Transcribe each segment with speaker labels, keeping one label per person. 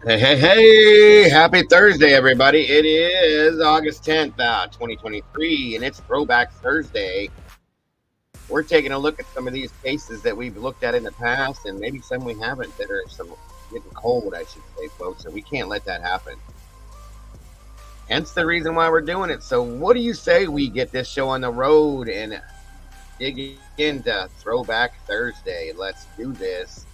Speaker 1: Hey, hey, hey! Happy Thursday, everybody. It is August 10th, 2023, and it's Throwback Thursday. We're taking a look at some of these cases that we've looked at in the past, and maybe some we haven't that are some getting cold, I should say, folks, and we can't let that happen. Hence the reason why we're doing it. So, what do you say we get this show on the road and dig into Throwback Thursday? Let's do this.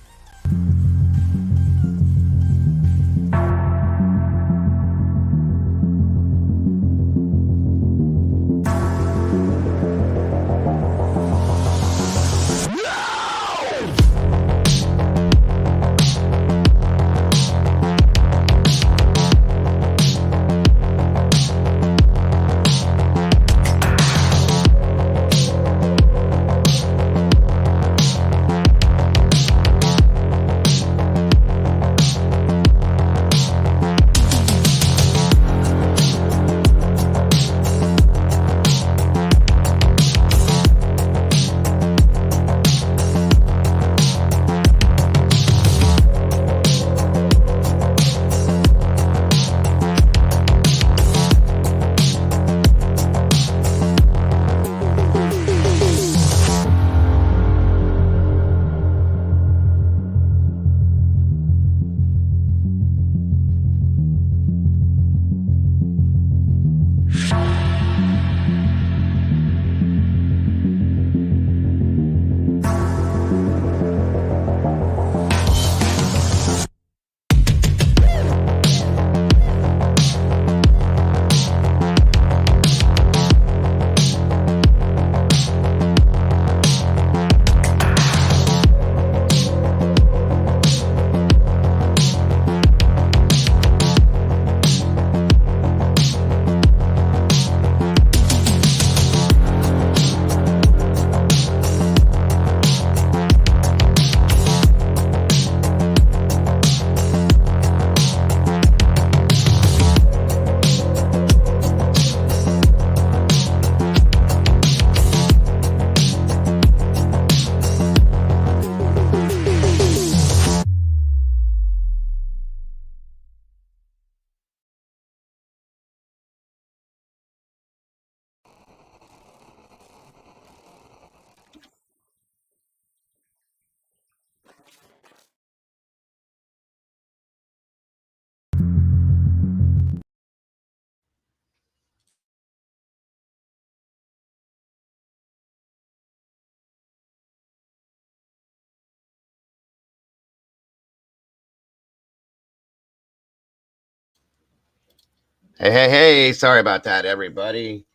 Speaker 1: Hey, hey, hey! Sorry about that, everybody.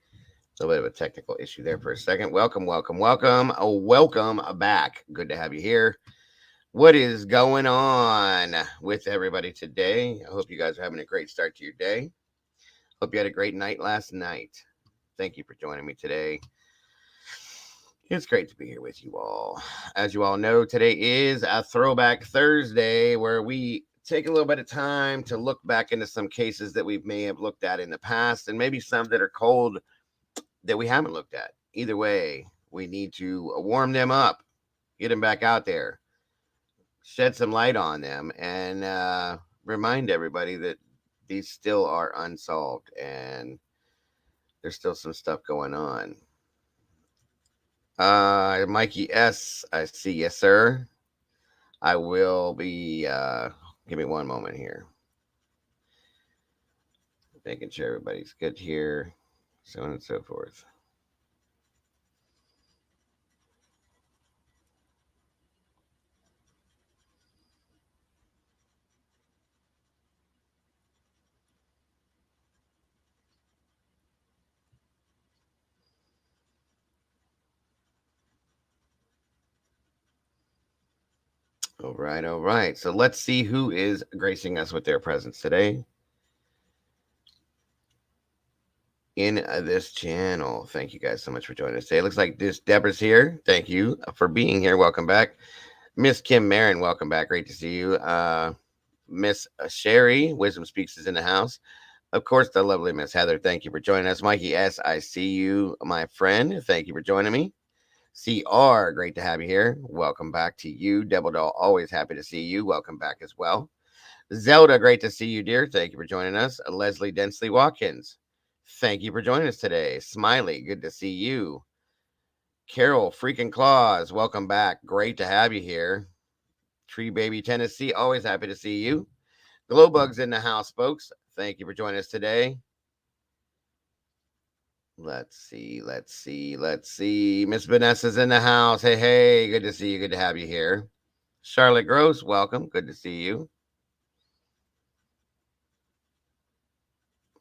Speaker 1: A little bit of a technical issue there for a second. Welcome, welcome, welcome. Welcome back. Good to have you here. What is going on with everybody today? I hope you guys are having a great start to your day. Hope you had a great night last night. Thank you for joining me today. It's great to be here with you all. As you all know, today is a Throwback Thursday where we take a little bit of time to look back into some cases that we may have looked at in the past and maybe some that are cold that we haven't looked at. Either way, we need to warm them up, get them back out there, shed some light on them, and remind everybody that these still are unsolved and there's still some stuff going on. Mikey S, I see. Yes, sir. I will be. Give me one moment here. Making sure everybody's good here, so on and so forth. All right, all right. So let's see who is gracing us with their presence today in this channel. Thank you guys so much for joining us today. It looks like this Deborah's here. Thank you for being here. Welcome back. Miss Kim Marin, welcome back. Great to see you. Miss Sherry, Wisdom Speaks, is in the house. Of course, the lovely Miss Heather. Thank you for joining us. Mikey S, I see you, my friend. Thank you for joining me. CR, great to have you here. Welcome back to you. Devil Doll, always happy to see you. Welcome back as well. Zelda, great to see you, dear. Thank you for joining us. Leslie Densley Watkins, thank you for joining us today. Smiley, good to see you. Carol freaking Claus, welcome back. Great to have you here. Tree Baby Tennessee, always happy to see you. Glowbug's in the house, folks. Thank you for joining us today. Let's see. Miss Vanessa's in the house. Hey, good to see you. Good to have you here. Charlotte Gross, welcome. Good to see you.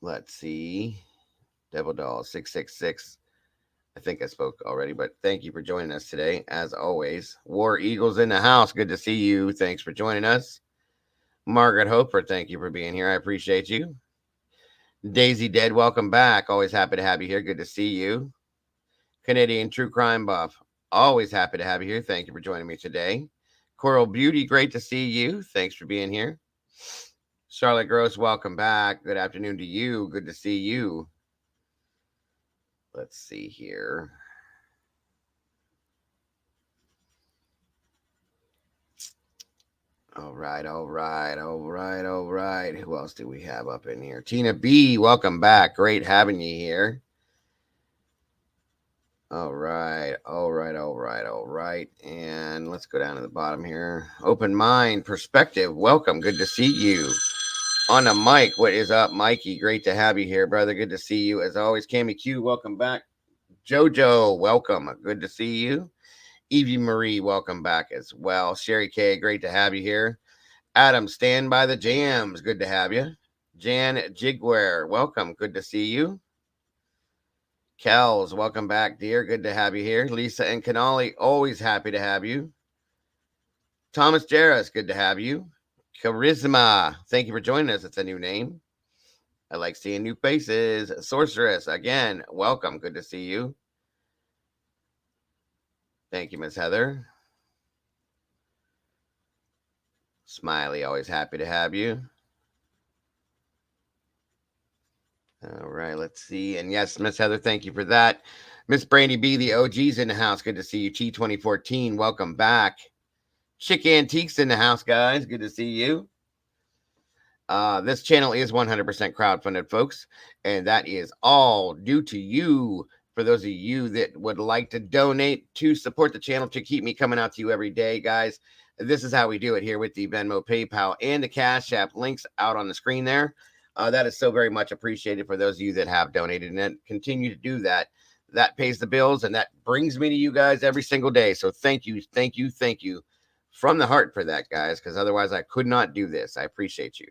Speaker 1: Let's see. Devil Doll 666. I think I spoke already, but thank you for joining us today, as always. War Eagles in the house. Good to see you. Thanks for joining us. Margaret Hoper, thank you for being here. I appreciate you. Daisy Dead, welcome back. Always happy to have you here. Good to see you. Canadian True Crime Buff, always happy to have you here. Thank you for joining me today. Coral Beauty, great to see you. Thanks for being here. Charlotte Gross, welcome back. Good afternoon to you. Good to see you. Let's see here. All right. Who else do we have up in here? Tina B, welcome back. Great having you here. All right. And let's go down to the bottom here. Open Mind Perspective, welcome. Good to see you. On the mic, what is up, Mikey? Great to have you here, brother. Good to see you. As always, Cammy Q, welcome back. Jojo, welcome. Good to see you. Evie Marie, welcome back as well. Sherry K, great to have you here. Adam, stand by the jams. Good to have you. Jan Jigware, welcome. Good to see you. Kels, welcome back, dear. Good to have you here. Lisa and Canali, always happy to have you. Thomas Jarris, good to have you. Charisma, thank you for joining us. It's a new name. I like seeing new faces. Sorceress, again, welcome. Good to see you. Thank you, Miss Heather. Smiley, always happy to have you. All right, let's see. And yes, Miss Heather, thank you for that. Miss Brandy B, the OG's in the house. Good to see you. T2014, welcome back. Chick Antiques in the house, guys. Good to see you. This channel is 100% crowdfunded, folks, and that is all due to you. For those of you that would like to donate to support the channel to keep me coming out to you every day, guys, this is how we do it here with the Venmo, PayPal, and the Cash App links out on the screen there. That is so very much appreciated for those of you that have donated and continue to do that. That pays the bills, and that brings me to you guys every single day. So thank you from the heart for that, guys, because otherwise I could not do this. I appreciate you.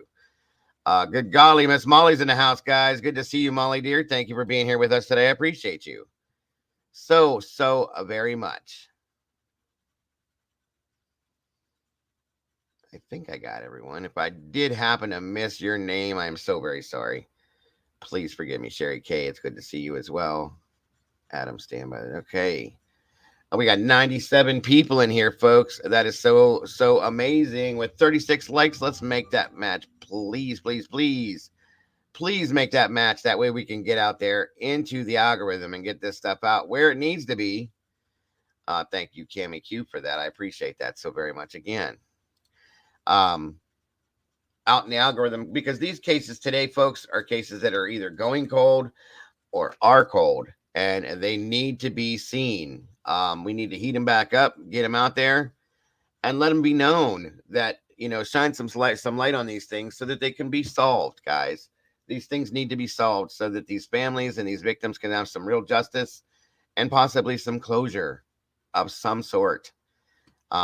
Speaker 1: Good golly, Miss Molly's in the house, guys. Good to see you, Molly, dear. Thank you for being here with us today. I appreciate you so very much. I think I got everyone. If I did happen to miss your name, I'm so very sorry. Please forgive me, Sherry K. It's good to see you as well. Adam, stand by. Okay. We got 97 people in here, folks. That is so amazing. With 36 likes, let's make that match. Please make that match. That way we can get out there into the algorithm and get this stuff out where it needs to be. Thank you, Cammy Q, for that. I appreciate that so very much again. Out in the algorithm, because these cases today, folks, are cases that are either going cold or are cold, and they need to be seen. We need to heat them back up, get them out there, and let them be known that, shine some light on these things so that they can be solved, guys. These things need to be solved so that these families and these victims can have some real justice and possibly some closure of some sort.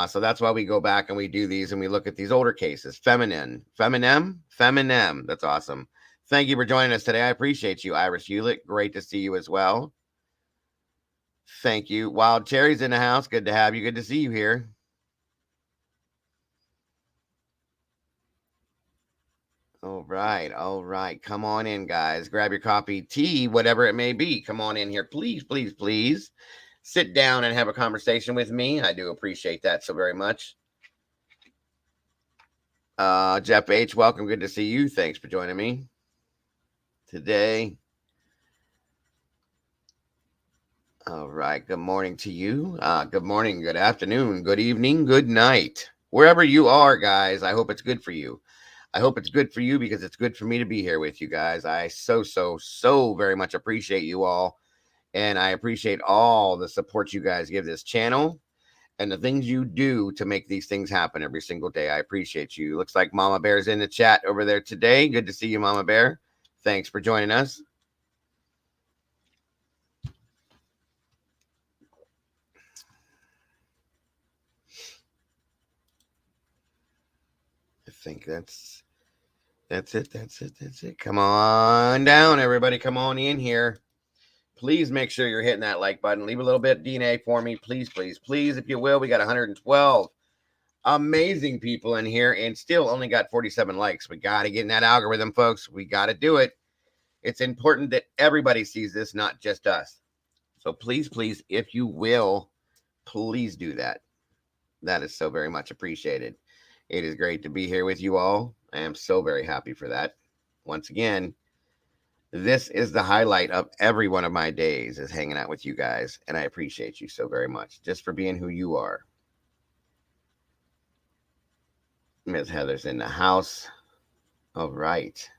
Speaker 1: So that's why we go back and we do these and we look at these older cases. Feminem. That's awesome. Thank you for joining us today. I appreciate you, Iris Hewlett. Great to see you as well. Thank you. Wild Cherry's in the house. Good to have you. Good to see you here. All right. Come on in, guys. Grab your coffee, tea, whatever it may be. Come on in here. Please. Sit down and have a conversation with me. I do appreciate that so very much. Jeff H., welcome. Good to see you. Thanks for joining me today. All right. Good morning to you. Good morning, good afternoon, good evening, good night. Wherever you are, guys, I hope it's good for you. I hope it's good for you because it's good for me to be here with you guys. I so very much appreciate you all. And I appreciate all the support you guys give this channel and the things you do to make these things happen every single day. I appreciate you. Looks like Mama Bear's in the chat over there today. Good to see you, Mama Bear. Thanks for joining us. I think that's it. Come on down, everybody. Come on in here. Please make sure you're hitting that like button. Leave a little bit of DNA for me. Please, if you will. We got 112 amazing people in here and still only got 47 likes. We got to get in that algorithm, folks. We got to do it. It's important that everybody sees this, not just us. So please, if you will, please do that. That is so very much appreciated. It is great to be here with you all. I am so very happy for that. Once again, this is the highlight of every one of my days is hanging out with you guys. And I appreciate you so very much just for being who you are. Miss Heather's in the house. All right.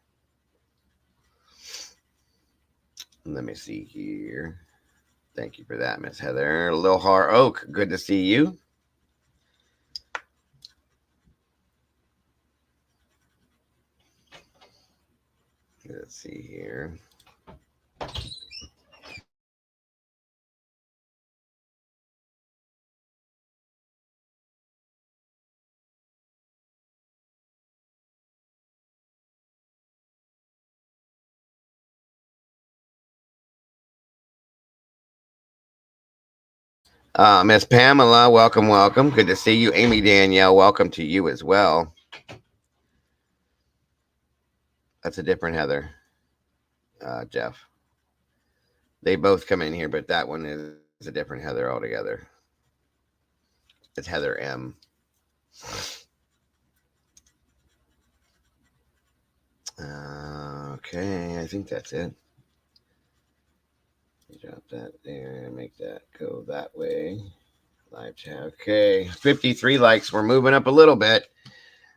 Speaker 1: Let me see here. Thank you for that, Miss Heather. Lil Har Oak, good to see you. Let's see here. Miss Pamela, welcome. Good to see you. Amy Danielle, welcome to you as well. That's a different Heather, Jeff. They both come in here, but that one is a different Heather altogether. It's Heather M. Okay, I think that's it. Drop that there and make that go that way. Live chat. Okay, 53 likes. We're moving up a little bit.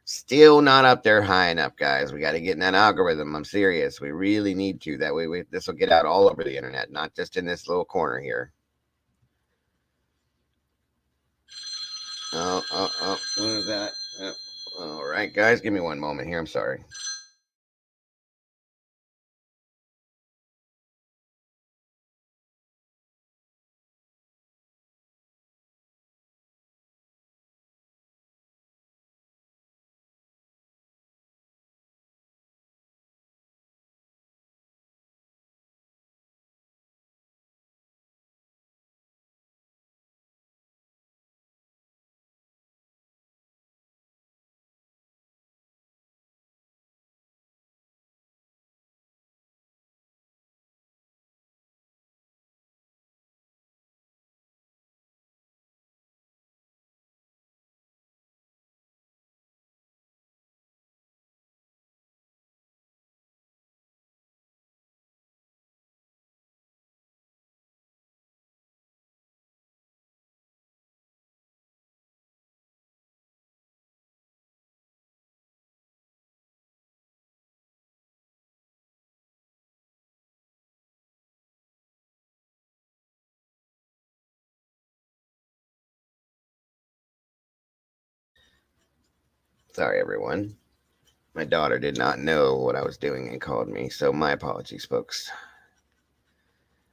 Speaker 1: Still not up there high enough, guys. We got to get in that algorithm. I'm serious. We really need to. That way, this will get out all over the internet, not just in this little corner here. Oh, what is that? All right, guys, give me one moment here. I'm sorry. Sorry, everyone. My daughter did not know what I was doing and called me, so my apologies, folks.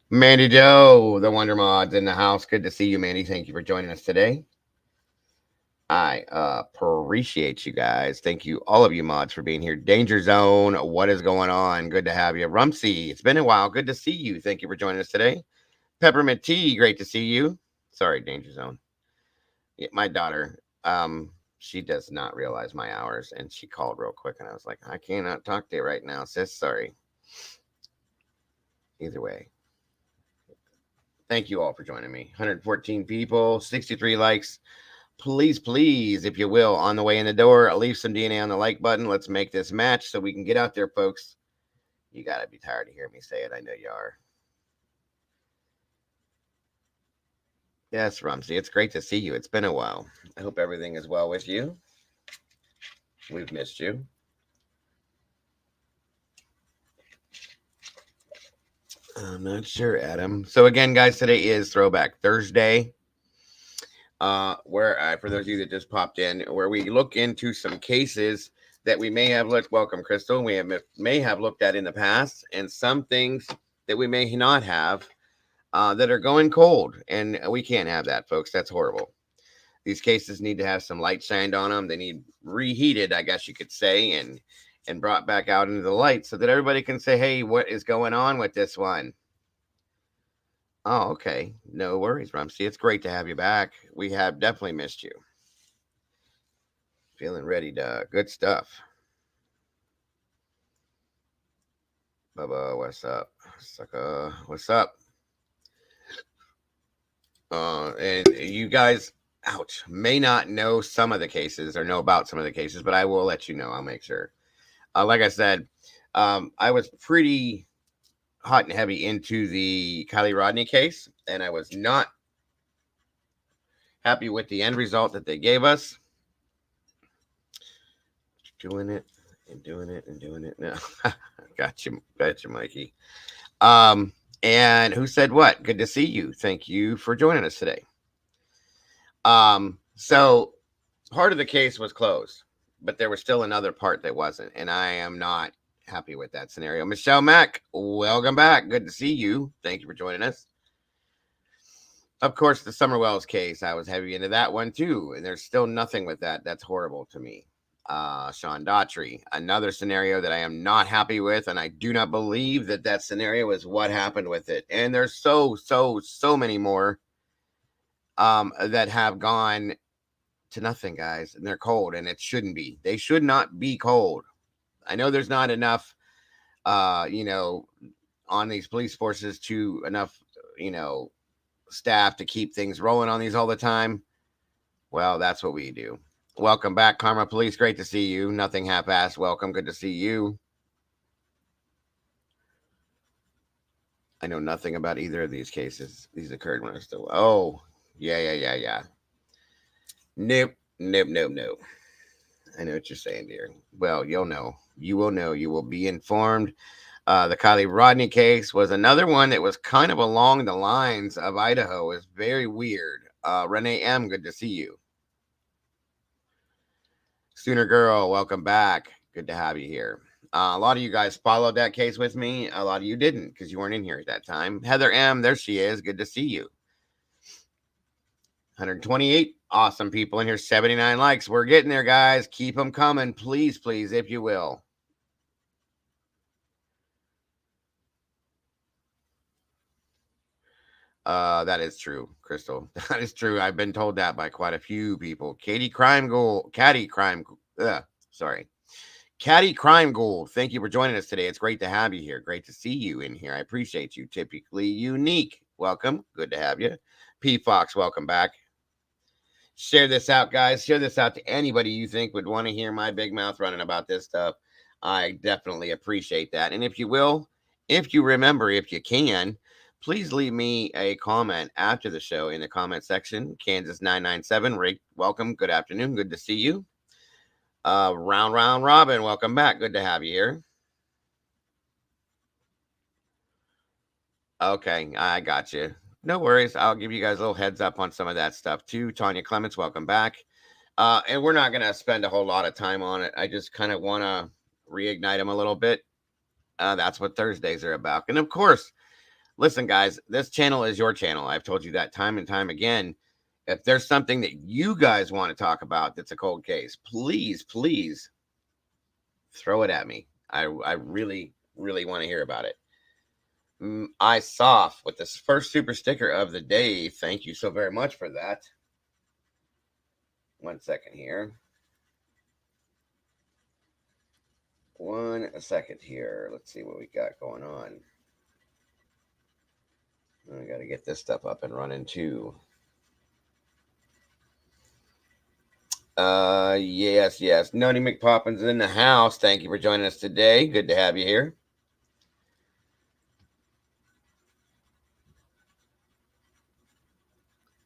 Speaker 1: Mandy Doe, the Wonder Mod's in the house. Good to see you, Mandy. Thank you for joining us today. I appreciate you guys. Thank you, all of you mods, for being here. Danger Zone, what is going on? Good to have you. Rumsey, it's been a while. Good to see you. Thank you for joining us today. Peppermint Tea, great to see you. Sorry, Danger Zone. Yeah, my daughter, she does not realize my hours, and she called real quick, and I was like, I cannot talk to you right now, sis. Sorry. Either way, thank you all for joining me. 114 people, 63 likes. Please, if you will, on the way in the door, leave some DNA on the like button. Let's make this match so we can get out there, folks. You got to be tired of hearing me say it. I know you are. Yes, Rumsey, it's great to see you. It's been a while. I hope everything is well with you. We've missed you. I'm not sure, Adam. So again, guys, today is Throwback Thursday. Where for those of you that just popped in, where we look into some cases that we may have looked. Welcome, Crystal. May have looked at in the past, and some things that we may not have that are going cold, and we can't have that, folks. That's horrible. These cases need to have some light shined on them. They need reheated, I guess you could say, and brought back out into the light so that everybody can say, "Hey, what is going on with this one?" Oh, okay. No worries, Rumsey. It's great to have you back. We have definitely missed you. Feeling ready to good stuff. Bubba, what's up? Sucker, what's up? And you guys, ouch, may not know some of the cases or know about some of the cases, but I will let you know. I'll make sure. Like I said, I was pretty hot and heavy into the KIELY Rodnni case, and I was not happy with the end result that they gave us. Doing it and doing it and doing it now. Gotcha, Mikey. And who said what? Good to see you. Thank you for joining us today. So part of the case was closed, but there was still another part that wasn't, and I am not happy with that scenario. Michelle Mack, welcome back. Good to see you. Thank you for joining us. Of course, the Summer Wells case, I was heavy into that one too, and there's still nothing with that. That's horrible to me. Sean Daugherty, another scenario that I am not happy with, and I do not believe that that scenario is what happened with it. And there's so many more that have gone to nothing, guys, and they're cold, and it shouldn't be. They should not be cold. I know there's not enough, on these police forces to enough, staff to keep things rolling on these all the time. Well, that's what we do. Welcome back, Karma Police. Great to see you. Nothing half-assed. Welcome. Good to see you. I know nothing about either of these cases. These occurred when I was still. Oh, yeah. Nope. I know what you're saying, dear. Well, you'll know. You will know. You will be informed. The KIELY Rodnni case was another one that was kind of along the lines of Idaho. It's very weird. Renee M., good to see you. Sooner Girl, welcome back. Good to have you here. A lot of you guys followed that case with me. A lot of you didn't because you weren't in here at that time. Heather M., there she is. Good to see you. 128 awesome people in here. 79 likes. We're getting there, guys. Keep them coming. Please, if you will. That is true, Crystal. That is true. I've been told that by quite a few people. Caddy Crime Gold. Caddy Crime Gold. Thank you for joining us today. It's great to have you here. Great to see you in here. I appreciate you. Typically unique. Welcome. Good to have you. P Fox, welcome back. Share this out, guys. Share this out to anybody you think would want to hear my big mouth running about this stuff. I definitely appreciate that. And if you will, if you remember, if you can, please leave me a comment after the show in the comment section. Kansas 997, Rick, welcome. Good afternoon. Good to see you. Round Robin, welcome back. Good to have you here. Okay, I got you. No worries. I'll give you guys a little heads up on some of that stuff too. Tanya Clements, welcome back. And we're not going to spend a whole lot of time on it. I just kind of want to reignite them a little bit. That's what Thursdays are about. And of course, listen, guys, this channel is your channel. I've told you that time and time again. If there's something that you guys want to talk about that's a cold case, please throw it at me. I really want to hear about it. iSoft with this first super sticker of the day. Thank you so very much for that. 1 second here. 1 second here. Let's see what we got going on. I got to get this stuff up and running too. Yes. Noni McPoppins in the house. Thank you for joining us today. Good to have you here.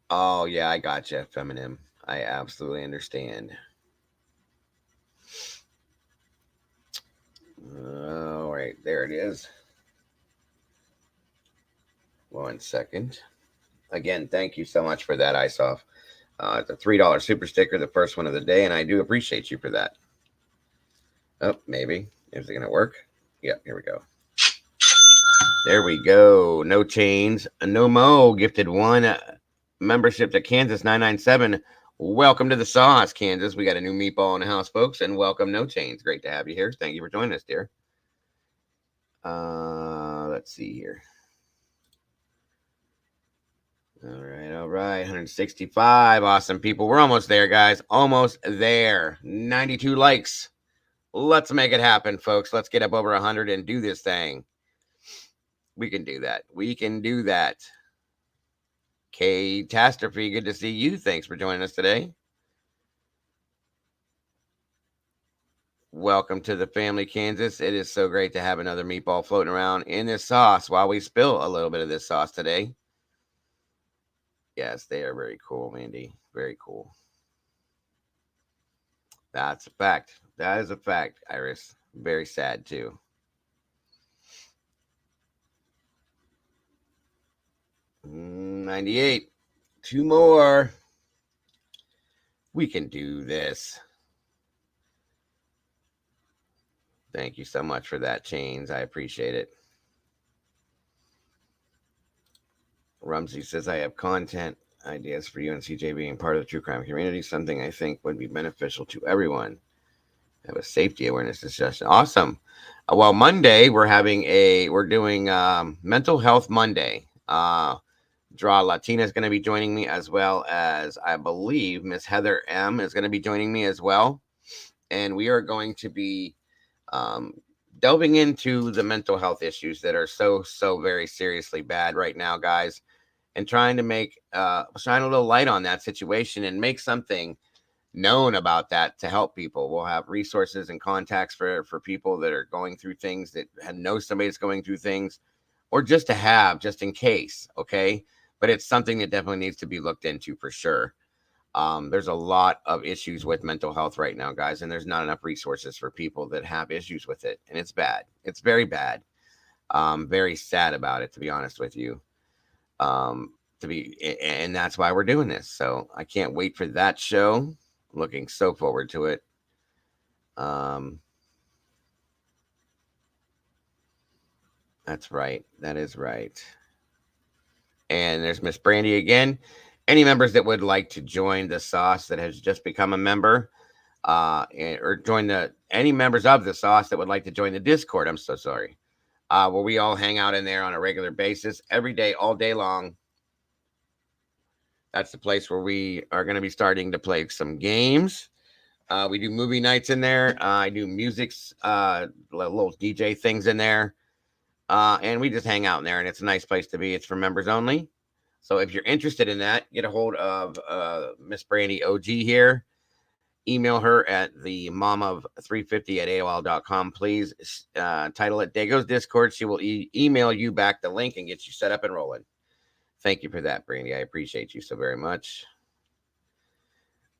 Speaker 1: Oh, yeah, I gotcha, Feminem. I absolutely understand. All right, there it is. 1 second. Again, thank you so much for that, ISOF. It's a $3 super sticker, the first one of the day, and I do appreciate you for that. Oh, maybe. Is it going to work? Yep, here we go. There we go. No chains. No Mo gifted one membership to Kansas 997. Welcome to the sauce, Kansas. We got a new meatball in the house, folks, and welcome No Chains. Great to have you here. Thank you for joining us, dear. Let's see here. All right. 165. Awesome people. We're almost there, guys. Almost there. 92 likes. Let's make it happen, folks. Let's get up over 100 and do this thing. We can do that. We can do that. Catastrophe, good to see you. Thanks for joining us today. Welcome to the family, Kansas. It is so great to have another meatball floating around in this sauce while we spill a little bit of this sauce today. Yes, they are very cool, Mandy. Very cool. That's a fact. That is a fact, Iris. Very sad, too. $98. 2 more. We can do this. Thank you so much for that, Chains. I appreciate it. Rumsey says, I have content ideas for you and CJ being part of the true crime community, something I think would be beneficial to everyone. Have a safety awareness discussion. Awesome. Well, Monday, we're doing Mental Health Monday. Draw Latina is going to be joining me, as well as, I believe, Miss Heather M is going to be joining me as well. And we are going to be delving into the mental health issues that are so very seriously bad right now, guys, and trying to shine a little light on that situation and make something known about that to help people. We'll have resources and contacts for people that are going through things, that know somebody that's going through things, or just to have, just in case. Okay. But it's something that definitely needs to be looked into for sure. There's a lot of issues with mental health right now, guys, and there's not enough resources for people that have issues with it. And it's bad. It's very bad. Very sad about it, to be honest with you. And that's why we're doing this. So I can't wait for that show. Looking so forward to it. That's right. That is right. And there's Miss Brandy again. Any members that would like to join the sauce that has just become a member, or any members of the sauce that would like to join the Discord, I'm so sorry, where we all hang out in there on a regular basis, every day, all day long. That's the place where we are going to be starting to play some games. We do movie nights in there. I do music's, little DJ things in there. And we just hang out in there, and it's a nice place to be. It's for members only. So if you're interested in that, get a hold of Miss Brandy OG here. Email her at the momof350@aol.com. Please title it Dago's Discord. She will email you back the link and get you set up and rolling. Thank you for that, Brandy. I appreciate you so very much.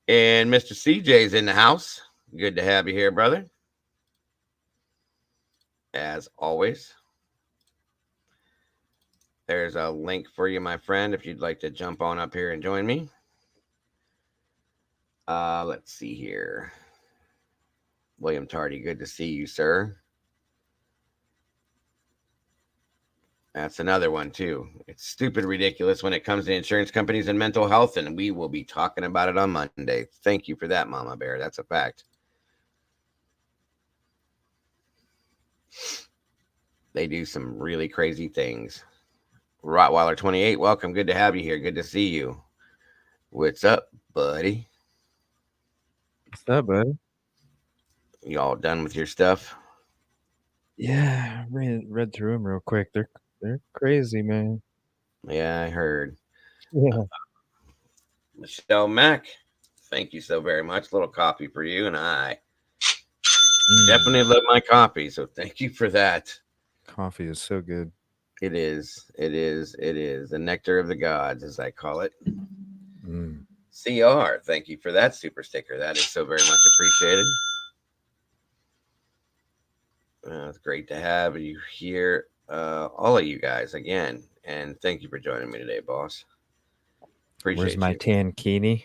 Speaker 1: And Mr. CJ's in the house. Good to have you here, brother. As always. There's a link for you, my friend, if you'd like to jump on up here and join me. Let's see here. William Tardy, good to see you, sir. That's another one, too. It's stupid ridiculous when it comes to insurance companies and mental health, and we will be talking about it on Monday. Thank you for that, Mama Bear. That's a fact. They do some really crazy things. Rottweiler 28, welcome. Good to have you here. Good to see you. What's up, buddy?
Speaker 2: What's up, bud?
Speaker 1: You all done with your stuff?
Speaker 2: Yeah, read through them real quick. They're crazy, man.
Speaker 1: Yeah, I heard.
Speaker 2: Yeah.
Speaker 1: Michelle Mack, thank you so very much. A little coffee for you, and I definitely love my coffee, so thank you for that.
Speaker 2: Coffee is so good.
Speaker 1: It is. It is. It is. The nectar of the gods, as I call it. CR, thank you for that super sticker. That is so very much appreciated. It's great to have you here all of you guys again, and thank you for joining me today, boss.
Speaker 2: Where's
Speaker 1: Appreciate
Speaker 2: my
Speaker 1: you.
Speaker 2: tankini?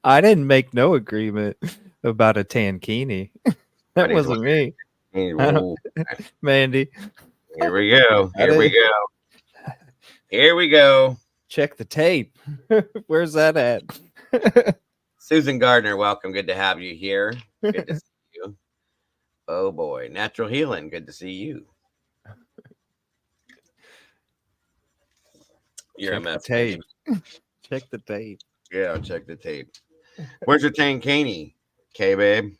Speaker 2: I didn't make no agreement about a tankini. That
Speaker 1: Buddy's
Speaker 2: wasn't me. I don't,
Speaker 1: Ooh,
Speaker 2: Mandy.
Speaker 1: here we go.
Speaker 2: I
Speaker 1: Here we
Speaker 2: didn't
Speaker 1: go. Here we go.
Speaker 2: check the tape. Where's that at?
Speaker 1: Susan Gardner, welcome. Good to have you here. Good to see you. Oh boy, natural healing. Good to see you. You're a
Speaker 2: Check the
Speaker 1: mess, baby.
Speaker 2: tape. Check the tape.
Speaker 1: Yeah, I'll check the tape. Where's your tankini? Okay, babe.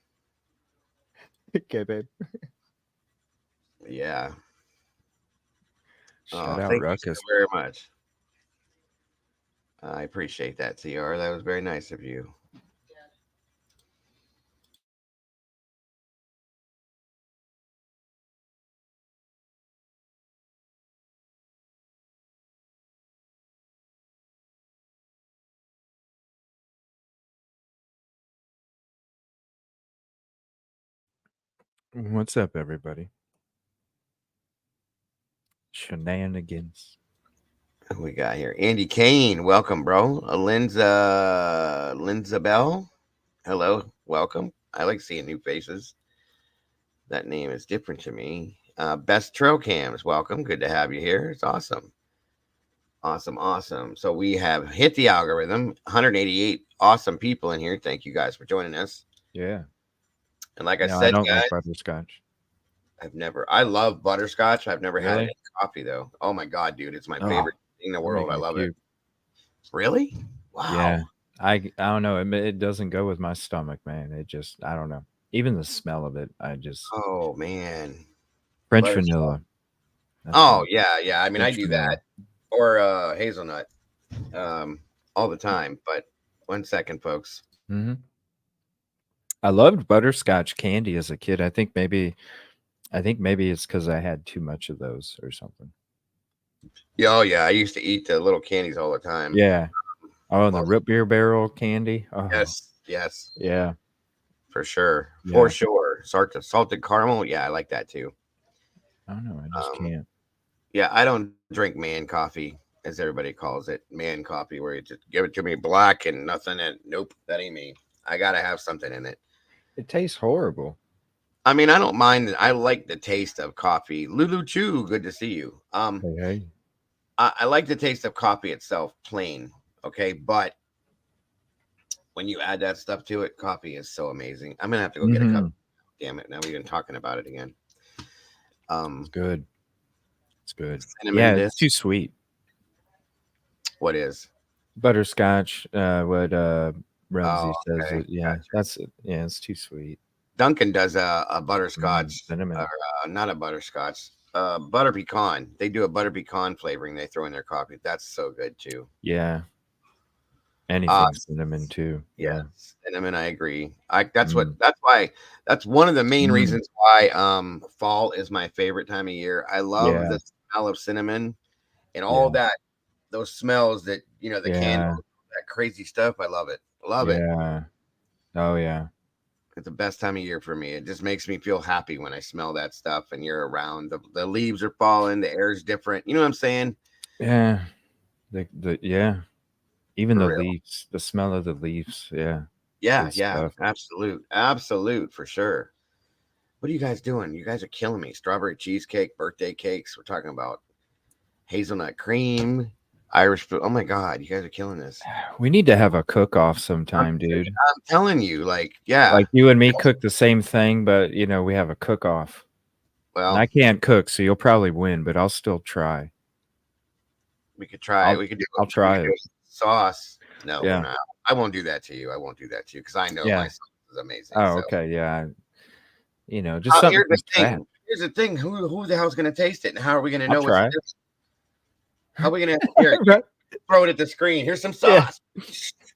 Speaker 2: Okay, babe.
Speaker 1: Yeah.
Speaker 2: Shout
Speaker 1: Oh,
Speaker 2: out
Speaker 1: thank you so
Speaker 2: Ruckus.
Speaker 1: very much. I appreciate that, CR. That was very nice of you.
Speaker 2: What's up, everybody? Shenanigans.
Speaker 1: Who we got here? Andy Kane, welcome, bro. Linza Bell, hello, welcome. I like seeing new faces. That name is different to me. Best Trail Cams, welcome. Good to have you here. It's awesome. Awesome, awesome. So we have hit the algorithm. 188 awesome people in here. Thank you guys for joining us.
Speaker 2: Yeah.
Speaker 1: And like I
Speaker 2: No, I
Speaker 1: said,
Speaker 2: don't like
Speaker 1: guys,
Speaker 2: butterscotch.
Speaker 1: I love butterscotch. I've never had it
Speaker 2: Really?
Speaker 1: in coffee though. Oh my god, dude, it's my
Speaker 2: Oh,
Speaker 1: favorite thing in the
Speaker 2: you're
Speaker 1: world. I
Speaker 2: making me
Speaker 1: love it.
Speaker 2: puke.
Speaker 1: Really?
Speaker 2: Yeah.
Speaker 1: Wow.
Speaker 2: I don't know. It doesn't go with my stomach, man. It just, I don't know. Even the smell of it, I just,
Speaker 1: Oh man.
Speaker 2: French
Speaker 1: Butterscotch.
Speaker 2: vanilla. That's
Speaker 1: Oh
Speaker 2: me.
Speaker 1: yeah, yeah. I mean, I
Speaker 2: French
Speaker 1: do that
Speaker 2: vanilla.
Speaker 1: or hazelnut all the time. But 1 second, folks.
Speaker 2: Hmm. I loved butterscotch candy as a kid. I think maybe it's because I had too much of those or something.
Speaker 1: Yeah, oh yeah. I used to eat the little candies all the time.
Speaker 2: Yeah. Oh, and the
Speaker 1: Well,
Speaker 2: root beer barrel candy. Oh,
Speaker 1: yes, yes,
Speaker 2: yeah.
Speaker 1: for sure, for
Speaker 2: Yeah.
Speaker 1: sure. Salted caramel. Yeah, I like that too.
Speaker 2: I don't know. I just
Speaker 1: Um,
Speaker 2: can't.
Speaker 1: yeah, I don't drink man coffee, as everybody calls it, man coffee, where you just give it to me black and nothing. And nope, that ain't me. I gotta have something in it.
Speaker 2: It tastes horrible.
Speaker 1: I mean, I don't mind. I like the taste of coffee. Lulu Chu, good to see you.
Speaker 2: Hey, hey.
Speaker 1: I like the taste of coffee itself, plain. Okay, but when you add that stuff to it, coffee is so amazing. I'm gonna have to go get a cup.
Speaker 2: Mm-hmm.
Speaker 1: Damn it! Now we've been talking about it again.
Speaker 2: It's good. It's good.
Speaker 1: Cinnamon
Speaker 2: Yeah, it's
Speaker 1: disc.
Speaker 2: too sweet.
Speaker 1: What is?
Speaker 2: Butterscotch. What
Speaker 1: Oh,
Speaker 2: Rumsey says.
Speaker 1: okay,
Speaker 2: Yeah,
Speaker 1: gotcha.
Speaker 2: that's it. Yeah, it's too sweet.
Speaker 1: Duncan does a butterscotch, or
Speaker 2: Cinnamon.
Speaker 1: not a butterscotch, butter pecan. They do a butter pecan flavoring. They throw in their coffee. That's so good too.
Speaker 2: Yeah,
Speaker 1: Uh,
Speaker 2: anything cinnamon too. Yeah.
Speaker 1: yes, cinnamon. I agree. That's what.
Speaker 2: Mm.
Speaker 1: That's why. That's one of the main
Speaker 2: Mm.
Speaker 1: reasons why fall is my favorite time of year. I love
Speaker 2: Yeah.
Speaker 1: the smell of cinnamon and all
Speaker 2: Yeah.
Speaker 1: that. Those smells that the candles,
Speaker 2: Yeah.
Speaker 1: that crazy stuff. I love it. Love it.
Speaker 2: Yeah. Oh yeah.
Speaker 1: It's the best time of year for me. It just makes me feel happy when I smell that stuff and you're around. The leaves are falling, the air is different. You know what I'm saying?
Speaker 2: Yeah. The yeah. Even
Speaker 1: For
Speaker 2: the
Speaker 1: real.
Speaker 2: leaves, the smell of the leaves. Yeah.
Speaker 1: Yeah,
Speaker 2: Good
Speaker 1: yeah.
Speaker 2: stuff.
Speaker 1: Absolute. Absolute for sure. What are you guys doing? You guys are killing me. Strawberry cheesecake, birthday cakes. We're talking about hazelnut cream, Irish food. Oh my God, you guys are killing this.
Speaker 2: We need to have a cook off
Speaker 1: I'm,
Speaker 2: sometime, dude.
Speaker 1: I'm telling you, like, yeah.
Speaker 2: Like you and me cook the same thing, but we have a cook off. And
Speaker 1: Well,
Speaker 2: I can't cook, so you'll probably win, but I'll still try.
Speaker 1: we could try it.
Speaker 2: I'll
Speaker 1: We could do
Speaker 2: I'll
Speaker 1: we
Speaker 2: try
Speaker 1: could do
Speaker 2: it.
Speaker 1: a sauce. No,
Speaker 2: Yeah.
Speaker 1: no, I won't do that to you. I won't do that to you because I know my
Speaker 2: Yeah.
Speaker 1: sauce is amazing.
Speaker 2: Oh,
Speaker 1: So
Speaker 2: okay. Yeah. Just something
Speaker 1: here's
Speaker 2: from
Speaker 1: the
Speaker 2: scratch.
Speaker 1: thing. Here's the thing. Who the hell's gonna taste it, and how are we gonna
Speaker 2: I'll
Speaker 1: know what's
Speaker 2: try.
Speaker 1: this? How are we gonna here?
Speaker 2: Right.
Speaker 1: Throw it at the screen. Here's some
Speaker 2: Yeah.
Speaker 1: sauce.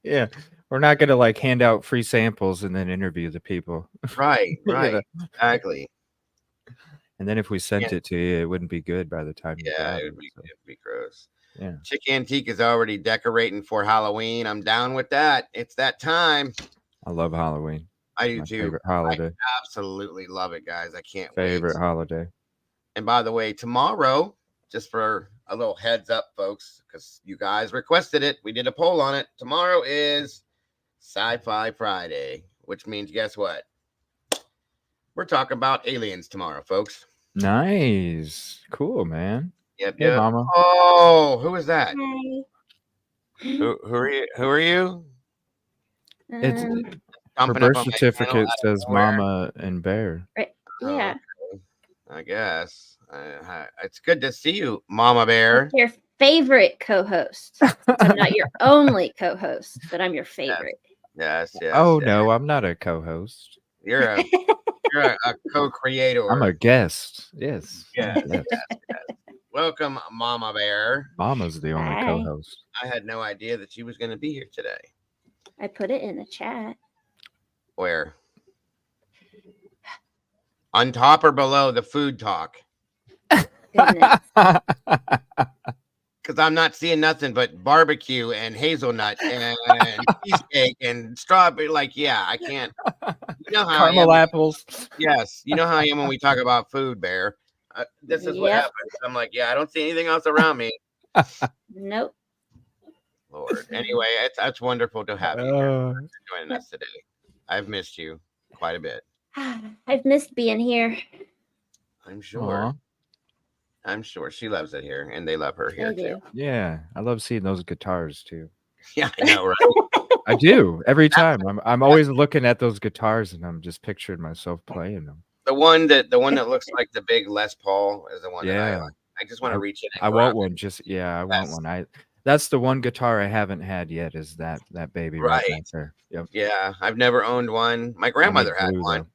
Speaker 2: Yeah. We're not gonna like hand out free samples and then interview the people.
Speaker 1: Right,
Speaker 2: You know.
Speaker 1: right, exactly.
Speaker 2: And then if we
Speaker 1: Yeah,
Speaker 2: sent it to you, it wouldn't be good by the time you
Speaker 1: yeah,
Speaker 2: got
Speaker 1: it
Speaker 2: it.
Speaker 1: would be
Speaker 2: So
Speaker 1: it'd be gross.
Speaker 2: yeah.
Speaker 1: Chick Antique is already decorating for Halloween. I'm down with that. It's that time.
Speaker 2: I love Halloween.
Speaker 1: I
Speaker 2: It's
Speaker 1: do
Speaker 2: my
Speaker 1: too.
Speaker 2: favorite
Speaker 1: I
Speaker 2: holiday.
Speaker 1: absolutely love it, guys. I can't wait.
Speaker 2: Favorite holiday.
Speaker 1: And by the way, tomorrow, just for a little heads up, folks, because you guys requested it, we did a poll on it. Tomorrow is Sci-Fi Friday, which means guess what? We're talking about aliens tomorrow, folks.
Speaker 2: Nice. Cool, man.
Speaker 1: Yep,
Speaker 2: Hey,
Speaker 1: yep.
Speaker 2: mama.
Speaker 1: Oh, who is that?
Speaker 3: Hi.
Speaker 1: Who are you? Who are you?
Speaker 2: It's
Speaker 3: Um,
Speaker 2: her
Speaker 1: Jumping up
Speaker 2: birth
Speaker 1: on my channel
Speaker 2: certificate
Speaker 1: out of
Speaker 2: says
Speaker 1: nowhere?
Speaker 2: mama and bear.
Speaker 3: right.
Speaker 1: Oh,
Speaker 3: Yeah.
Speaker 1: okay. I guess. It's good to see you, Mama Bear.
Speaker 3: Your favorite co-host. I'm not your only co-host, but I'm your favorite.
Speaker 1: Yes, yes.
Speaker 2: Oh
Speaker 1: yes.
Speaker 2: no, I'm not a co-host.
Speaker 1: You're a co-creator.
Speaker 2: I'm a guest. Yes.
Speaker 1: Yes,
Speaker 2: Yes.
Speaker 1: Welcome, Mama Bear.
Speaker 2: Mama's the only
Speaker 3: Hi.
Speaker 2: co-host.
Speaker 1: I had no idea that she was going to be here today.
Speaker 3: I put it in the chat.
Speaker 1: Where? On top or below the food talk?
Speaker 3: Goodness.
Speaker 1: Because I'm not seeing nothing but barbecue and hazelnut and cheesecake and strawberry. Like, yeah, I can't. You know how
Speaker 2: Caramel
Speaker 1: I am.
Speaker 2: apples.
Speaker 1: Yes, you know how I am when we talk about food, Bear. This is what
Speaker 3: Yep.
Speaker 1: happens. I'm like, yeah, I don't see anything else around me.
Speaker 3: Nope.
Speaker 1: Lord. Anyway, it's wonderful to have you here joining us today. I've missed you quite a bit.
Speaker 3: I've missed being here.
Speaker 1: I'm sure.
Speaker 2: Aw.
Speaker 1: I'm sure she loves it here, and they love her here
Speaker 3: I do.
Speaker 1: too.
Speaker 2: Yeah, I love seeing those guitars too.
Speaker 1: Yeah, I know, right?
Speaker 2: I do every time. I'm always looking at those guitars and I'm just picturing myself playing them.
Speaker 1: The one that looks like the big Les Paul is the one that I
Speaker 2: Yeah.
Speaker 1: like. I just want to reach in. And
Speaker 2: I
Speaker 1: grab
Speaker 2: want
Speaker 1: it.
Speaker 2: one. I want
Speaker 1: Yes.
Speaker 2: one. That's the one guitar I haven't had yet. Is that baby right
Speaker 1: Right.
Speaker 2: back there? Yep.
Speaker 1: Yeah, I've never owned one. My
Speaker 2: I need
Speaker 1: grandmother had
Speaker 2: glue,
Speaker 1: one.
Speaker 2: though.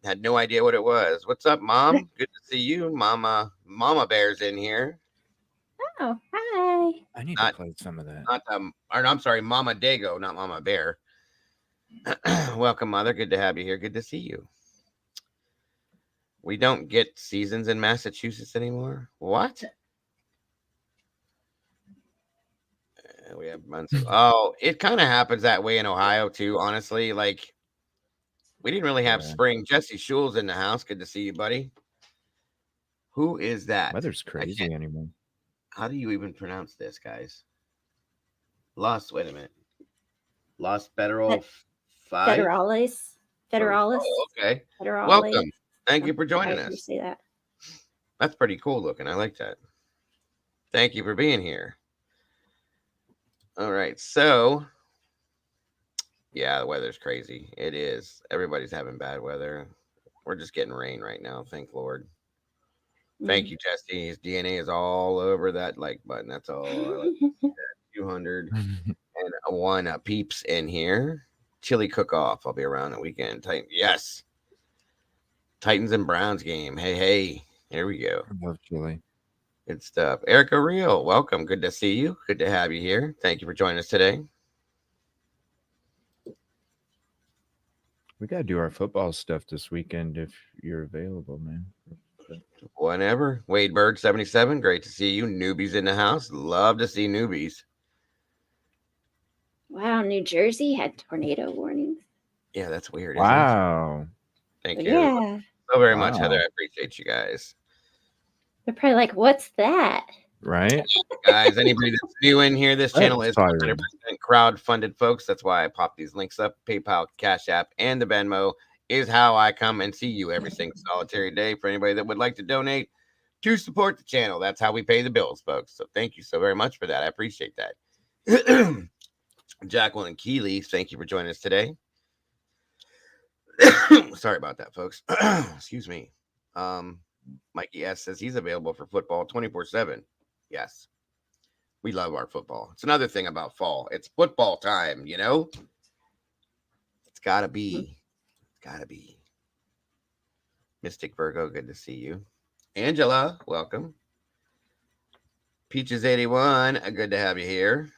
Speaker 1: Had no idea what it was. What's up, Mom? Good to see you, Mama. Mama Bear's in here.
Speaker 3: Oh, hi.
Speaker 2: I need
Speaker 1: Not-
Speaker 2: to play some of that.
Speaker 1: Not or I'm sorry, Mama Dago, not Mama Bear. Welcome, Mother. Good to have you here. Good to see you. We don't get seasons in Massachusetts anymore. What? We have months. Oh, it kind of happens that way in Ohio too. Honestly, like we didn't really have
Speaker 2: Yeah.
Speaker 1: spring. Jesse Schul's in the house. Good to see you, buddy. Who is that?
Speaker 2: Weather's crazy anymore.
Speaker 1: How do you even pronounce this, guys? Lost. Wait a minute. Lost Federal Five.
Speaker 3: Federalis. Federalis.
Speaker 1: Oh, okay.
Speaker 3: Federalis.
Speaker 1: Welcome. Thank you for joining
Speaker 3: However you
Speaker 1: us.
Speaker 3: say that.
Speaker 1: That's pretty cool looking. I like that. Thank you for being here. All right. So, yeah, the weather's crazy. It is. Everybody's having bad weather. We're just getting rain right now. Thank Lord. Thank you, Jesse. His DNA is all over that like button. That's all. I like 201 peeps in here. Chili cook-off. I'll be around the weekend. Yes. Titans and Browns game. Hey. Here we go.
Speaker 2: I love chili.
Speaker 1: Good stuff. Erica Real, welcome. Good to see you. Good to have you here. Thank you for joining us today.
Speaker 2: We gotta do our football stuff this weekend if you're available, man.
Speaker 1: Whenever. Wade Bird 77, great to see you. Newbies in the house. Love to see newbies.
Speaker 3: Wow, New Jersey had tornado warnings.
Speaker 1: Yeah, that's weird. Isn't
Speaker 2: Wow.
Speaker 1: it? Thank you
Speaker 3: Yeah.
Speaker 1: so very much,
Speaker 2: Wow.
Speaker 1: Heather. I appreciate you guys.
Speaker 3: They're probably like, what's that?
Speaker 2: Right?
Speaker 1: Guys, anybody that's new in here, this channel is
Speaker 2: That's
Speaker 1: 100% crowd-funded, folks. That's why I pop these links up. PayPal, Cash App, and the Venmo is how I come and see you every single solitary day. For anybody that would like to donate to support the channel, that's how we pay the bills, folks. So thank you so very much for that. I appreciate that. Jacqueline and Keely, thank you for joining us today. Sorry about that, folks. Excuse me. Mikey S says he's available for football 24/7. Yes. We love our football. It's another thing about fall. It's football time, you know? It's gotta be. It's gotta be. Mystic Virgo, good to see you. Angela, welcome. Peaches 81, good to have you here.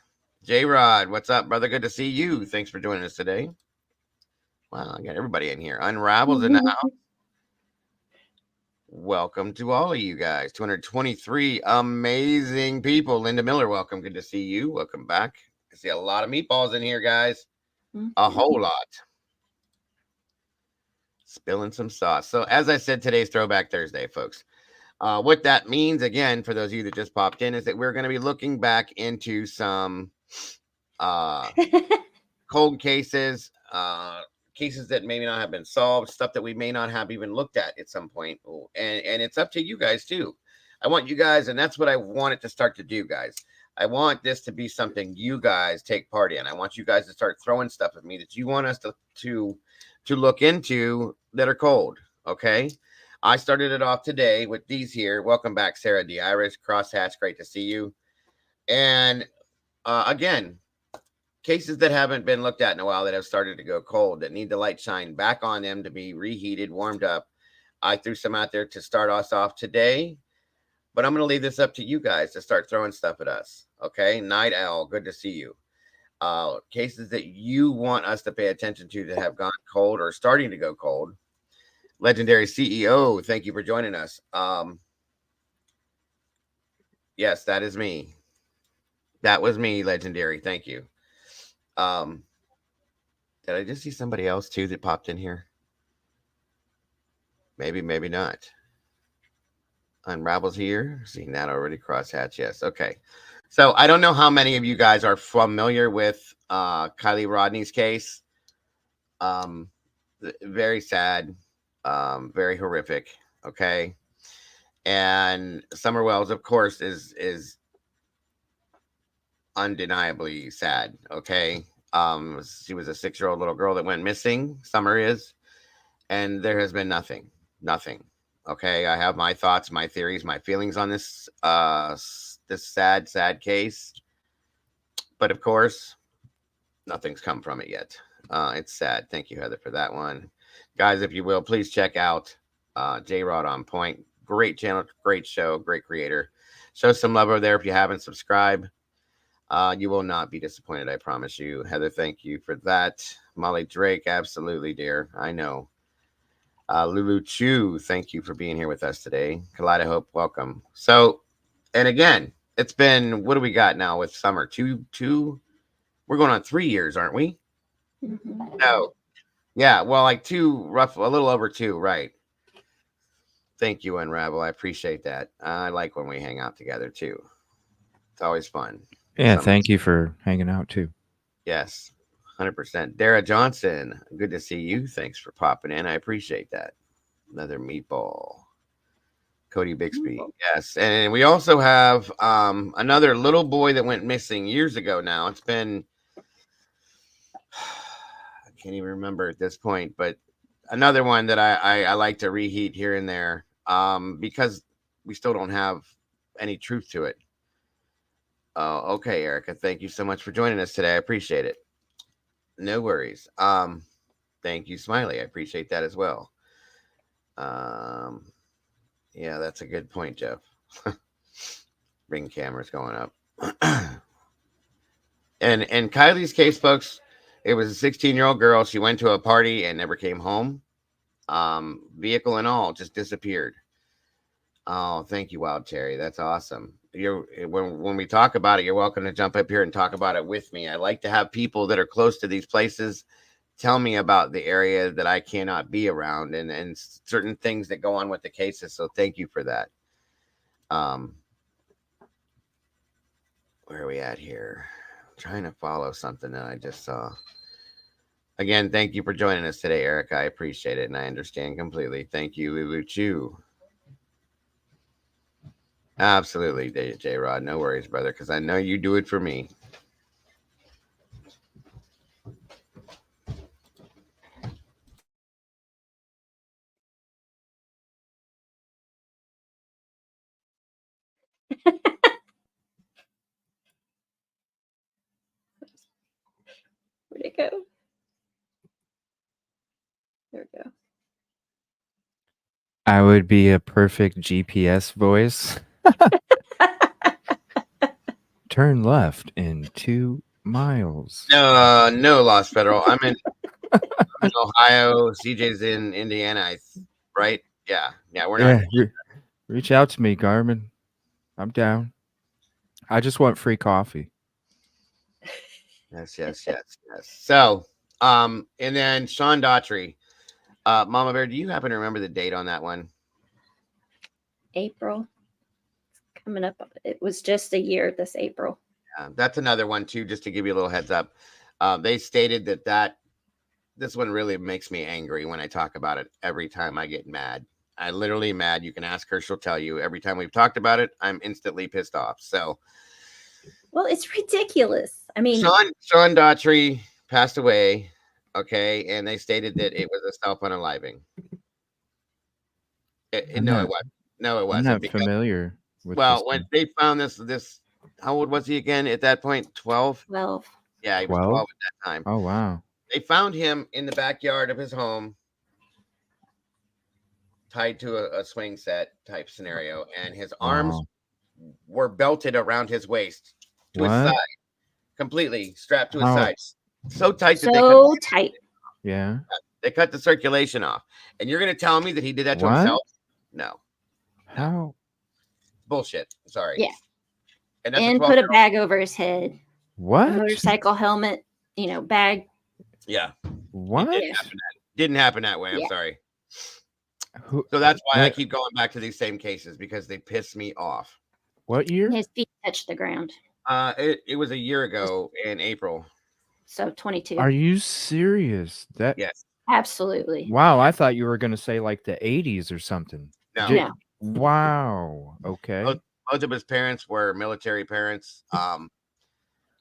Speaker 1: J Rod, what's up, brother? Good to see you. Thanks for joining us today. Wow, I got everybody in here. Unravels in the house. Welcome to all of you guys. 223 amazing people. Linda Miller, welcome. Good to see you. Welcome back. I see a lot of meatballs in here, guys. A whole lot. Spilling some sauce. So, as I said, today's Throwback Thursday, folks. What that means, again, for those of you that just popped in, is that we're going to be looking back into some uh, cold cases, cases that maybe not have been solved, stuff that we may not have even looked at some point. And it's up to you guys too. I want you guys, and that's what I want it to start to do, guys. I want this to be something you guys take part in. I want you guys to start throwing stuff at me that you want us to look into that are cold. Okay. I started it off today with these here. Welcome back, Sarah D. Irish, Crosshatch. Great to see you. And again, cases that haven't been looked at in a while that have started to go cold, that need the light shine back on them to be reheated, warmed up. I threw some out there to start us off today, but I'm going to leave this up to you guys to start throwing stuff at us. Okay. Night Owl, good to see you. Cases that you want us to pay attention to that have gone cold or starting to go cold. Legendary CEO, thank you for joining us. Yes, that is me. That was me, Legendary. Thank you. Did I just see somebody else too that popped in here? Maybe, maybe not. Unravel's here. Seen that already. Crosshatch, yes. Okay. So I don't know how many of you guys are familiar with KIELY Rodni's case. Very sad. Very horrific. Okay. And Summer Wells, of course, is undeniably sad. Okay. She was a 6-year-old little girl that went missing. Summer is, and there has been nothing. Okay. I have my thoughts, my theories, my feelings on this this sad case. But of course, nothing's come from it yet. It's sad. Thank you, Heather, for that one. Guys, if you will, please check out J-Rod on Point. Great channel, great show, great creator. Show some love over there if you haven't subscribed. You will not be disappointed, I promise you. Heather, thank you for that. Molly Drake, absolutely, dear. I know. Lulu Chu, thank you for being here with us today. Kaleida Hope, welcome. So, and again, it's been, what do we got now with Summer? Two, we're going on 3 years, aren't we?
Speaker 3: Mhm.
Speaker 1: No. Yeah, well, like 2, a little over 2, right? Thank you, Unravel. I appreciate that. I like when we hang out together too. It's always fun.
Speaker 2: Yeah, thank you for hanging out too.
Speaker 1: Yes, 100%. Dara Johnson, good to see you. Thanks for popping in. I appreciate that. Another meatball. Cody Bixby. Yes. And we also have another little boy that went missing years ago now. It's been, I can't even remember at this point, but another one that I like to reheat here and there because we still don't have any truth to it. Okay, Erica, thank you so much for joining us today. I appreciate it. No worries. Thank you, Smiley. I appreciate that as well. Yeah, that's a good point, Jeff. Ring cameras going up. And in Kylie's case, folks, it was a 16-year-old girl. She went to a party and never came home. Vehicle and all just disappeared. Oh, thank you, Wild Cherry. That's awesome. When we talk about it, you're welcome to jump up here and talk about it with me. I like to have people that are close to these places tell me about the area that I cannot be around and certain things that go on with the cases. So thank you for that. Where are we at here? I'm trying to follow something that I just saw. Again, thank you for joining us today, Eric. I appreciate it, and I understand completely. Thank you, Lulu Chu. Absolutely, J-Rod. No worries, brother, because I know you do it for me.
Speaker 3: Where'd it go? There we go.
Speaker 2: I would be a perfect GPS voice. Turn left in 2 miles.
Speaker 1: No, Lost Federal. I'm in Ohio. CJ's in Indiana, right? Yeah, we're not.
Speaker 2: Reach out to me, Garmin. I'm down. I just want free coffee.
Speaker 1: Yes. So, and then Sean Daugherty. Mama Bear, do you happen to remember the date on that one?
Speaker 3: April. Coming up. It was just a year this April.
Speaker 1: That's another one too, just to give you a little heads up. They stated that this one really makes me angry when I talk about it. Every time I get mad, I literally mad. You can ask her; she'll tell you. Every time we've talked about it, I'm instantly pissed off. So,
Speaker 3: well, it's ridiculous. I mean,
Speaker 1: Sean Daugherty passed away. Okay, and they stated that it was a self-unaliving. No, it wasn't. No, it wasn't.
Speaker 2: I'm not
Speaker 1: Because,
Speaker 2: familiar with
Speaker 1: well,
Speaker 2: this
Speaker 1: when
Speaker 2: one.
Speaker 1: they found this, how old was he again at that point? 12.
Speaker 3: 12.
Speaker 1: Yeah, he was
Speaker 2: 12?
Speaker 1: 12 at that time.
Speaker 2: Oh wow.
Speaker 1: They found him in the backyard of his home, tied to a swing set type scenario, and his arms
Speaker 2: Wow.
Speaker 1: were belted around his waist to his
Speaker 2: What?
Speaker 1: side, completely strapped to his
Speaker 2: How-
Speaker 1: side, so tight that
Speaker 3: So tight.
Speaker 2: Yeah.
Speaker 1: they cut the circulation off. And you're going to tell me that he did that to
Speaker 2: What?
Speaker 1: himself? No,
Speaker 2: How?
Speaker 1: bullshit. Sorry.
Speaker 3: Yeah.
Speaker 1: And that's
Speaker 3: And put a bag over his head. A
Speaker 2: What?
Speaker 3: motorcycle helmet, bag.
Speaker 1: Yeah.
Speaker 2: What?
Speaker 1: Didn't happen that way. I'm
Speaker 3: Yeah.
Speaker 1: sorry.
Speaker 2: Who,
Speaker 1: So that's why I
Speaker 2: What-
Speaker 1: keep going back to these same cases, because they piss me off.
Speaker 2: what year?
Speaker 3: His feet touched the ground.
Speaker 1: It was a year ago in April.
Speaker 3: So 22.
Speaker 2: Are you serious? That
Speaker 1: Yes.
Speaker 3: Absolutely.
Speaker 2: Wow, I thought you were going to say like the 80s or something.
Speaker 1: No.
Speaker 2: J-
Speaker 3: No.
Speaker 2: Wow. Okay.
Speaker 1: Both of his parents were military parents.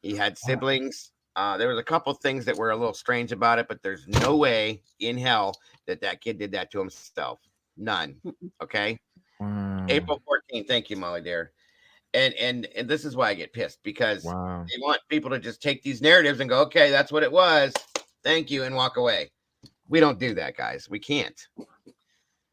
Speaker 1: He had siblings. There was a couple things that were a little strange about it, but there's no way in hell that kid did that to himself. None. Okay.
Speaker 2: Wow.
Speaker 1: April 14th. Thank you, Molly dear. And this is why I get pissed, because
Speaker 2: Wow.
Speaker 1: they want people to just take these narratives and go, okay, that's what it was. Thank you, and walk away. We don't do that, guys. We can't.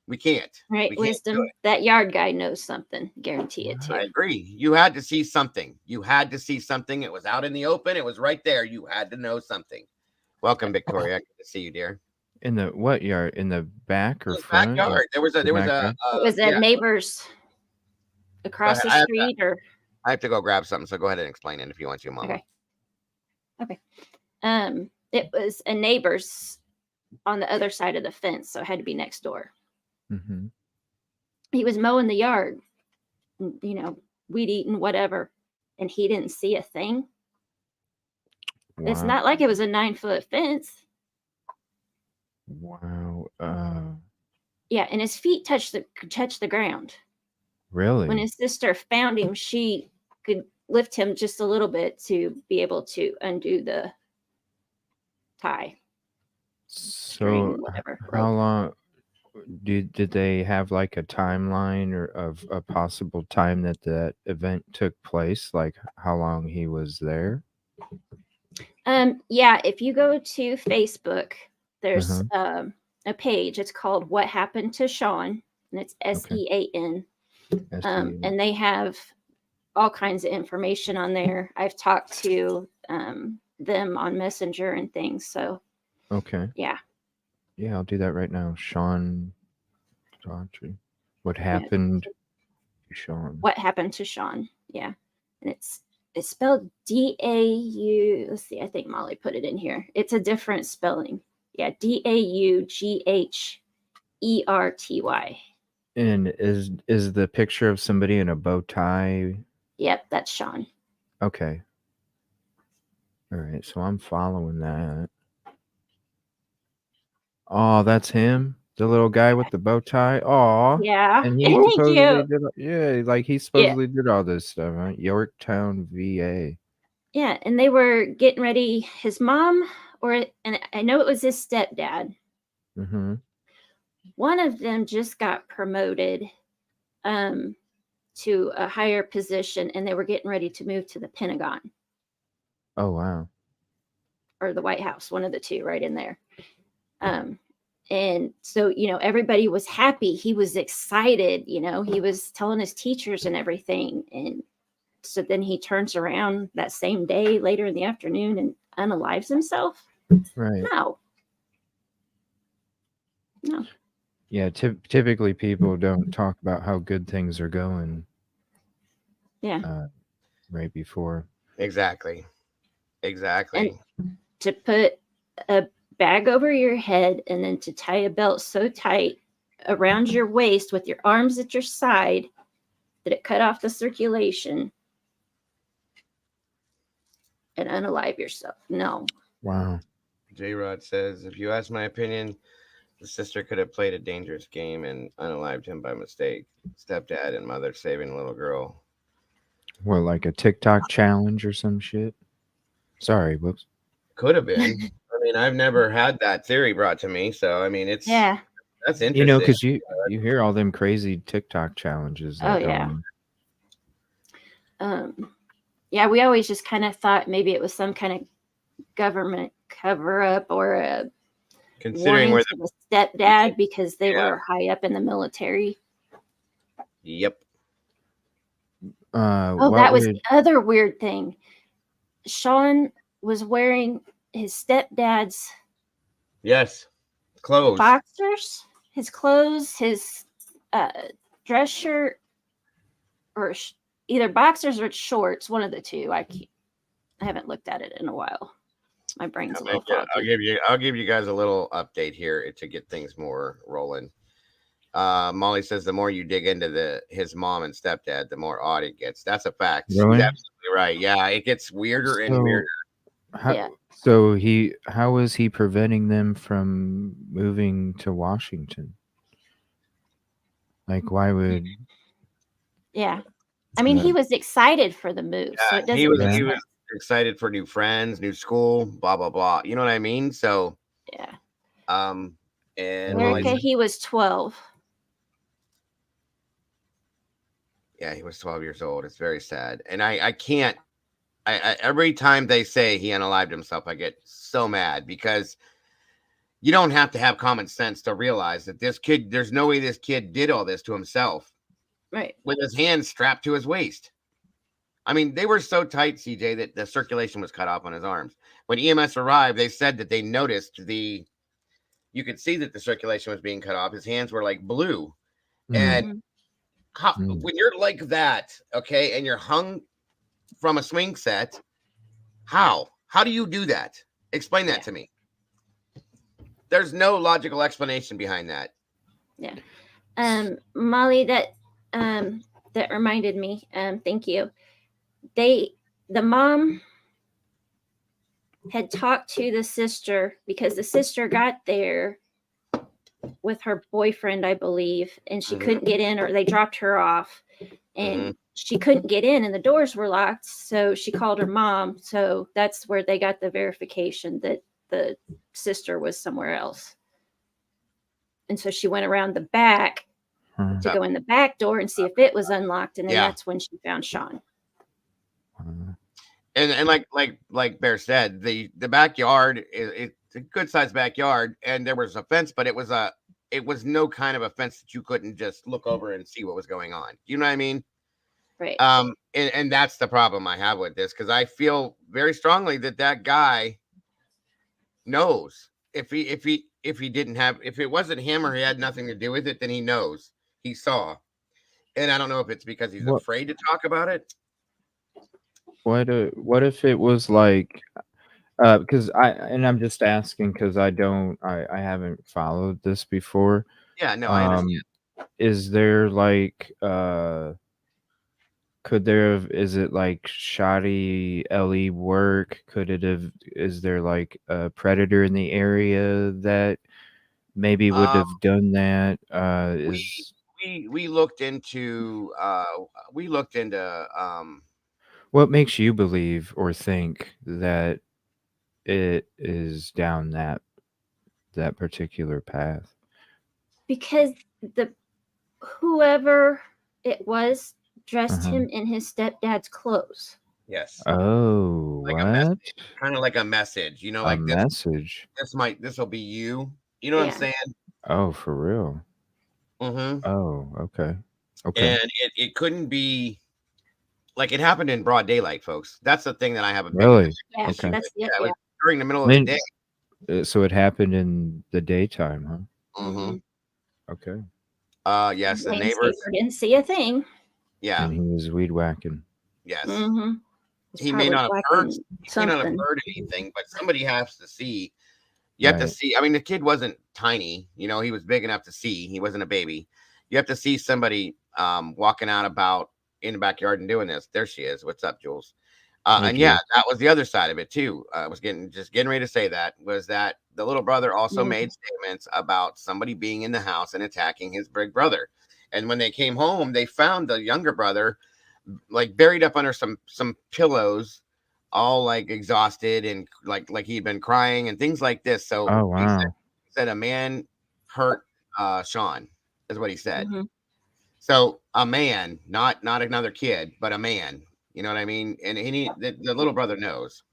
Speaker 1: We can't.
Speaker 3: Right.
Speaker 1: We can't do
Speaker 3: Wisdom.
Speaker 1: it.
Speaker 3: That yard guy knows something. Guarantee it too.
Speaker 1: I agree. You had to see something. You had to see something. It was out in the open. It was right there. You had to know something. Welcome, Victoria. Good to see you, dear.
Speaker 2: In the what yard? In the back or front?
Speaker 1: Backyard. There was a
Speaker 2: backyard?
Speaker 3: It was a
Speaker 1: yeah.
Speaker 3: neighbor's across
Speaker 1: ahead.
Speaker 3: the street, or
Speaker 1: I have to go grab something, so go ahead and explain it if you want to, Mama.
Speaker 3: Okay. It was a neighbor's on the other side of the fence, so it had to be next door.
Speaker 2: Mm-hmm.
Speaker 3: He was mowing the yard, weed eating, whatever, and he didn't see a thing. It's not like it was a 9-foot fence.
Speaker 2: Wow.
Speaker 3: Yeah, and his feet touched the ground.
Speaker 2: Really?
Speaker 3: When his sister found him, she could lift him just a little bit to be able to undo the tie.
Speaker 2: So
Speaker 3: Whatever.
Speaker 2: how long did they have like a timeline or of a possible time that event took place? Like how long he was there?
Speaker 3: Yeah, if you go to Facebook, there's
Speaker 2: Uh-huh.
Speaker 3: a page. It's called What Happened to Sean, and it's SEAN. And they have all kinds of information on there. I've talked to them on Messenger and things. So
Speaker 2: Okay.
Speaker 3: yeah.
Speaker 2: Yeah, I'll do that right now. Sean Daugherty. What happened to Sean?
Speaker 3: What happened to Sean? Yeah. And it's spelled DAU. Let's see, I think Molly put it in here. It's a different spelling. Yeah, DAUGHERTY.
Speaker 2: And is the picture of somebody in a bow tie?
Speaker 3: Yep, that's Sean.
Speaker 2: Okay. All right, so I'm following that. Oh, that's him, the little guy with the bow tie. Oh,
Speaker 3: Yeah.
Speaker 2: and he
Speaker 3: Thank
Speaker 2: supposedly
Speaker 3: you.
Speaker 2: did. Yeah, like he supposedly did all this stuff, right? Yorktown, VA.
Speaker 3: Yeah, and they were getting ready. His mom, and I know it was his stepdad.
Speaker 2: Mm-hmm.
Speaker 3: One of them just got promoted to a higher position, and they were getting ready to move to the Pentagon
Speaker 2: Oh wow.
Speaker 3: or the White House, one of the two, right in there. And so, everybody was happy. He was excited, he was telling his teachers and everything. And so then he turns around that same day later in the afternoon and unalives himself.
Speaker 2: Right.
Speaker 3: No.
Speaker 2: Yeah, typically people don't talk about how good things are going.
Speaker 3: Yeah.
Speaker 2: Right before.
Speaker 1: Exactly.
Speaker 3: And to put a bag over your head and then to tie a belt so tight around your waist with your arms at your side, that it cut off the circulation and unalive yourself. No.
Speaker 2: Wow.
Speaker 1: J-Rod says, if you ask my opinion, the sister could have played a dangerous game and unalived him by mistake. Stepdad and mother saving a little girl.
Speaker 2: What, like a TikTok challenge or some shit? Sorry, whoops.
Speaker 1: Could have been. I mean, I've never had that theory brought to me, so I mean, it's
Speaker 3: Yeah.
Speaker 1: that's interesting.
Speaker 2: You know, because you hear all them crazy TikTok challenges.
Speaker 3: Oh, yeah. Yeah, we always just kind of thought maybe it was some kind of government cover up or a
Speaker 1: considering
Speaker 3: warning
Speaker 1: where
Speaker 3: to the stepdad because they were high up in the military.
Speaker 1: Yep.
Speaker 3: That was the other weird thing. Sean was wearing his stepdad's
Speaker 1: clothes,
Speaker 3: boxers, his clothes, his dress shirt, or either boxers or shorts, one of the two. I haven't looked at it in a while. My brain's a little foggy.
Speaker 1: I'll give you guys a little update here to get things more rolling. Molly says the more you dig into his mom and stepdad, the more odd it gets. That's a fact.
Speaker 2: Really?
Speaker 1: She's absolutely right. Yeah, it gets weirder and weirder.
Speaker 2: So how is he preventing them from moving to Washington? Like, why would?
Speaker 3: Yeah, I mean, he was excited for the move, so it doesn't.
Speaker 1: He was excited for new friends, new school, blah blah blah. You know what I mean? So
Speaker 3: yeah.
Speaker 1: And
Speaker 3: Erica, he was 12.
Speaker 1: Yeah, he was 12 years old. It's very sad, and I can't. Every time they say he unalived himself, I get so mad because you don't have to have common sense to realize that this kid, there's no way this kid did all this to himself.
Speaker 3: Right.
Speaker 1: With his hands strapped to his waist. I mean, they were so tight, CJ, that the circulation was cut off on his arms. When EMS arrived, they said that they noticed you could see that the circulation was being cut off. His hands were like blue. And when you're like that, okay, and you're hung from a swing set, how do you do that? Explain that to me. There's no logical explanation behind that.
Speaker 3: Yeah. Molly, that reminded me, thank you. The mom had talked to the sister because the sister got there with her boyfriend, I believe, and she couldn't get in, or they dropped her off, and she couldn't get in, and the doors were locked. So she called her mom. So that's where they got the verification that the sister was somewhere else. And so she went around the back to go in the back door and see if it was unlocked, and then that's when she found Sean.
Speaker 1: And like Bear said, the backyard it's a good sized backyard, and there was a fence, but it was no kind of a fence that you couldn't just look over and see what was going on. You know what I mean?
Speaker 3: Right.
Speaker 1: And that's the problem I have with this, because I feel very strongly that guy knows if it wasn't him or he had nothing to do with it, then he knows, he saw. And I don't know if it's because he's afraid to talk about it.
Speaker 2: What if it was like, because I'm just asking because I haven't followed this before.
Speaker 1: Yeah, no, I understand.
Speaker 2: Is there like is it like shoddy LE work? Is there like a predator in the area that maybe would have done that?
Speaker 1: We looked into
Speaker 2: what makes you believe or think that it is down that particular path?
Speaker 3: Because whoever it was dressed him in his stepdad's clothes.
Speaker 1: Yes.
Speaker 2: Oh,
Speaker 1: like
Speaker 2: what?
Speaker 1: Kind of like a message, you know,
Speaker 2: a
Speaker 1: like
Speaker 2: message.
Speaker 1: This will be you. You know what I'm saying?
Speaker 2: Oh, for real. Oh, okay.
Speaker 1: And it couldn't be like it happened in broad daylight, folks. That's the thing that I have a big
Speaker 2: really.
Speaker 3: Okay. That's
Speaker 1: during the middle of the day.
Speaker 2: So it happened in the daytime, huh? Okay.
Speaker 1: Yes, the neighbors
Speaker 3: didn't see a thing.
Speaker 1: Yeah.
Speaker 2: And he was weed whacking.
Speaker 1: Yes. He may not have heard anything, but somebody has to see You have to
Speaker 2: Right.
Speaker 1: see. I mean, the kid wasn't tiny. You know, he was big enough to see. He wasn't a baby. You have to see somebody walking out about in the backyard and doing this. There she is. What's up, Jules?
Speaker 2: Hey,
Speaker 1: And yeah,
Speaker 2: Jules.
Speaker 1: that was the other side of it too. I was getting ready to say that was that the little brother also
Speaker 3: Mhm.
Speaker 1: made statements about somebody being in the house and attacking his big brother. And when they came home, they found the younger brother like buried up under some pillows, all like exhausted and like he'd been crying and things like this. So
Speaker 2: Oh,
Speaker 1: he
Speaker 2: wow.
Speaker 1: said a man hurt Sean, is what he said.
Speaker 3: Mhm.
Speaker 1: So a man, not another kid, but a man. You know what I mean? And the little brother knows.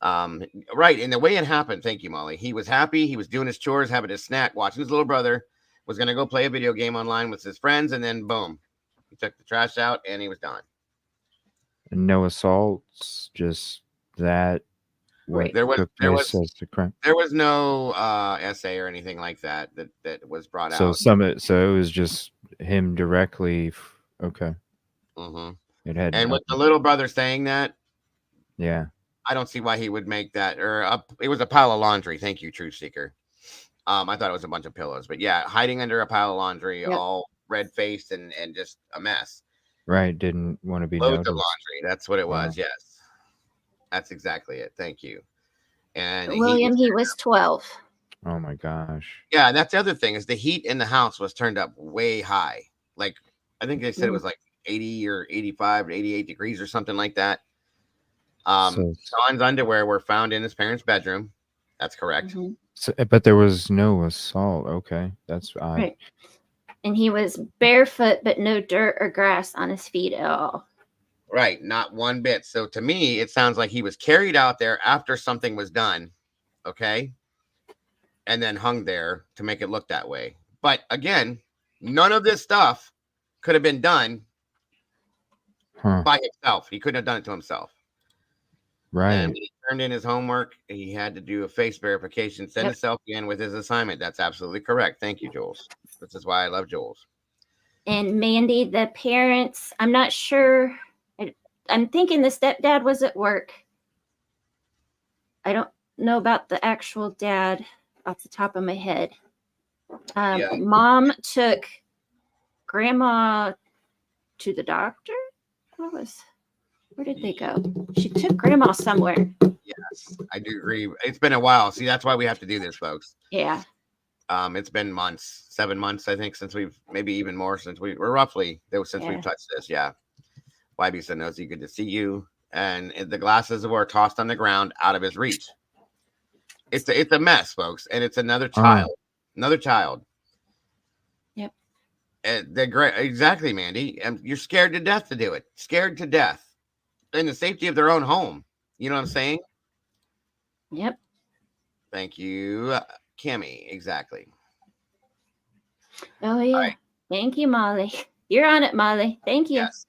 Speaker 1: Um, right. And the way it happened, thank you, Molly. He was happy. He was doing his chores, having his snack, watching his little brother. Was going to go play a video game online with his friends, and then boom, he took the trash out, and he was done.
Speaker 2: No assaults, just that what
Speaker 3: Right.
Speaker 1: There was
Speaker 2: took
Speaker 1: there
Speaker 2: place
Speaker 1: was
Speaker 2: as the crime.
Speaker 1: there was no essay or anything like that was brought
Speaker 2: So
Speaker 1: out.
Speaker 2: so it was just him directly. Okay.
Speaker 1: Hmm.
Speaker 2: It had
Speaker 1: And with the
Speaker 2: nothing.
Speaker 1: little brother saying that,
Speaker 2: Yeah.
Speaker 1: I don't see why he would make that. It was a pile of laundry. Thank you, Truth Seeker. I thought it was a bunch of pillows, but yeah, hiding under a pile of laundry,
Speaker 3: Yep.
Speaker 1: all red faced and just a mess.
Speaker 2: Right. Didn't want to be
Speaker 1: Loads of
Speaker 2: noticed.
Speaker 1: laundry. That's what it
Speaker 2: Wow.
Speaker 1: was. Yes, that's exactly it. Thank you. And
Speaker 3: William, he was 12.
Speaker 2: Oh my gosh.
Speaker 1: yeah, that's the other thing is the heat in the house was turned up way high. Like I think they said it
Speaker 3: Mhm.
Speaker 1: was like 80 or 85 or 88 degrees or something like that.
Speaker 2: So,
Speaker 1: Sean's underwear were found in his parents' bedroom. That's correct.
Speaker 3: Mhm.
Speaker 2: but there was no assault. Okay. That's odd.
Speaker 3: Right. And he was barefoot, but no dirt or grass on his feet at all.
Speaker 1: Right, not one bit. So to me, it sounds like he was carried out there after something was done, okay, and then hung there to make it look that way. But again, none of this stuff could have been done
Speaker 2: Huh.
Speaker 1: by himself. He couldn't have done it to himself. And
Speaker 2: Right.
Speaker 1: when he turned in his homework, he had to do a face verification, send
Speaker 3: Yep.
Speaker 1: a selfie in with his assignment. That's absolutely correct. Thank you, Jules. This is why I love Jules.
Speaker 3: And Mandy, the parents, I'm not sure. I'm thinking the stepdad was at work. I don't know about the actual dad off the top of my head.
Speaker 1: Yeah.
Speaker 3: Mom took grandma to the doctor. Where did they go? She took grandma somewhere.
Speaker 1: Yes, I do agree. It's been a while. See, that's why we have to do this, folks.
Speaker 3: Yeah.
Speaker 1: It's been months, 7 months, I think, since maybe even more since we're roughly since
Speaker 3: Yeah.
Speaker 1: we've touched this. Yeah. YB said, Nosy, good to see you. And the glasses were tossed on the ground out of his reach. It's a mess, folks. And it's another child. Another child.
Speaker 3: Yep.
Speaker 1: They're great. Exactly, Mandy. And you're scared to death to do it. Scared to death. In the safety of their own home. You know what I'm saying?
Speaker 3: Yep.
Speaker 1: Thank you, Kimmy. Exactly.
Speaker 3: Oh yeah.
Speaker 1: Right.
Speaker 3: Thank you, Molly. You're on it, Molly. Thank you.
Speaker 1: Yes.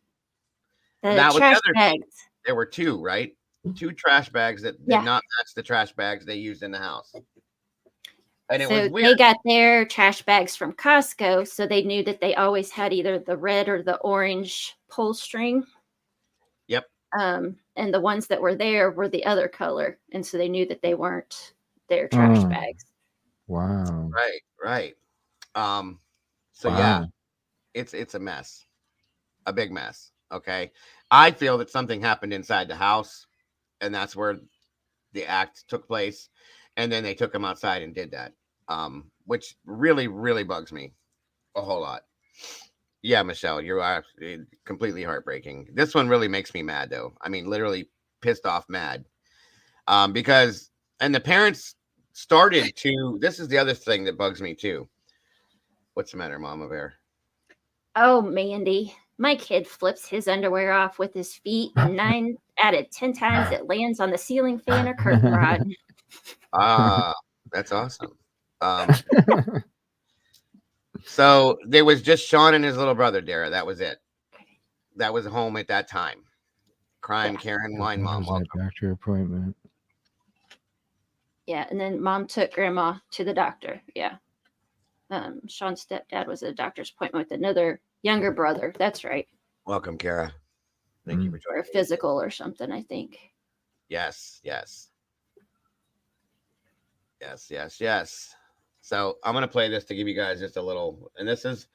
Speaker 3: The
Speaker 1: That was
Speaker 3: trash
Speaker 1: the other
Speaker 3: bags.
Speaker 1: There were two, right? Two trash bags that did
Speaker 3: Yeah.
Speaker 1: not match the trash bags they used in the house. And it
Speaker 3: So
Speaker 1: was weird.
Speaker 3: they got their trash bags from Costco, so they knew that they always had either the red or the orange pull string.
Speaker 1: Yep.
Speaker 3: And the ones that were there were the other color, and so they knew that they weren't their trash bags.
Speaker 2: Wow.
Speaker 1: Right. So
Speaker 2: Wow.
Speaker 1: yeah, it's a mess. A big mess. Okay. I feel that something happened inside the house, and that's where the act took place. And then they took him outside and did that. Which really, really bugs me a whole lot. Yeah, Michelle, you're completely heartbreaking. This one really makes me mad, though. I mean, literally pissed off mad. Because the parents started to. This is the other thing that bugs me too. What's the matter, Mama Bear?
Speaker 3: Oh, Mandy, my kid flips his underwear off with his feet, and 9 out of 10 times it lands on the ceiling fan or curtain rod.
Speaker 1: That's awesome. So there was just Sean and his little brother, Dara. That was it. That was home at that time. Crime,
Speaker 3: Yeah.
Speaker 1: Karen, wine, mom.
Speaker 2: That doctor appointment.
Speaker 3: Yeah, and then mom took grandma to the doctor. Yeah. Sean's stepdad was at a doctor's appointment with another younger brother. That's right.
Speaker 1: Welcome, Kara. Thank you for
Speaker 3: Or
Speaker 1: joining.
Speaker 3: a physical or something, I think.
Speaker 1: Yes. Yes. So I'm gonna play this to give you guys just a little, and this is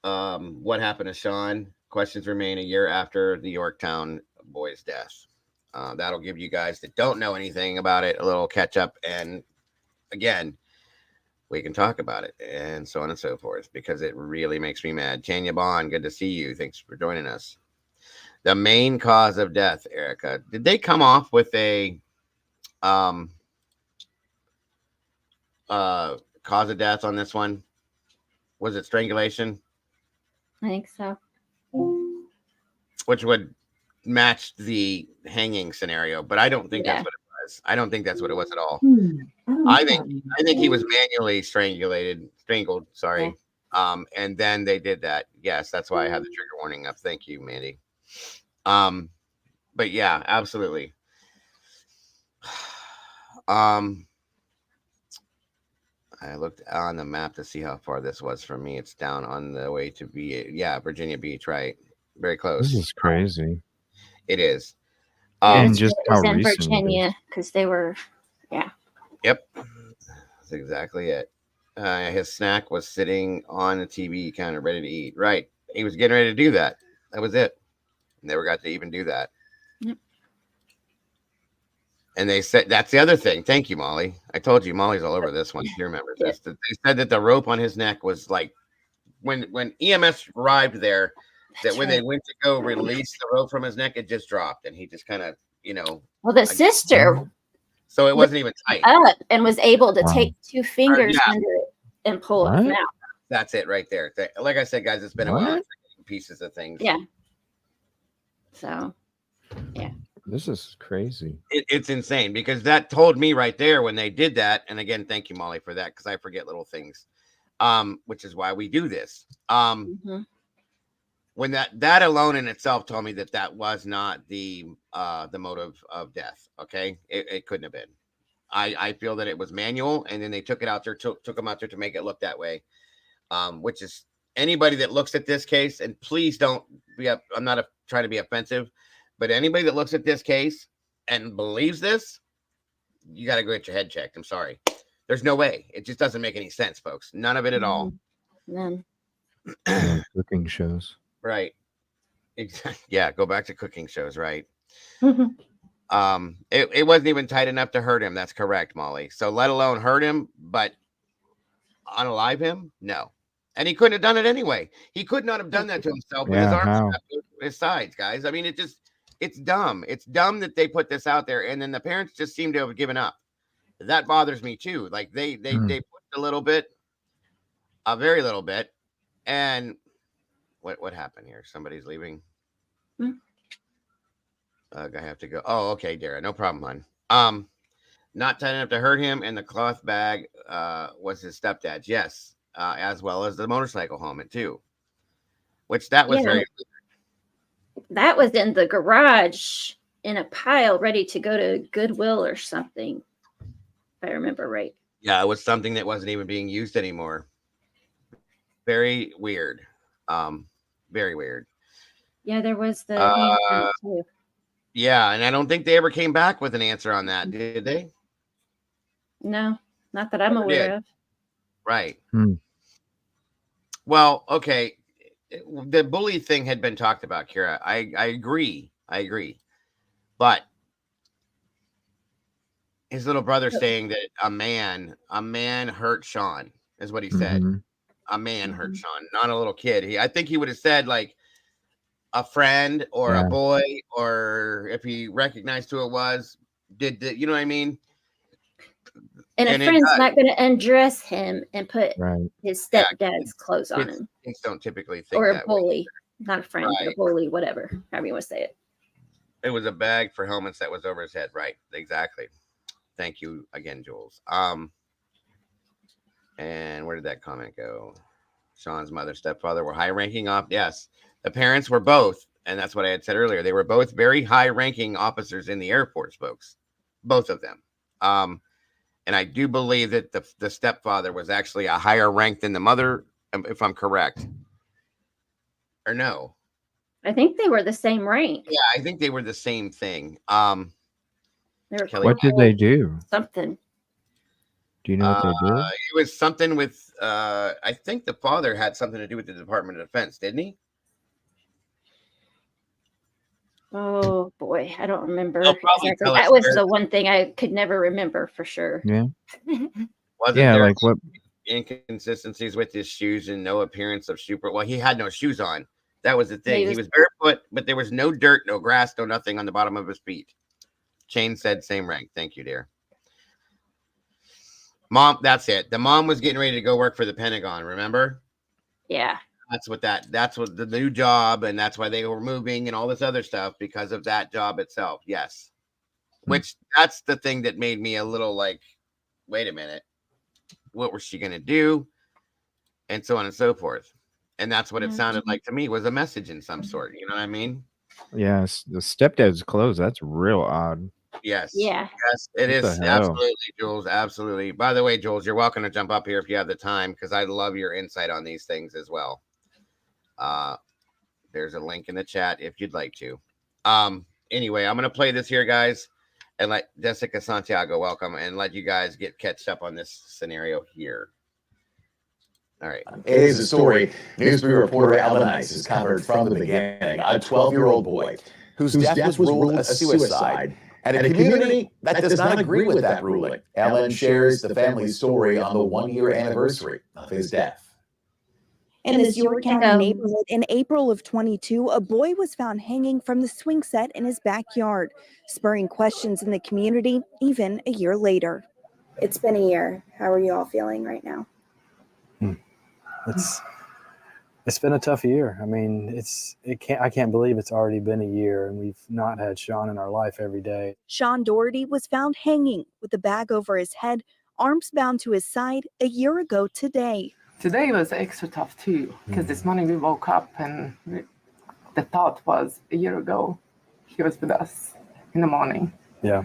Speaker 1: what happened to Sean. Questions remain a year after the Yorktown boy's death. That'll give you guys that don't know anything about it a little catch up, and again, we can talk about it and so on and so forth because it really makes me mad. Tanya Bond, good to see you. Thanks for joining us. The main cause of death, Erica. Did they come off with a cause of death on this one? Was it strangulation?
Speaker 3: I think so.
Speaker 1: Which would match the hanging scenario, but I don't think that's what it was. I don't think that's what it was at all. I think he was manually strangled. Sorry. And then they did that. Yes, that's why I had the trigger warning up. Thank you, Mandy. But yeah, absolutely. I looked on the map to see how far this was from me. It's down on the way to Virginia Beach, right? Very close.
Speaker 2: This is crazy.
Speaker 1: It is.
Speaker 2: And just
Speaker 3: it was
Speaker 2: how
Speaker 3: in
Speaker 2: recent
Speaker 3: Virginia because they were,
Speaker 1: Yep. That's exactly it. His snack was sitting on the TV counter ready to eat. Right. He was getting ready to do that. That was it. Never got to even do that.
Speaker 3: Yep.
Speaker 1: And they said, that's the other thing. Thank you, Molly. I told you Molly's all over this one. You remember this. They said that the rope on his neck was like, when EMS arrived there, when they went to go release the rope from his neck, it just dropped. And he just kind of,
Speaker 3: Well, the sister
Speaker 1: so it wasn't even tight.
Speaker 3: Up and was able to take 2 fingers under it and pull it out.
Speaker 1: That's it right there. Like I said, guys, it's been a while. Pieces of things.
Speaker 3: Yeah. So, yeah.
Speaker 2: This is crazy.
Speaker 1: It's insane because that told me right there when they did that. And again, thank you, Molly, for that because I forget little things, which is why we do this. When that alone in itself told me that was not the motive of death. Okay, it couldn't have been. I feel that it was manual, and then they took it out there, took them out there to make it look that way. Which is anybody that looks at this case, and please don't be up. I'm not trying to be offensive, but anybody that looks at this case and believes this, you got to go get your head checked. I'm sorry. There's no way. It just doesn't make any sense, folks. None of it at all.
Speaker 3: None.
Speaker 2: Cooking shows.
Speaker 1: Right. Exactly. Yeah. Go back to cooking shows. Right. It wasn't even tight enough to hurt him. That's correct, Molly. So let alone hurt him, but unalive him? No. And he couldn't have done it anyway. He could not have done that to himself with his arms up his sides, guys. I mean, it's dumb. It's dumb that they put this out there, and then the parents just seem to have given up. That bothers me too. Like they pushed a little bit, a very little bit, and what happened here? Somebody's leaving. I have to go. Oh, okay, Dara, no problem, hon. Not tight enough to hurt him, and the cloth bag was his stepdad's. Yes. As well as the motorcycle helmet too, which that was very.
Speaker 3: That was in the garage in a pile, ready to go to Goodwill or something, if I remember right.
Speaker 1: Yeah, it was something that wasn't even being used anymore. Very weird. Very weird.
Speaker 3: Yeah, there was the. Too.
Speaker 1: Yeah, and I don't think they ever came back with an answer on that, did they?
Speaker 3: No, not that I'm aware of.
Speaker 1: Right. Well, okay. The bully thing had been talked about, Kira. I agree. But his little brother saying that a man hurt Sean is what he said. A man hurt Sean, not a little kid. I think he would have said like a friend or a boy, or if he recognized who it was, you know what I mean?
Speaker 3: And a friend's not going to undress him and put his stepdad's clothes on him.
Speaker 1: Kids don't typically think
Speaker 3: or a
Speaker 1: that
Speaker 3: bully,
Speaker 1: way.
Speaker 3: Not a friend, but a bully, whatever, however you want to say it.
Speaker 1: It was a bag for helmets that was over his head. Right. Exactly. Thank you again, Jules. And where did that comment go? Sean's mother, stepfather were high-ranking off. Yes, the parents were both, and that's what I had said earlier. They were both very high-ranking officers in the Air Force, folks. Both of them. And I do believe that the stepfather was actually a higher rank than the mother, if I'm correct. Or no?
Speaker 3: I think they were the same rank.
Speaker 1: Yeah, I think they were the same thing.
Speaker 2: What did they do?
Speaker 3: Something.
Speaker 2: Do you know what they did?
Speaker 1: It was something with, I think the father had something to do with the Department of Defense, didn't he?
Speaker 3: Oh boy, I don't remember
Speaker 1: probably
Speaker 3: exactly.
Speaker 1: tell us
Speaker 3: That was
Speaker 1: where-
Speaker 3: the one thing I could never remember for sure.
Speaker 2: Yeah.
Speaker 1: Wasn't
Speaker 2: Yeah,
Speaker 1: there
Speaker 2: like what?
Speaker 1: inconsistencies with his shoes and no appearance of super? Well, he had no shoes on. That was the
Speaker 3: Yeah,
Speaker 1: thing. He was barefoot, but there was no dirt, no grass, no nothing on the bottom of his feet. Chain said same rank. Thank you, dear. Mom, that's it. The mom was getting ready to go work for the Pentagon, remember?
Speaker 3: Yeah.
Speaker 1: That's what the new job, and that's why they were moving and all this other stuff because of that job itself. Yes. Which that's the thing that made me a little like, wait a minute, what was she gonna do? And so on and so forth. And that's what it sounded like to me, was a message in some sort. You know what I mean?
Speaker 2: Yes, the stepdad's clothes. That's real odd.
Speaker 1: Yes.
Speaker 3: Yeah.
Speaker 1: Yes, it
Speaker 2: What
Speaker 1: is.
Speaker 2: the hell?
Speaker 1: Absolutely, Jules. Absolutely. By the way, Jules, you're welcome to jump up here if you have the time, because I love your insight on these things as well. There's a link in the chat if you'd like to. Anyway, I'm gonna play this here, guys, and let Jessica Santiago welcome, and let you guys get catched up on this scenario here. All right.
Speaker 4: It is a story Newsbury reporter Alvin Ice has covered from the beginning. A 12-year-old boy whose death was ruled a suicide, and a community that does not agree with that ruling. Ellen shares the family's story on the one-year anniversary of his death.
Speaker 5: In this York County neighborhood, in April of 22, a boy was found hanging from the swing set in his backyard, spurring questions in the community even a year later.
Speaker 6: It's been a year. How are you all feeling right now?
Speaker 7: It's been a tough year. I mean, I can't believe it's already been a year and we've not had Sean in our life every day.
Speaker 5: Sean Daugherty was found hanging with a bag over his head, arms bound to his side a year ago today.
Speaker 8: Today was extra tough too, because this morning we woke up and the thought was a year ago he was with us in the morning.
Speaker 7: Yeah.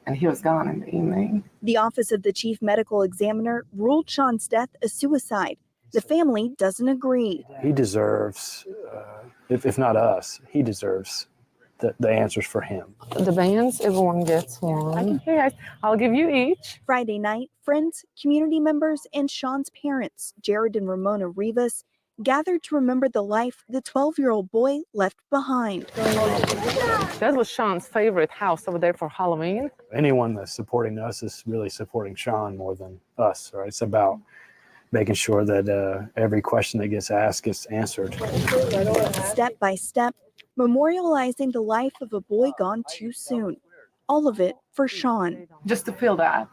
Speaker 8: And he was gone in the evening.
Speaker 5: The Office of the Chief Medical Examiner ruled Sean's death a suicide. The family doesn't agree.
Speaker 7: He deserves, if not us, he deserves the answers for him.
Speaker 8: The bands, everyone gets one. Okay, I'll give you each.
Speaker 5: Friday night, friends, community members, and Sean's parents, Jared and Ramona Rivas, gathered to remember the life the 12-year-old boy left behind.
Speaker 8: That was Sean's favorite house over there for Halloween.
Speaker 7: Anyone that's supporting us is really supporting Sean more than us, right? It's about making sure that every question that gets asked gets answered.
Speaker 5: Step by step, memorializing the life of a boy gone too soon. All of it for Sean.
Speaker 8: Just to feel that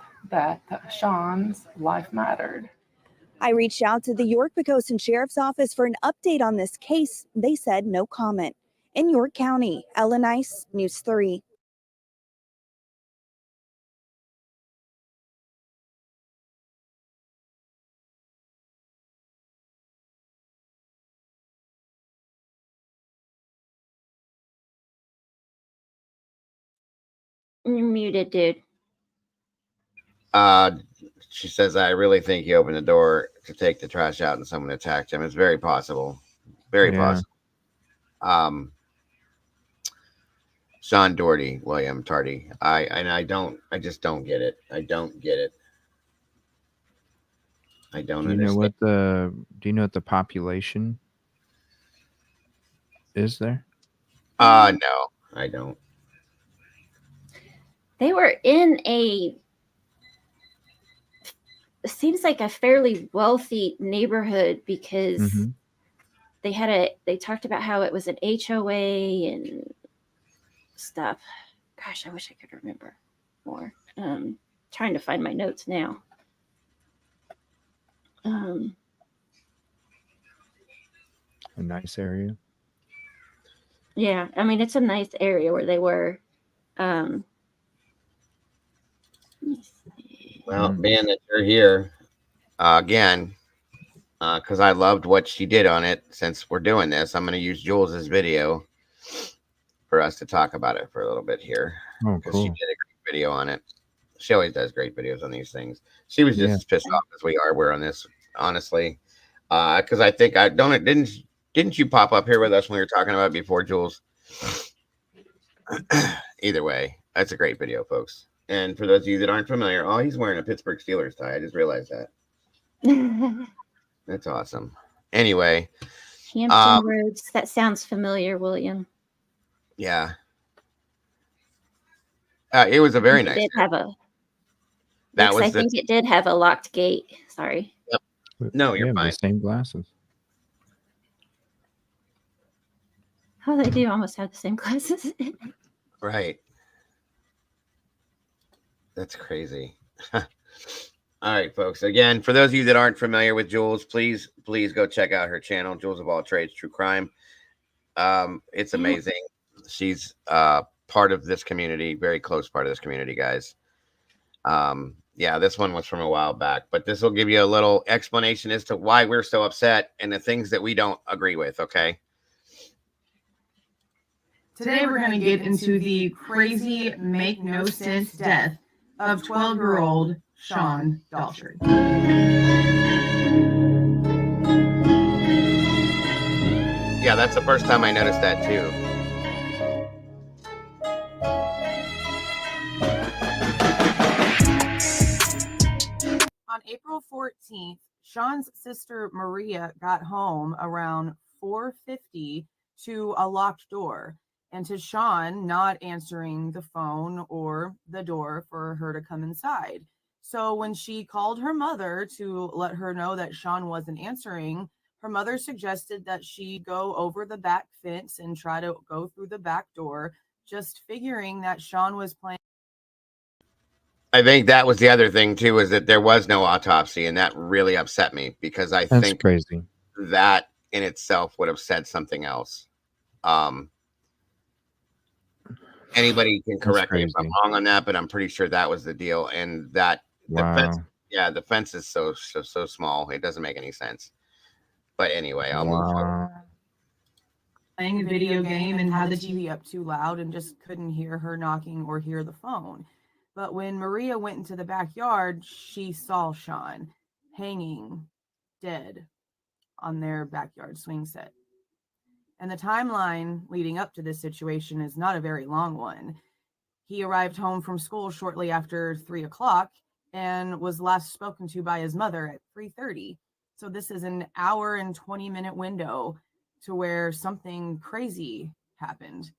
Speaker 8: Sean's life mattered.
Speaker 5: I reached out to the York-Poquoson Sheriff's Office for an update on this case. They said no comment. In York County, Ellen Ice, News 3.
Speaker 3: You're muted, dude.
Speaker 1: She says, I really think he opened the door to take the trash out and someone attacked him. It's very possible. Very possible. Sean Daugherty, William Tardy. I just don't get it. I don't get it. I don't understand.
Speaker 2: Do you know what the population is there?
Speaker 1: No, I don't.
Speaker 3: They were in it seems like a fairly wealthy neighborhood because they talked about how it was an HOA and stuff. Gosh, I wish I could remember more. Trying to find my notes now.
Speaker 2: A nice area.
Speaker 3: Yeah, I mean it's a nice area where they were.
Speaker 1: Well, being that you're here again, because I loved what she did on it. Since we're doing this, I'm going to use Jules's video for us to talk about it for a little bit here.
Speaker 2: Oh, cool.
Speaker 1: She did a great video on it. She always does great videos on these things. She was just as pissed off as we were on this, honestly, because I think didn't you pop up here with us when we were talking about it before, Jules? Either way, that's a great video, folks. And for those of you that aren't familiar, oh, he's wearing a Pittsburgh Steelers tie. I just realized that. That's awesome. Anyway.
Speaker 3: Hampton Roads. That sounds familiar, William.
Speaker 1: Yeah. It was a very nice.
Speaker 3: I think it did have a locked gate. Sorry.
Speaker 1: Yep. No, you're fine.
Speaker 2: The same glasses.
Speaker 3: Oh, they do almost have the same glasses.
Speaker 1: Right. That's crazy. All right, folks. Again, for those of you that aren't familiar with Jules, please go check out her channel, Jules of All Trades True Crime. It's amazing. She's part of this community, very close part of this community, guys. Yeah, this one was from a while back, but this will give you a little explanation as to why we're so upset and the things that we don't agree with, okay?
Speaker 9: Today we're going to get into the crazy, make no sense death of 12-year-old Sean Daugherty.
Speaker 1: Yeah, that's the first time I noticed that too.
Speaker 9: On April 14th, Sean's sister Maria got home around 4:50 to a locked door, and to Sean not answering the phone or the door for her to come inside. So when she called her mother to let her know that Sean wasn't answering, her mother suggested that she go over the back fence and try to go through the back door, just figuring that Sean was playing.
Speaker 1: I think that was the other thing too, is that there was no autopsy, and that really upset me because I think
Speaker 2: crazy.
Speaker 1: That in itself would have said something else. Anybody can correct me if I'm wrong on that, but I'm pretty sure that was the deal. And that the fence is so small, it doesn't make any sense. But anyway, I'll move forward.
Speaker 9: Playing a video game and had the TV up too loud and just couldn't hear her knocking or hear the phone. But when Maria went into the backyard, she saw Sean hanging dead on their backyard swing set. And the timeline leading up to this situation is not a very long one. He arrived home from school shortly after 3 o'clock and was last spoken to by his mother at 3:30. So this is an hour and 20-minute window to where something crazy happened.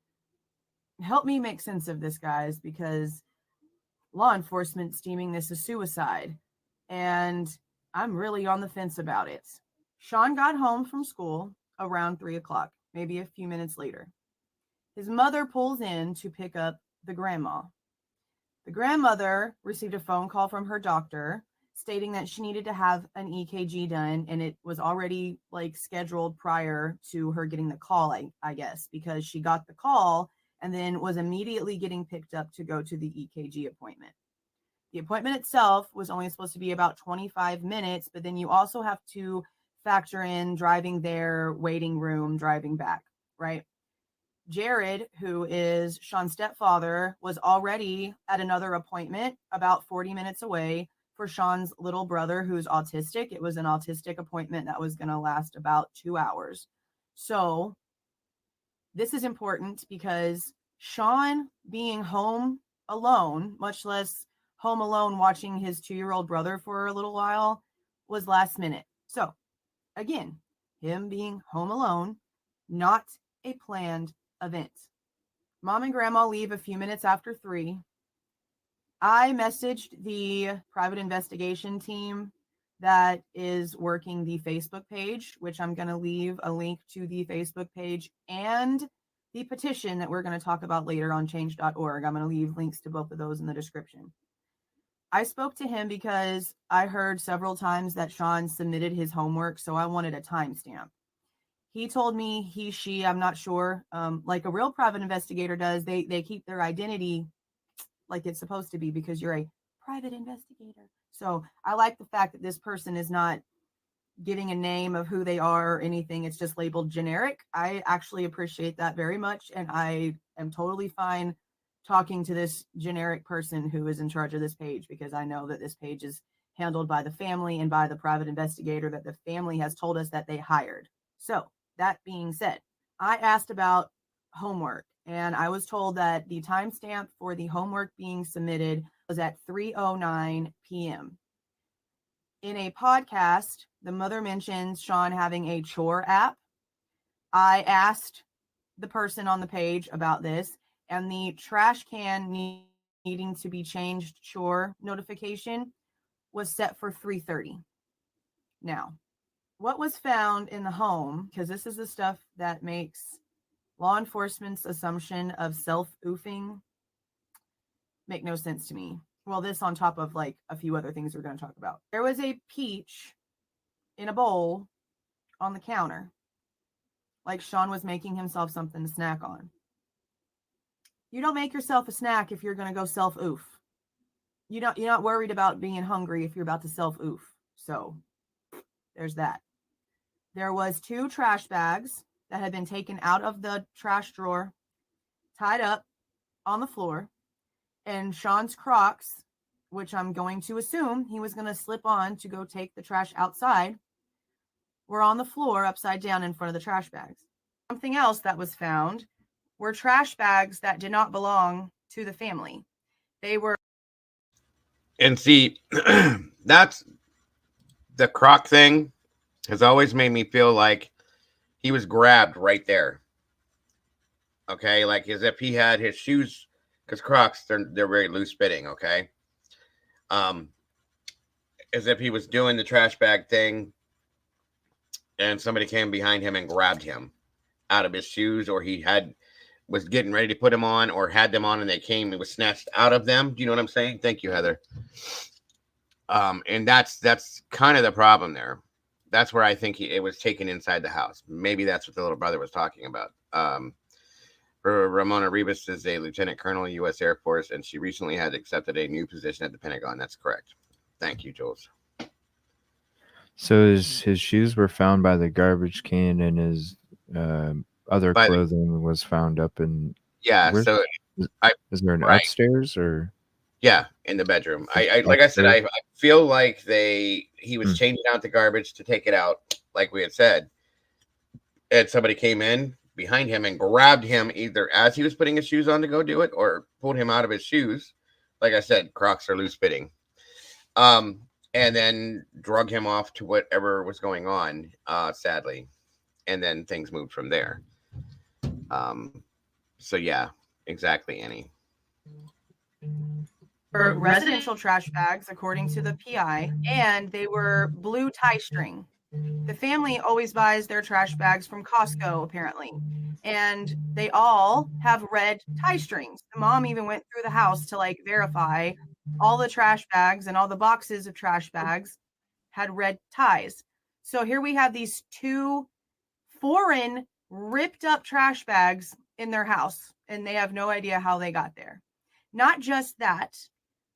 Speaker 9: Help me make sense of this, guys, because law enforcement's deeming this a suicide, and I'm really on the fence about it. Sean got home from school around 3 o'clock, maybe a few minutes later. His mother pulls in to pick up the grandma. The grandmother received a phone call from her doctor stating that she needed to have an EKG done, and it was already scheduled prior to her getting the call, I guess, because she got the call and then was immediately getting picked up to go to the EKG appointment. The appointment itself was only supposed to be about 25 minutes, but then you also have to factor in driving there, waiting room, driving back, right? Jared, who is Sean's stepfather, was already at another appointment about 40 minutes away for Sean's little brother, who's autistic. It was an autistic appointment that was going to last about 2 hours. So this is important because Sean being home alone, much less home alone watching his 2-year-old brother for a little while, was last minute. So again, him being home alone, not a planned event. Mom and Grandma leave a few minutes after 3. I messaged the private investigation team that is working the Facebook page, which I'm going to leave a link to the Facebook page and the petition that we're going to talk about later on change.org. I'm going to leave links to both of those in the description. I spoke to him because I heard several times that Sean submitted his homework, so I wanted a timestamp. He told me she, I'm not sure, like a real private investigator does, they keep their identity like it's supposed to be because you're a private investigator. So I like the fact that this person is not giving a name of who they are or anything. It's just labeled generic. I actually appreciate that very much. And I am totally fine talking to this generic person who is in charge of this page, because I know that this page is handled by the family and by the private investigator that the family has told us that they hired. So that being said, I asked about homework, and I was told that the timestamp for the homework being submitted was at 3:09 p.m. In a podcast, the mother mentions Sean having a chore app. I asked the person on the page about this, and the trash can needing to be changed chore notification was set for 3:30. Now, what was found in the home, because this is the stuff that makes law enforcement's assumption of self-oofing make no sense to me. Well, this on top of like a few other things we're going to talk about. There was a peach in a bowl on the counter, like Sean was making himself something to snack on. You don't make yourself a snack if you're going to go self-oof. You're not worried about being hungry if you're about to self-oof. So there's that. There was 2 trash bags that had been taken out of the trash drawer, tied up on the floor, and Sean's Crocs, which I'm going to assume he was going to slip on to go take the trash outside, were on the floor upside down in front of the trash bags. Something else that was found were trash bags that did not belong to the family. They were.
Speaker 1: And see, that's the Croc thing has always made me feel like he was grabbed right there. Okay, like as if he had his shoes, because Crocs they're very loose fitting. Okay, as if he was doing the trash bag thing, and somebody came behind him and grabbed him out of his shoes, or he was getting ready to put them on, or had them on, and they came and was snatched out of them. Do you know what I'm saying? Thank you, Heather. And that's kind of the problem there. That's where I think it was taken inside the house. Maybe that's what the little brother was talking about. Ramona Rivas is a lieutenant colonel in the U.S. Air Force, and she recently had accepted a new position at the Pentagon. That's correct. Thank you, Jules.
Speaker 2: So his shoes were found by the garbage can, and his other clothing was found up in.
Speaker 1: Yeah. So
Speaker 2: is there an upstairs or?
Speaker 1: Yeah, in the bedroom. Like I said, I feel like he was changing out the garbage to take it out, like we had said, and somebody came in behind him and grabbed him either as he was putting his shoes on to go do it, or pulled him out of his shoes. Like I said, Crocs are loose fitting. And then drug him off to whatever was going on, sadly. And then things moved from there. So yeah, exactly, Annie.
Speaker 9: Residential trash bags, according to the PI, and they were blue tie string. The family always buys their trash bags from Costco, apparently, and they all have red tie strings. The mom even went through the house to like verify all the trash bags, and all the boxes of trash bags had red ties. So here we have these 2 foreign ripped up trash bags in their house, and they have no idea how they got there. Not just that,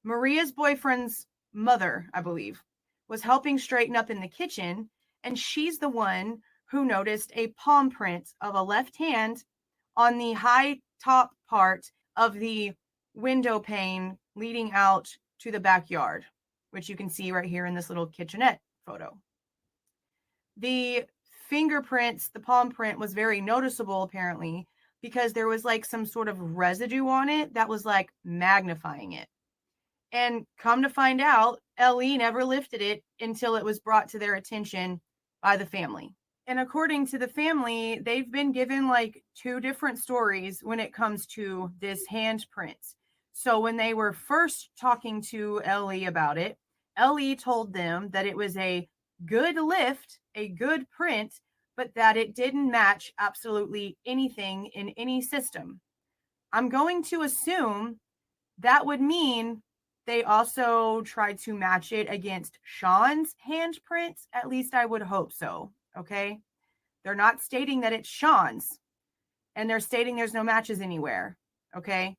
Speaker 9: Maria's boyfriend's mother, I believe, was helping straighten up in the kitchen, and she's the one who noticed a palm print of a left hand on the high top part of the window pane leading out to the backyard, which you can see right here in this little kitchenette photo. The fingerprints, the palm print was very noticeable, apparently, because there was like some sort of residue on it that was like magnifying it. And come to find out, LE never lifted it until it was brought to their attention by the family. And according to the family, they've been given like 2 different stories when it comes to this handprint. So when they were first talking to LE about it, LE told them that it was a good lift, a good print, but that it didn't match absolutely anything in any system. I'm going to assume that would mean they also tried to match it against Sean's handprints. At least I would hope so. Okay. They're not stating that it's Sean's, and they're stating there's no matches anywhere. Okay.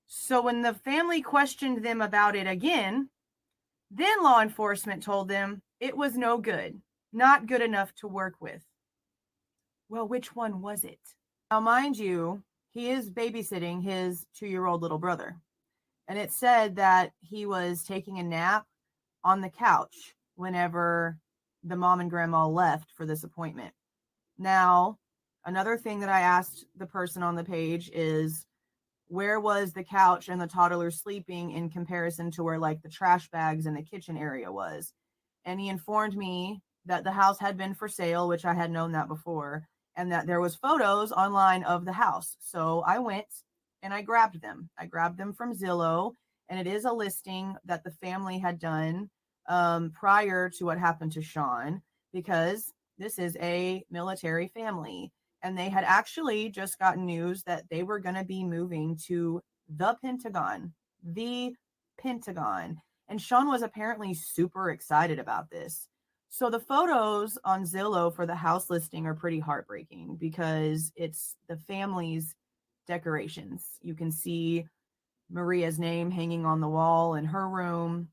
Speaker 9: So when the family questioned them about it again, then law enforcement told them it was no good, not good enough to work with. Well, which one was it? Now, mind you, he is babysitting his 2-year-old little brother. And it said that he was taking a nap on the couch whenever the mom and grandma left for this appointment. Now, another thing that I asked the person on the page is, where was the couch and the toddler sleeping in comparison to where like the trash bags in the kitchen area was. And he informed me that the house had been for sale, which I had known that before, and that there was photos online of the house. So I went and I grabbed them. I grabbed them from Zillow, and it is a listing that the family had done prior to what happened to Sean, because this is a military family. And they had actually just gotten news that they were going to be moving to the Pentagon. And Sean was apparently super excited about this. So the photos on Zillow for the house listing are pretty heartbreaking because it's the family's decorations. You can see Maria's name hanging on the wall in her room.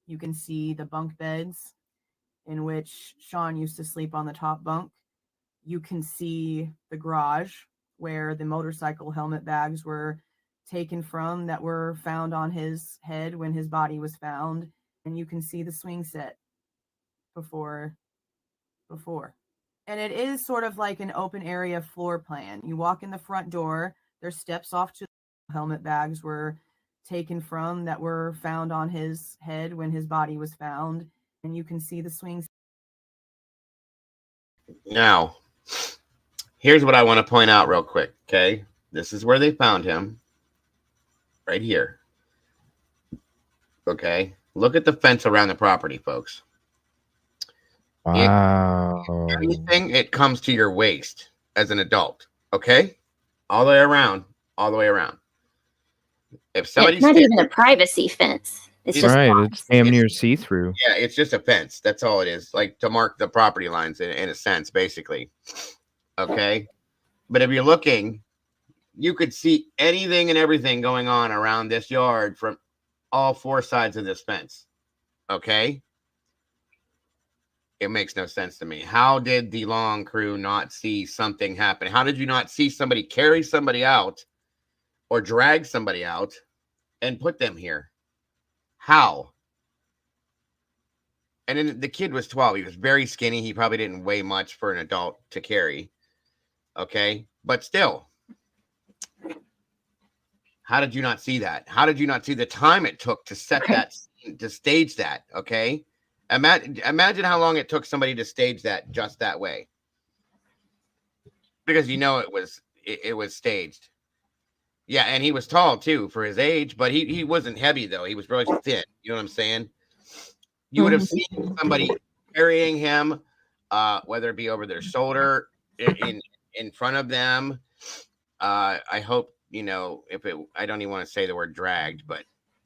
Speaker 9: You can see the bunk beds in which Sean used to sleep on the top bunk. You can see the garage where the motorcycle helmet bags were taken from that were found on his head when his body was found. And you can see the swing set before. And it is sort of like an open area floor plan. You walk in the front door, there's steps off to the helmet bags were taken from that were found on his head when his body was found. And you can see the swing.
Speaker 1: Now, here's what I want to point out real quick, okay? This is where they found him. Right here. Okay? Look at the fence around the property, folks.
Speaker 2: Wow.
Speaker 1: Anything, it comes to your waist as an adult, okay? All the way around. If somebody
Speaker 3: It's not even a privacy fence. It's just
Speaker 2: right. It's damn near see-through.
Speaker 1: Yeah, it's just a fence. That's all it is. Like to mark the property lines in a sense, basically. Okay. But if you're looking, you could see anything and everything going on around this yard from all four sides of this fence. Okay. It makes no sense to me. How did the lawn crew not see something happen? How did you not see somebody carry somebody out or drag somebody out and put them here? How? And then the kid was 12. He was very skinny. He probably didn't weigh much for an adult to carry. Okay. But still, how did you not see that? How did you not see the time it took to set that scene, to stage that? Okay. Imagine how long it took somebody to stage that just that way. Because you know it was staged. Yeah, and he was tall too for his age, but he wasn't heavy though. He was really thin. You know what I'm saying? You would have seen somebody carrying him, whether it be over their shoulder, in front of them. I hope, you know, I don't even want to say the word dragged, but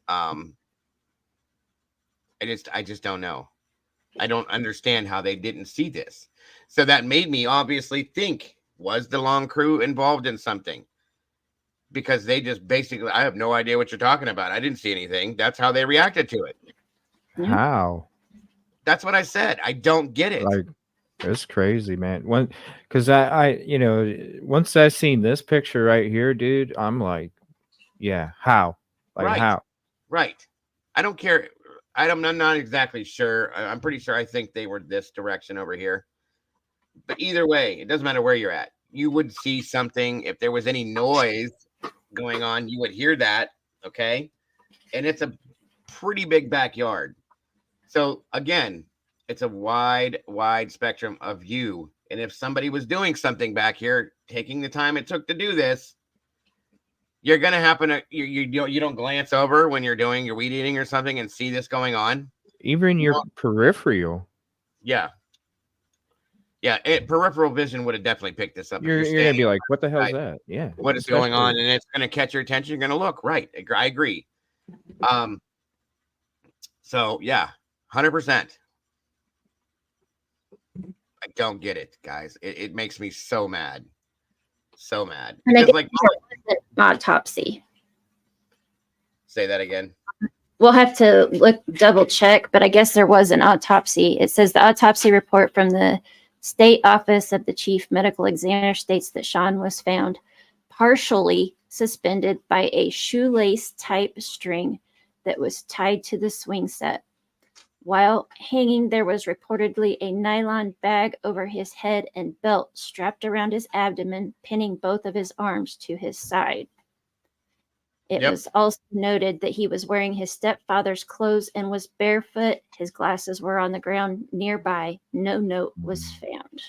Speaker 1: I just don't know. I don't understand how they didn't see this. So that made me obviously think, was the lawn crew involved in something? Because they just basically, I have no idea what you're talking about. I didn't see anything. That's how they reacted to it.
Speaker 2: How?
Speaker 1: That's what I said. I don't get it.
Speaker 2: Like, it's crazy, man. Because I, you know, once I seen this picture right here, dude, I'm like, yeah, how? Like,
Speaker 1: right.
Speaker 2: how?
Speaker 1: Right. I don't care. I'm not exactly sure. I'm pretty sure I think they were this direction over here. But either way, it doesn't matter where you're at. You would see something. If there was any noise going on, you would hear that. Okay. And it's a pretty big backyard. So again, it's a wide spectrum of view. And if somebody was doing something back here, taking the time it took to do this, you're going to happen to, you don't glance over when you're doing your weed eating or something and see this going on.
Speaker 2: Even your peripheral.
Speaker 1: Yeah. Yeah. Peripheral vision would have definitely picked this up.
Speaker 2: You're going to be like, what the hell's that? Yeah.
Speaker 1: What is going on? And it's going to catch your attention. You're going to look. Right. I agree. So yeah, 100%. I don't get it, guys. It makes me so mad. So mad.
Speaker 3: And
Speaker 1: Because, like,
Speaker 3: autopsy.
Speaker 1: say that again.
Speaker 3: We'll have to double check, but I guess there was an autopsy. It says the autopsy report from the State Office of the Chief Medical Examiner states that Sean was found partially suspended by a shoelace type string that was tied to the swing set. While hanging, there was reportedly a nylon bag over his head and belt strapped around his abdomen, pinning both of his arms to his side. It
Speaker 1: Yep.
Speaker 3: was also noted that he was wearing his stepfather's clothes and was barefoot. His glasses were on the ground nearby. No note was found.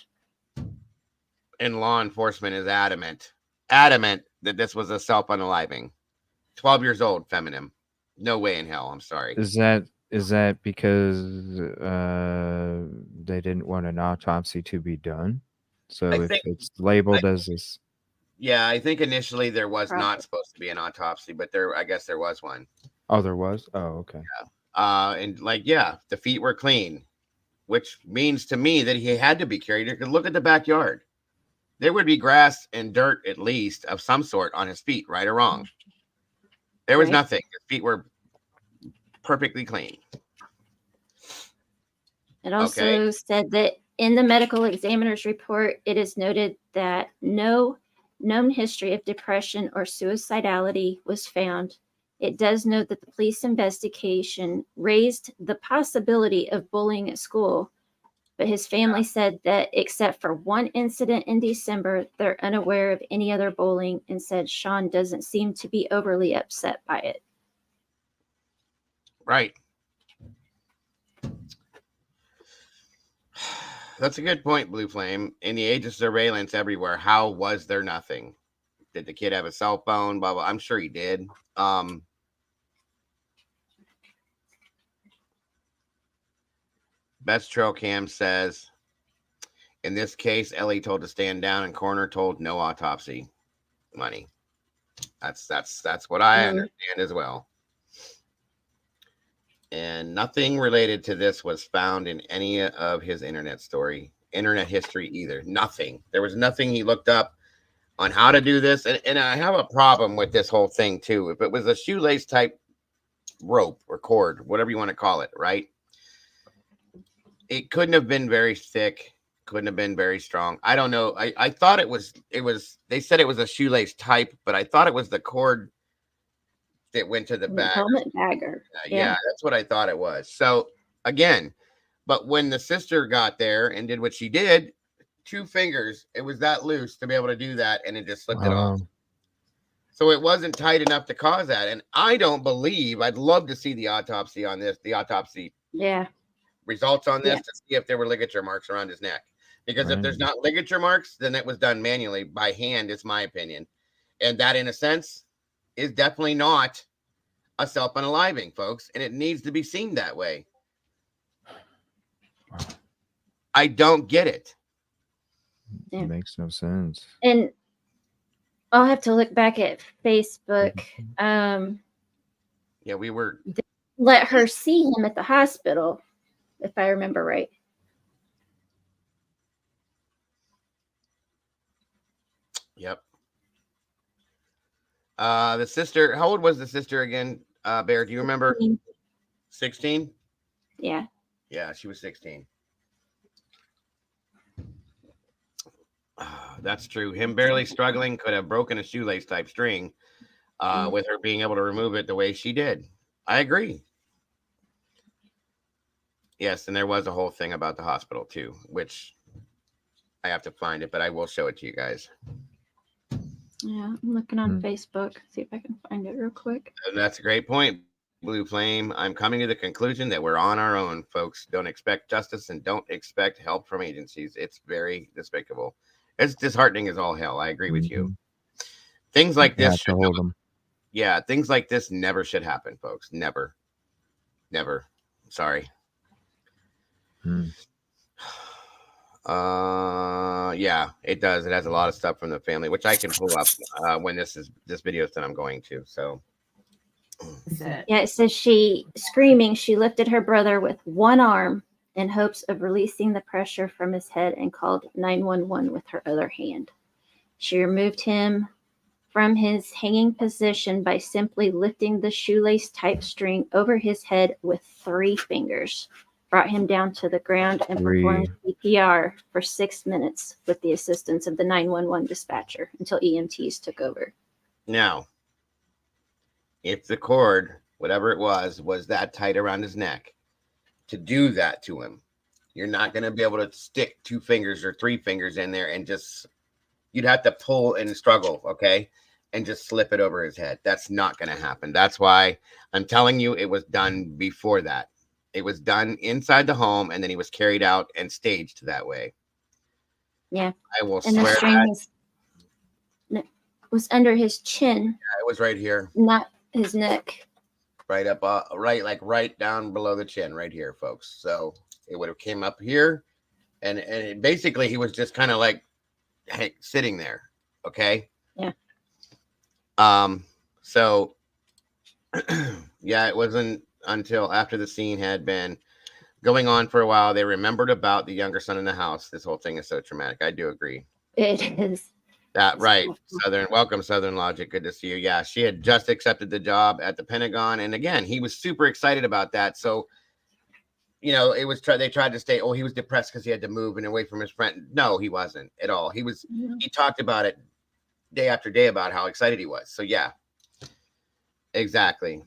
Speaker 1: And law enforcement is adamant that this was a self-unaliving. 12 years old, feminine. No way in hell. I'm sorry.
Speaker 2: Is that because they didn't want an autopsy to be done? So
Speaker 1: I
Speaker 2: if
Speaker 1: think-
Speaker 2: it's labeled as this,
Speaker 1: Yeah, I think initially there was
Speaker 3: Probably.
Speaker 1: not supposed to be an autopsy, but I guess there was one.
Speaker 2: oh, there was. Oh, okay.
Speaker 1: And like, yeah, the feet were clean, which means to me that he had to be carried. You could look at the backyard. There would be grass and dirt, at least, of some sort on his feet, right or wrong. There was
Speaker 3: Right.
Speaker 1: nothing. His feet were perfectly clean.
Speaker 3: It also said that in the medical examiner's report, it is noted that no known history of depression or suicidality was found. It does note that the police investigation raised the possibility of bullying at school, but his family said that except for one incident in December, they're unaware of any other bullying and said Sean doesn't seem to be overly upset by it.
Speaker 1: Right. That's a good point, Blue Flame. In the age of surveillance everywhere, how was there nothing? Did the kid have a cell phone? Blah, blah. I'm sure he did. Best Trail Cam says, in this case, Ellie told to stand down and coroner told no autopsy money. That's what I understand as well. And nothing related to this was found in any of his internet history either. Nothing. There was nothing he looked up on how to do this. And I have a problem with this whole thing too. If it was a shoelace type rope or cord, whatever you want to call it, right? It couldn't have been very thick. Couldn't have been very strong. I don't know. I thought it was, they said it was a shoelace type, but I thought it was the cord that went to the bag.
Speaker 3: Helmet bagger.
Speaker 1: Yeah, that's what I thought it was. So again, but when the sister got there and did what she did, 2 fingers, it was that loose to be able to do that, and it just slipped it off. So it wasn't tight enough to cause that. And I don't believe, I'd love to see the autopsy on this, results on this to see if there were ligature marks around his neck. Because if there's not ligature marks, then it was done manually by hand, is my opinion. And that, in a sense, is definitely not a self-unaliving, folks. And it needs to be seen that way. I don't get it.
Speaker 3: Yeah.
Speaker 2: It makes no sense.
Speaker 3: And I'll have to look back at Facebook.
Speaker 1: Yeah, we were.
Speaker 3: Let her see him at the hospital, if I remember right.
Speaker 1: Yep. The sister, how old was the sister again? Bear, do you remember? 16?
Speaker 3: Yeah.
Speaker 1: Yeah, she was 16. That's true. Him barely struggling could have broken a shoelace type string with her being able to remove it the way she did. I agree. Yes, and there was a whole thing about the hospital too, which I have to find it, but I will show it to you guys.
Speaker 3: Yeah, I'm looking on Facebook. See if I can find it real quick.
Speaker 1: And that's a great point, Blue Flame. I'm coming to the conclusion that we're on our own, folks. Don't expect justice and don't expect help from agencies. It's very despicable. It's disheartening as all hell. I agree with you. Things like this should hold them. Yeah, things like this never should happen, folks. Never. Never. Sorry. Yeah, it does. It has a lot of stuff from the family, which I can pull up when this video is done. I'm going to. So
Speaker 3: yeah, it says she screaming, she lifted her brother with one arm in hopes of releasing the pressure from his head and called 911 with her other hand. She removed him from his hanging position by simply lifting the shoelace type string over his head with 3 fingers, brought him down to the ground and performed CPR for 6 minutes with the assistance of the 911 dispatcher until EMTs took over.
Speaker 1: Now, if the cord, whatever it was that tight around his neck, to do that to him, you're not going to be able to stick 2 fingers or 3 fingers in there and just, you'd have to pull and struggle. Okay. and just slip it over his head. That's not going to happen. That's why I'm telling you, it was done before that. It was done inside the home, and then he was carried out and staged that way.
Speaker 3: Yeah.
Speaker 1: I will
Speaker 3: And
Speaker 1: swear
Speaker 3: the string
Speaker 1: that
Speaker 3: was under his chin.
Speaker 1: Yeah, it was right here.
Speaker 3: Not his neck.
Speaker 1: Right up, right down below the chin, right here, folks. So it would have came up here, and basically he was just kind of like sitting there. Okay.
Speaker 3: Yeah.
Speaker 1: So yeah, it wasn't until after the scene had been going on for a while they remembered about the younger son in the house. This whole thing is so traumatic. I do agree.
Speaker 3: It is.
Speaker 1: That right. Welcome, Southern Logic. Good to see you. Yeah, she had just accepted the job at the Pentagon, and again, he was super excited about that. So, you know, it was they tried to say, oh, he was depressed because he had to move and away from his friend. No, he wasn't at all. He was. He talked about it day after day about how excited he was. So yeah, exactly.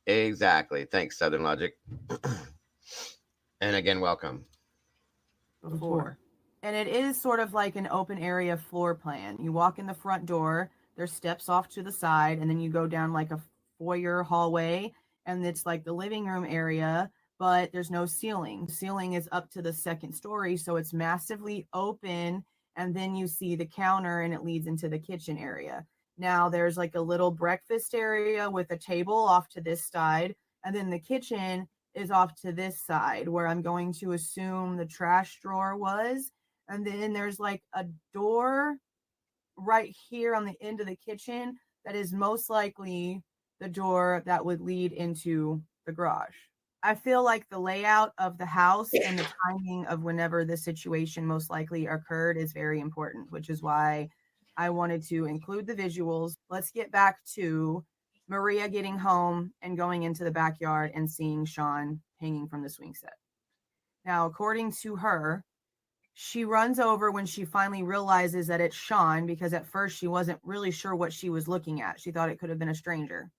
Speaker 1: Thanks, Southern Logic. And again, welcome.
Speaker 9: Before. And it is sort of like an open area floor plan. You walk in the front door, there's steps off to the side, and then you go down like a foyer hallway, and it's like the living room area, but there's no ceiling. The ceiling is up to the second story, so it's massively open, and then you see the counter, and it leads into the kitchen area. Now there's like a little breakfast area with a table off to this side, and then the kitchen is off to this side, where I'm going to assume the trash drawer was. And then there's like a door right here on the end of the kitchen that is most likely the door that would lead into the garage. I feel like the layout of the house and the timing of whenever the situation most likely occurred is very important, which is why I wanted to include the visuals. Let's get back to Maria getting home and going into the backyard and seeing Sean hanging from the swing set. Now, according to her, she runs over when she finally realizes that it's Sean, because at first she wasn't really sure what she was looking at. She thought it could have been a stranger.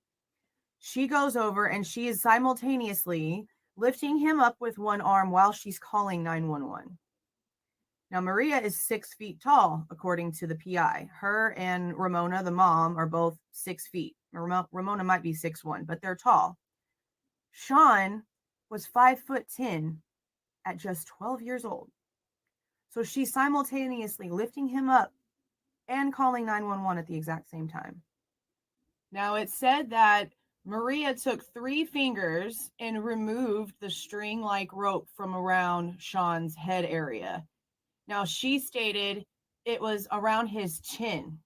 Speaker 9: She goes over and she is simultaneously lifting him up with one arm while she's calling 911. Now, Maria is 6 feet tall, according to the PI. Her and Ramona, the mom, are both 6 feet. Ramona might be 6'1", but they're tall. Sean was 5'10" at just 12 years old. So she's simultaneously lifting him up and calling 911 at the exact same time. Now, it's said that Maria took 3 fingers and removed the string-like rope from around Sean's head area. Now, she stated it was around his chin,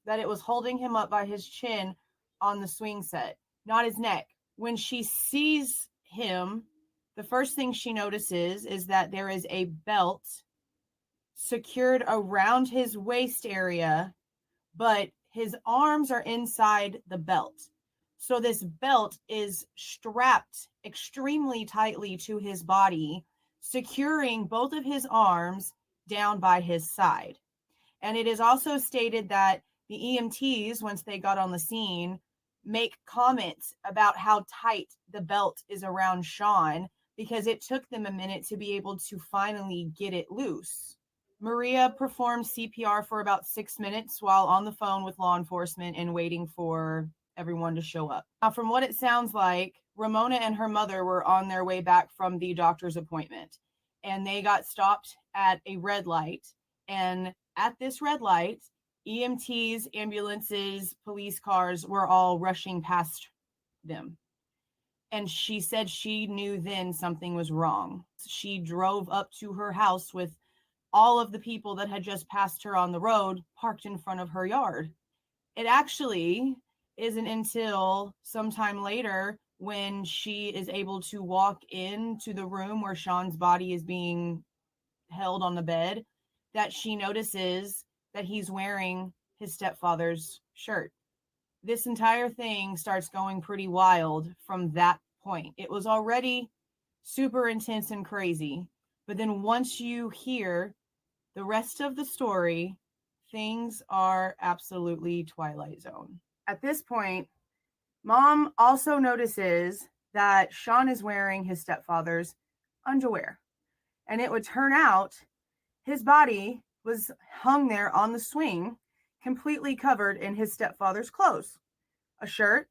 Speaker 9: that it was holding him up by his chin on the swing set, not his neck. When she sees him, the first thing she notices is that there is a belt secured around his waist area, but his arms are inside the belt. So this belt is strapped extremely tightly to his body, securing both of his arms down by his side. And it is also stated that the EMTs, once they got on the scene, make comments about how tight the belt is around Sean, because it took them a minute to be able to finally get it loose. Maria performed CPR for about 6 minutes while on the phone with law enforcement and waiting for everyone to show up. Now, from what it sounds like, Ramona and her mother were on their way back from the doctor's appointment, and they got stopped at a red light. And at this red light, EMTs, ambulances, police cars were all rushing past them. And she said she knew then something was wrong. She drove up to her house with all of the people that had just passed her on the road parked in front of her yard. It actually isn't until sometime later, when she is able to walk into the room where Sean's body is being held on the bed, that she notices that he's wearing his stepfather's shirt. This entire thing starts going pretty wild from that point. It was already super intense and crazy, but then once you hear the rest of the story, things are absolutely Twilight Zone. At this point, Mom also notices that Sean is wearing his stepfather's underwear. And it would turn out his body was hung there on the swing. completely covered in his stepfather's clothes, a shirt,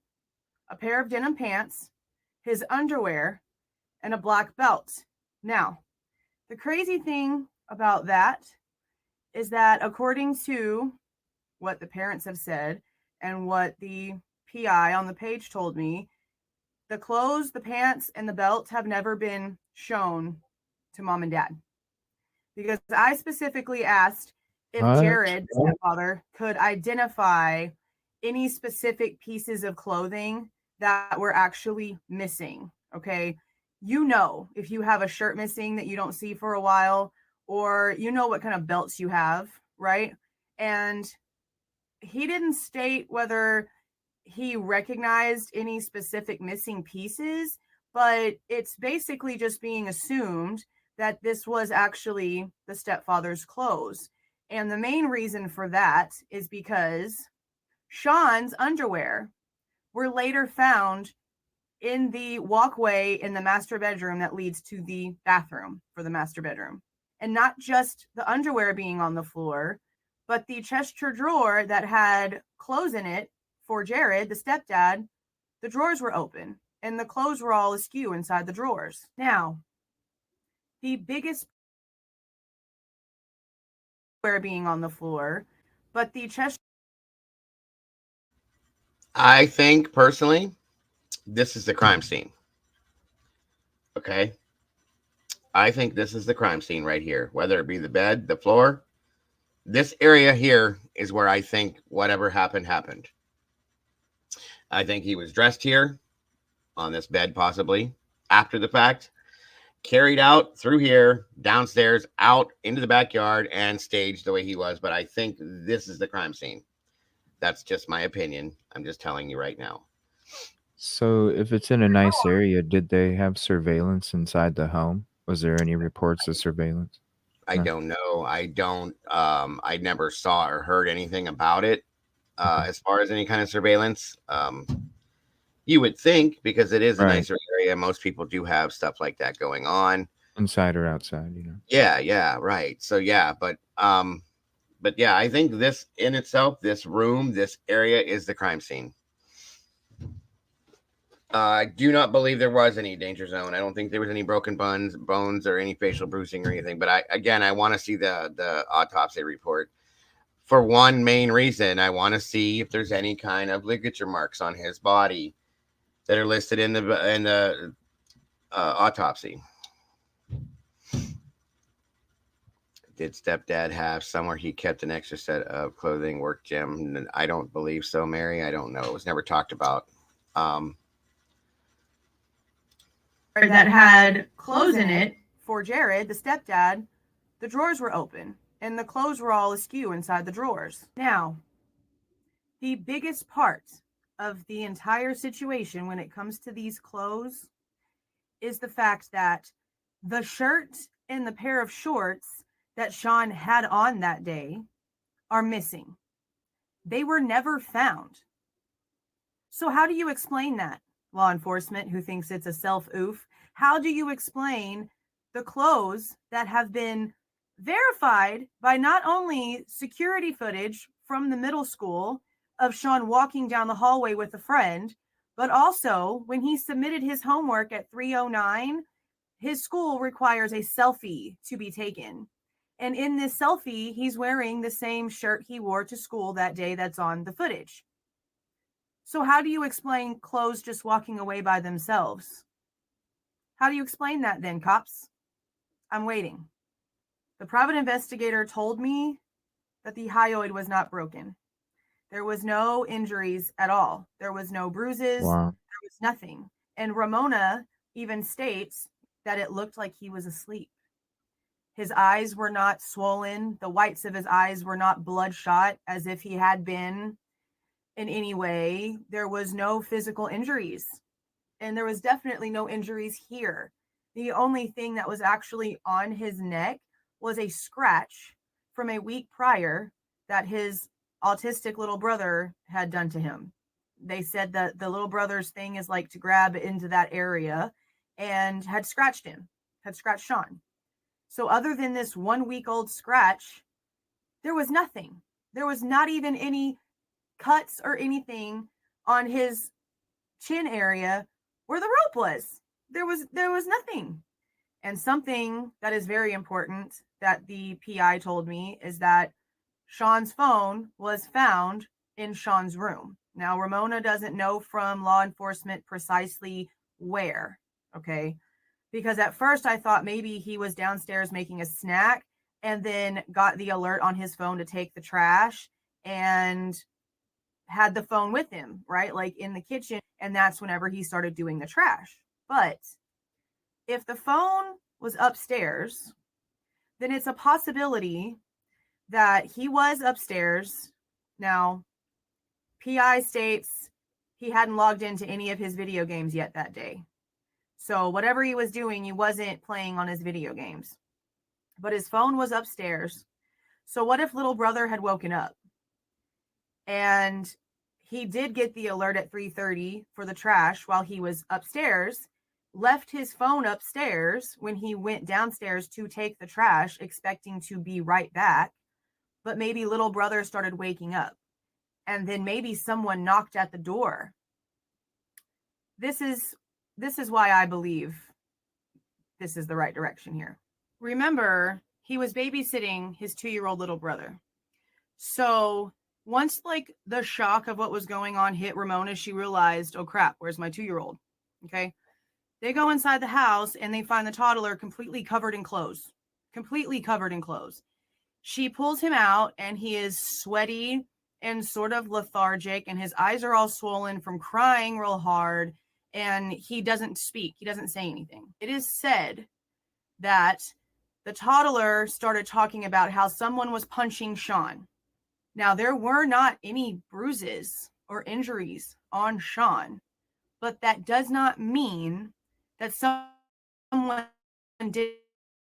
Speaker 9: a pair of denim pants, his underwear, and a black belt. Now, the crazy thing about that is that according to what the parents have said and what the PI on the page told me, the clothes, the pants, and the belt have never been shown to mom and dad. Because I specifically asked if
Speaker 2: What?
Speaker 9: Jared, the stepfather, could identify any specific pieces of clothing that were actually missing. Okay. You know, if you have a shirt missing that you don't see for a while, or you know what kind of belts you have, right? And he didn't state whether he recognized any specific missing pieces, but it's basically just being assumed that this was actually the stepfather's clothes. And the main reason for that is because Sean's underwear were later found in the walkway in the master bedroom that leads to the bathroom for the master bedroom. And not just the underwear being on the floor, but the chest drawer that had clothes in it for Jared, the stepdad, the drawers were open and the clothes were all askew inside the drawers. Now, the biggest being on the floor, but the chest.
Speaker 1: I think personally, this is the crime scene. Okay. I think this is the crime scene right here, whether it be the bed, the floor. This area here is where I think whatever happened. I think he was dressed here on this bed, possibly after the fact, carried out through here, downstairs, out into the backyard, and staged the way he was. But I think this is the crime scene. That's just my opinion. I'm just telling you right now.
Speaker 2: So if it's in a nice area, did they have surveillance inside the home? Was there any reports of surveillance?
Speaker 1: I don't know. I never saw or heard anything about it as far as any kind of surveillance. You would think, because it is a nicer area, most people do have stuff like that going on.
Speaker 2: Inside or outside,
Speaker 1: Yeah, right. So yeah, but yeah, I think this in itself, this room, this area is the crime scene. I do not believe there was any danger zone. I don't think there was any broken bones or any facial bruising or anything. But I want to see the autopsy report for one main reason. I want to see if there's any kind of ligature marks on his body that are listed in the autopsy. Did stepdad have somewhere he kept an extra set of clothing, work gym? I don't believe so, Mary. I don't know. It was never talked about.
Speaker 9: That had clothes in it for Jared, the stepdad, the drawers were open and the clothes were all askew inside the drawers. Now, the biggest part of the entire situation when it comes to these clothes is the fact that the shirt and the pair of shorts that Sean had on that day are missing. They were never found. So how do you explain that? Law enforcement who thinks it's a self-oof. How do you explain the clothes that have been verified by not only security footage from the middle school of Sean walking down the hallway with a friend, but also when he submitted his homework at 3:09, his school requires a selfie to be taken. And in this selfie, he's wearing the same shirt he wore to school that day that's on the footage. So how do you explain clothes just walking away by themselves? How do you explain that then, cops? I'm waiting. The private investigator told me that the hyoid was not broken. There was no injuries at all. There was no bruises.
Speaker 2: Wow.
Speaker 9: There was nothing. And Ramona even states that it looked like he was asleep. His eyes were not swollen. The whites of his eyes were not bloodshot as if he had been in any way. There was no physical injuries. And there was definitely no injuries here. The only thing that was actually on his neck was a scratch from a week prior that his autistic little brother had done to him. They said that the little brother's thing is like to grab into that area and had scratched him, had scratched Sean. So other than this 1 week old scratch, there was nothing. There was not even any cuts or anything on his chin area where the rope was. There was nothing. And something that is very important that the PI told me is that Sean's phone was found in Sean's room. Now, Ramona doesn't know from law enforcement precisely where, okay? Because at first I thought maybe he was downstairs making a snack and then got the alert on his phone to take the trash and had the phone with him, right? Like in the kitchen. And that's whenever he started doing the trash. But if the phone was upstairs, then it's a possibility that he was upstairs. Now, PI states he hadn't logged into any of his video games yet that day. So whatever he was doing, he wasn't playing on his video games. But his phone was upstairs. So what if little brother had woken up? And he did get the alert at 3:30 for the trash while he was upstairs, left his phone upstairs when he went downstairs to take the trash, expecting to be right back. But maybe little brother started waking up. And then maybe someone knocked at the door. This is why I believe this is the right direction here. Remember, he was babysitting his 2-year-old little brother. So once like the shock of what was going on hit Ramona, she realized, oh crap, where's my 2-year-old? Okay. They go inside the house and they find the toddler completely covered in clothes. Completely covered in clothes. She pulls him out and he is sweaty and sort of lethargic and his eyes are all swollen from crying real hard and he doesn't speak. He doesn't say anything. It is said that the toddler started talking about how someone was punching Sean. Now, there were not any bruises or injuries on Sean, but that does not mean that someone did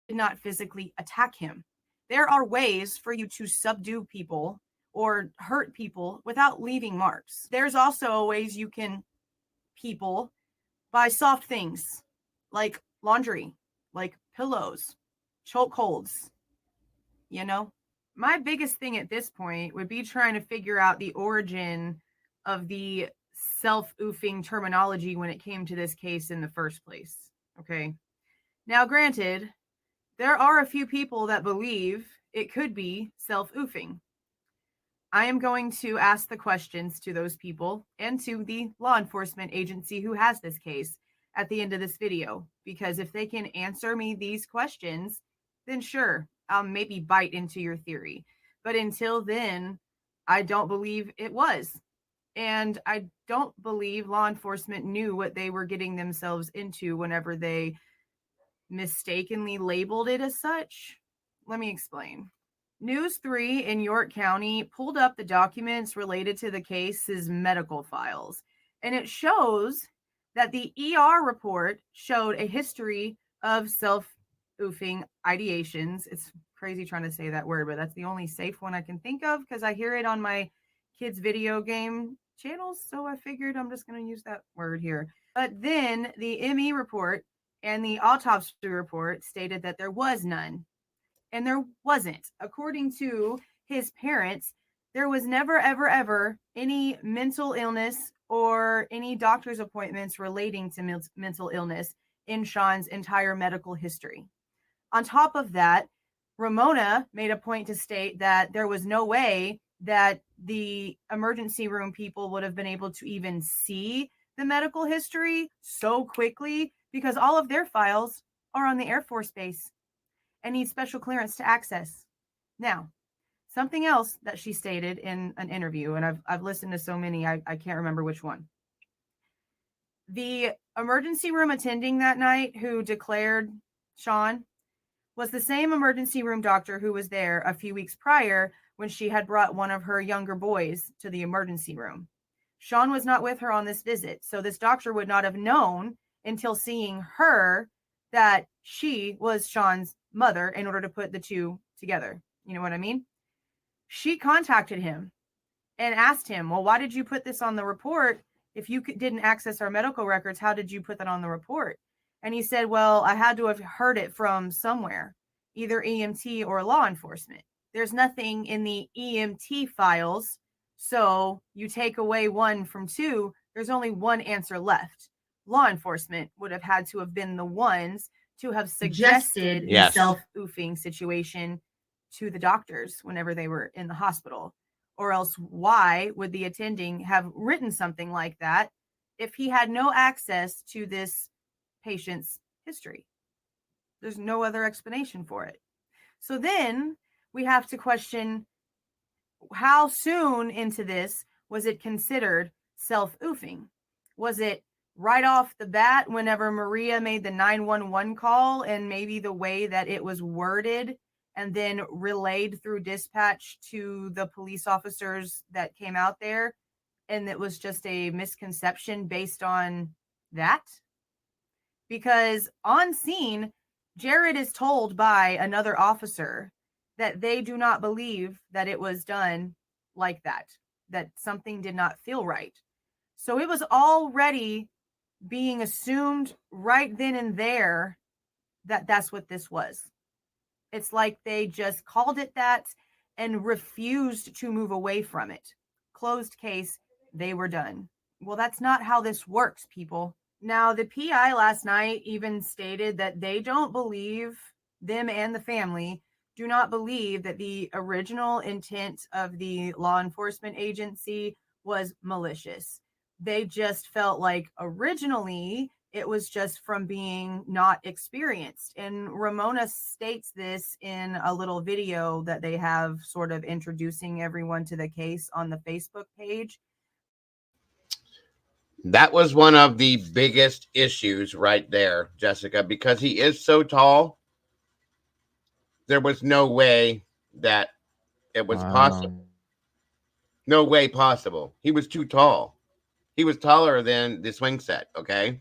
Speaker 9: not physically attack him. There are ways for you to subdue people or hurt people without leaving marks. There's also ways you can people by soft things like laundry, like pillows, chokeholds, you know? My biggest thing at this point would be trying to figure out the origin of the self-oofing terminology when it came to this case in the first place. Okay. Now, granted, there are a few people that believe it could be self-oofing. I am going to ask the questions to those people and to the law enforcement agency who has this case at the end of this video, because if they can answer me these questions, then sure, I'll maybe bite into your theory. But until then, I don't believe it was. And I don't believe law enforcement knew what they were getting themselves into whenever they mistakenly labeled it as such. Let me explain. News 3 in York County pulled up the documents related to the case's medical files, and it shows that the ER report showed a history of self-oofing ideations. It's crazy trying to say that word, but that's the only safe one I can think of because I hear it on my kids' video game channels, so I figured I'm just going to use that word here. But then the ME report and the autopsy report stated that there was none. And there wasn't. According to his parents, there was never, ever, ever any mental illness or any doctor's appointments relating to mental illness in Sean's entire medical history. On top of that, Ramona made a point to state that there was no way that the emergency room people would have been able to even see the medical history so quickly because all of their files are on the Air Force Base and need special clearance to access. Now, something else that she stated in an interview, and I've listened to so many, I can't remember which one. The emergency room attending that night who declared Sean was the same emergency room doctor who was there a few weeks prior when she had brought one of her younger boys to the emergency room. Sean was not with her on this visit, so this doctor would not have known until seeing her that she was Sean's mother in order to put the two together. You know what I mean? She contacted him and asked him, well, why did you put this on the report? If you didn't access our medical records, how did you put that on the report? And he said, well, I had to have heard it from somewhere, either EMT or law enforcement. there's nothing in the EMT files. So you take away 1 from 2, there's only 1 answer left. Law enforcement would have had to have been the ones to have suggested
Speaker 1: Yes.
Speaker 9: the self-oofing situation to the doctors whenever they were in the hospital. Or else why would the attending have written something like that if he had no access to this patient's history? There's no other explanation for it. So then we have to question, how soon into this was it considered self-oofing? Was it right off the bat whenever Maria made the 911 call, and maybe the way that it was worded and then relayed through dispatch to the police officers that came out there, and it was just a misconception based on that? Because on scene, Jared is told by another officer that they do not believe that it was done like that something did not feel right. So it was already being assumed right then and there that that's what this was. It's like they just called it that and refused to move away from it. Closed case, they were done. Well, that's not how this works, people. Now, the PI last night even stated that they don't believe, them and the family do not believe that the original intent of the law enforcement agency was malicious. They just felt like originally it was just from being not experienced. And Ramona states this in a little video that they have sort of introducing everyone to the case on the Facebook page.
Speaker 1: That was one of the biggest issues right there, Jessica, because he is so tall. There was no way that it was possible. No way possible. He was too tall. He was taller than the swing set, okay?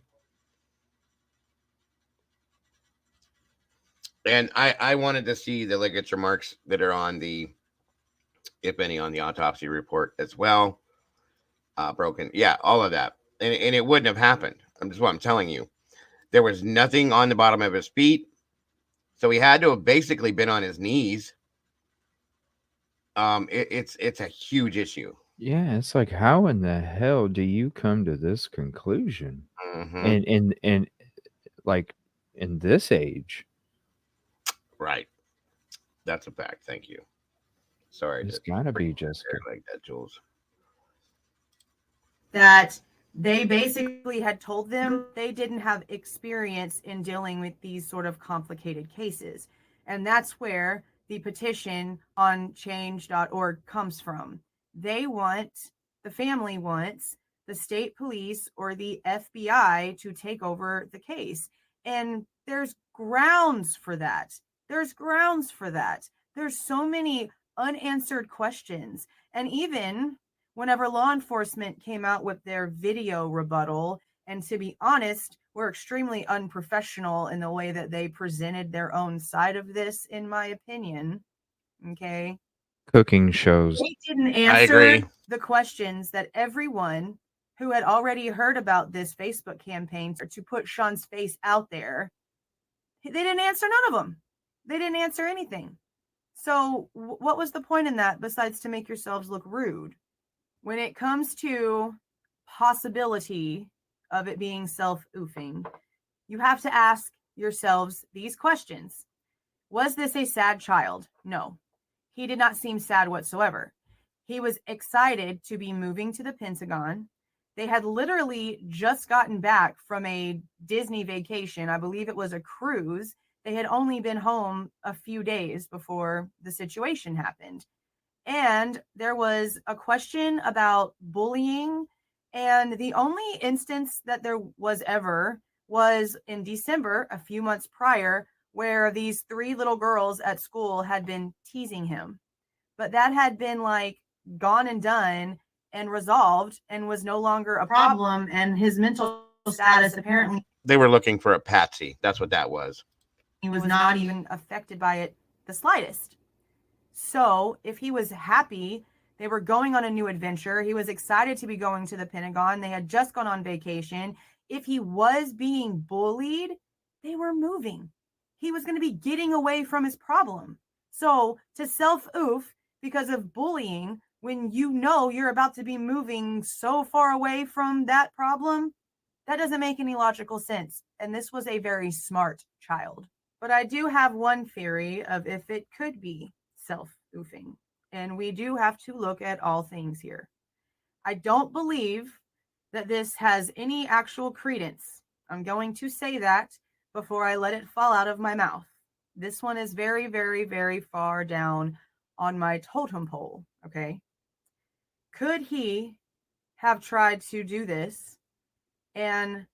Speaker 1: And I wanted to see the ligature marks that are on the, if any, on the autopsy report as well. Broken. Yeah, all of that. And it wouldn't have happened. That's what I'm telling you. There was nothing on the bottom of his feet. So he had to have basically been on his knees. It's a huge issue.
Speaker 2: Yeah, it's like, how in the hell do you come to this conclusion?
Speaker 1: Mm-hmm.
Speaker 2: And like in this age?
Speaker 1: Right. That's a fact. Thank you. Sorry.
Speaker 2: It's gotta be Jessica.
Speaker 1: Like that, Jules.
Speaker 9: That they basically had told them they didn't have experience in dealing with these sort of complicated cases. And that's where the petition on change.org comes from. The family wants the state police or the FBI to take over the case. And there's grounds for that. There's so many unanswered questions. And even whenever law enforcement came out with their video rebuttal, and to be honest, were extremely unprofessional in the way that they presented their own side of this, in my opinion. Okay.
Speaker 2: Cooking shows.
Speaker 9: They didn't answer the questions that everyone who had already heard about this Facebook campaign to put Sean's face out there, they didn't answer none of them. They didn't answer anything. So what was the point in that besides to make yourselves look rude? When it comes to possibility of it being self-oofing, you have to ask yourselves these questions. Was this a sad child? No. He did not seem sad whatsoever. He was excited to be moving to the Pentagon. They had literally just gotten back from a Disney vacation. I believe it was a cruise. They had only been home a few days before the situation happened. And there was a question about bullying. And the only instance that there was ever was in December, a few months prior, where these 3 little girls at school had been teasing him. But that had been like gone and done and resolved and was no longer a problem. And his mental status, apparently,
Speaker 1: they were looking for a patsy. That's what that was.
Speaker 9: He was not even affected by it the slightest. So if he was happy, they were going on a new adventure. He was excited to be going to the Pentagon. They had just gone on vacation. If he was being bullied, they were moving. He was going to be getting away from his problem. So to self-oof because of bullying when you know you're about to be moving so far away from that problem, that doesn't make any logical sense. And this was a very smart child. But I do have one theory of if it could be self-oofing. And we do have to look at all things here. I don't believe that this has any actual credence. I'm going to say that before I let it fall out of my mouth. This one is very, very, very far down on my totem pole, okay? Could he have tried to do this? And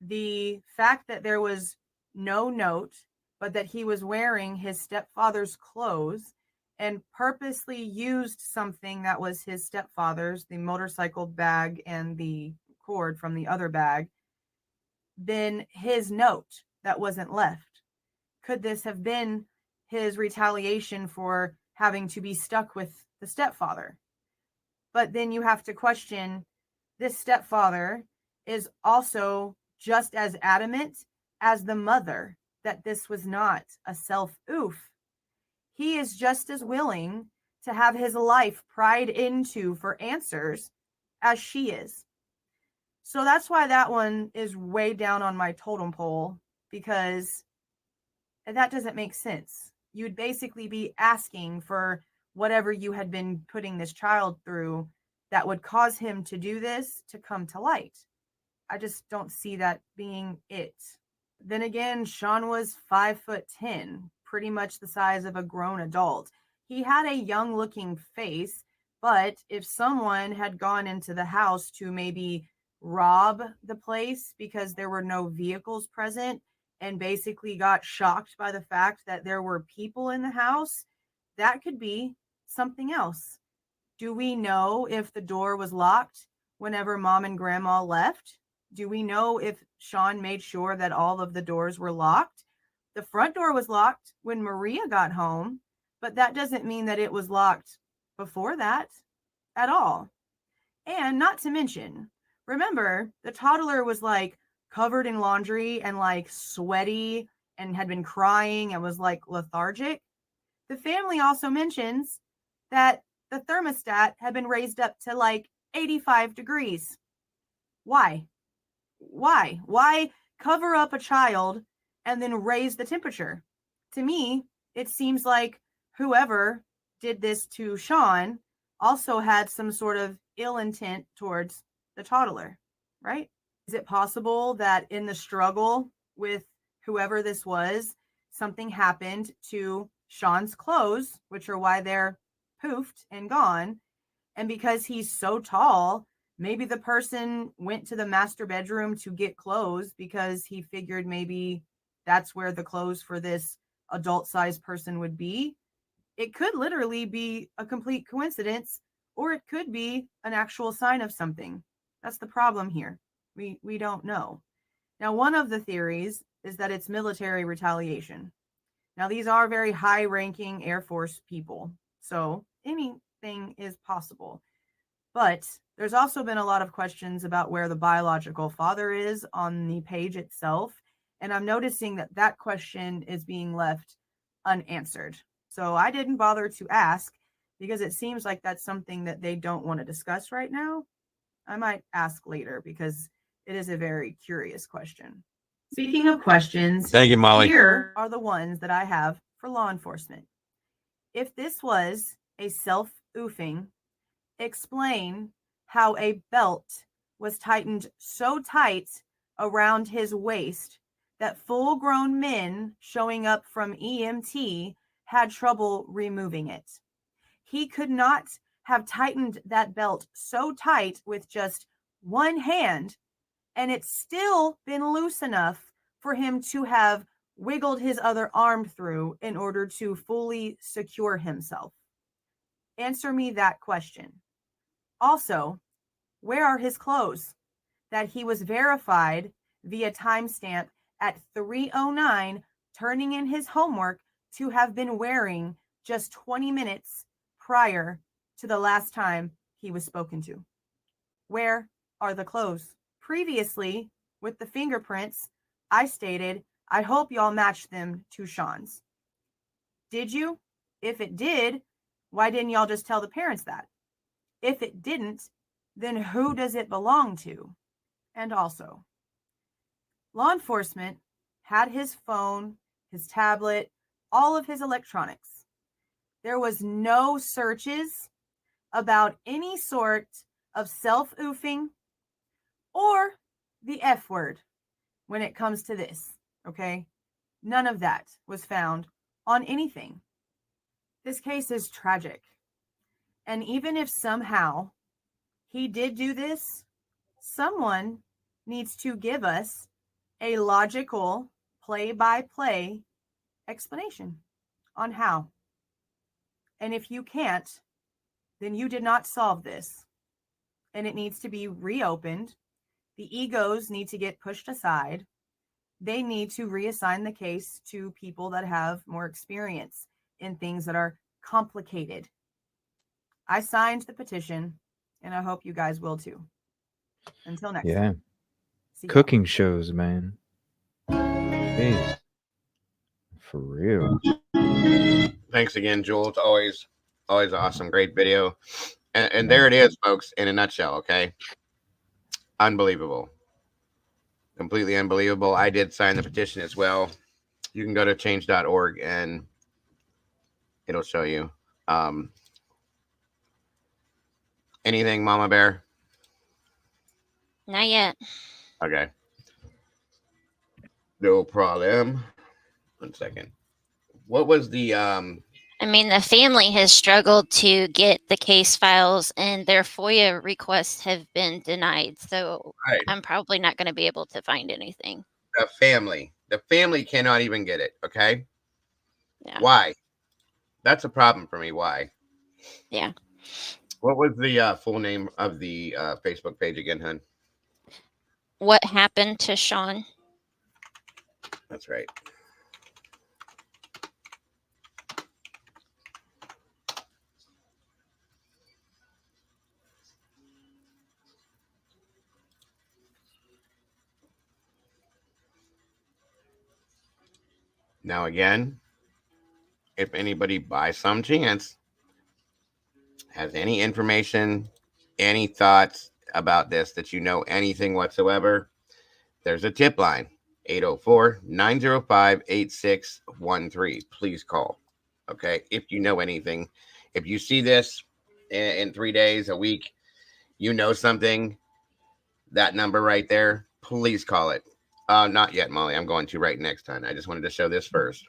Speaker 9: the fact that there was no note, but that he was wearing his stepfather's clothes and purposely used something that was his stepfather's, the motorcycle bag and the cord from the other bag, then his note that wasn't left. Could this have been his retaliation for having to be stuck with the stepfather? But then you have to question, this stepfather is also just as adamant as the mother that this was not a self-oof. He is just as willing to have his life pried into for answers as she is. So that's why that one is way down on my totem pole, because that doesn't make sense. You'd basically be asking for whatever you had been putting this child through that would cause him to do this to come to light. I just don't see that being it. Then again, Sean was 5'10", pretty much the size of a grown adult. He had a young looking face, but if someone had gone into the house to maybe rob the place because there were no vehicles present and basically got shocked by the fact that there were people in the house, that could be something else. Do we know if the door was locked whenever mom and grandma left? Do we know if Sean made sure that all of the doors were locked? The front door was locked when Maria got home, but that doesn't mean that it was locked before that at all. And not to mention, remember, the toddler was like covered in laundry and like sweaty and had been crying and was like lethargic. The family also mentions that the thermostat had been raised up to like 85 degrees. Why? Why cover up a child and then raise the temperature? To me, it seems like whoever did this to Sean also had some sort of ill intent towards the toddler, right? Is it possible that in the struggle with whoever this was, something happened to Sean's clothes, which are why they're poofed and gone, and because he's so tall, maybe the person went to the master bedroom to get clothes because he figured maybe that's where the clothes for this adult-sized person would be. It could literally be a complete coincidence, or it could be an actual sign of something. That's the problem here. We don't know. Now, one of the theories is that it's military retaliation. Now, these are very high-ranking Air Force people, so anything is possible. But there's also been a lot of questions about where the biological father is on the page itself, and I'm noticing that that question is being left unanswered. So I didn't bother to ask because it seems like that's something that they don't want to discuss right now. I might ask later because it is a very curious question. Speaking of questions,
Speaker 1: Thank you, Molly.
Speaker 9: Here are the ones that I have for law enforcement. If this was a self-oofing, explain how a belt was tightened so tight around his waist that full-grown men showing up from EMT had trouble removing it. He could not have tightened that belt so tight with just one hand, and it's still been loose enough for him to have wiggled his other arm through in order to fully secure himself. Answer me that question. Also, where are his clothes that he was verified via timestamp at 3:09, turning in his homework to have been wearing just 20 minutes prior to the last time he was spoken to? Where are the clothes? Previously, with the fingerprints, I stated, I hope y'all match them to Sean's. Did you? If it did, why didn't y'all just tell the parents that? If it didn't, then who does it belong to? And also, law enforcement had his phone, his tablet, all of his electronics. There was no searches about any sort of self-oofing or the F word when it comes to this, okay? None of that was found on anything. This case is tragic. And even if somehow he did do this, someone needs to give us a logical play-by-play explanation on how. And if you can't, then you did not solve this. And it needs to be reopened. The egos need to get pushed aside. They need to reassign the case to people that have more experience in things that are complicated. I signed the petition, and I hope you guys will too. Until next time. See
Speaker 2: Cooking shows, man. Jeez. For real.
Speaker 1: Thanks again, Joel. It's always awesome. Great video. And there it is, folks, in a nutshell, okay? Unbelievable. Completely unbelievable. I did sign the petition as well. You can go to change.org and it'll show you. Anything, Mama Bear?
Speaker 3: Not yet.
Speaker 1: Okay. No problem. 1 second. What was the
Speaker 3: I mean, the family has struggled to get the case files, and their FOIA requests have been denied. So
Speaker 1: right.
Speaker 3: I'm probably not going to be able to find anything.
Speaker 1: The family cannot even get it, okay?
Speaker 3: Yeah.
Speaker 1: Why? That's a problem for me. Why?
Speaker 3: Yeah.
Speaker 1: What was the full name of the Facebook page again, hun?
Speaker 3: What happened to Sean?
Speaker 1: That's right. Now, again, if anybody by some chance has any information, any thoughts about this, that you know anything whatsoever, there's a tip line, 804-905-8613. Please call, okay? If you know anything. If you see this in 3 days, a week, you know something, that number right there, please call it. Not yet, Molly. I'm going to right next time. I just wanted to show this first.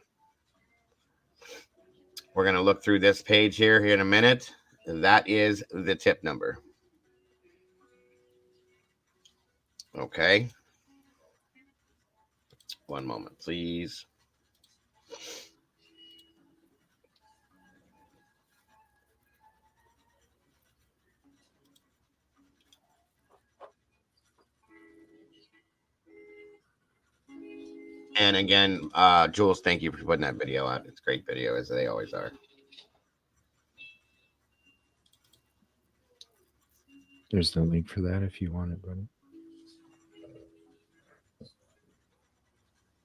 Speaker 1: We're going to look through this page here in a minute. That is the tip number. Okay. 1 moment, please. And again, Jules, thank you for putting that video out. It's a great video, as they always are.
Speaker 2: There's the link for that if you want it, buddy.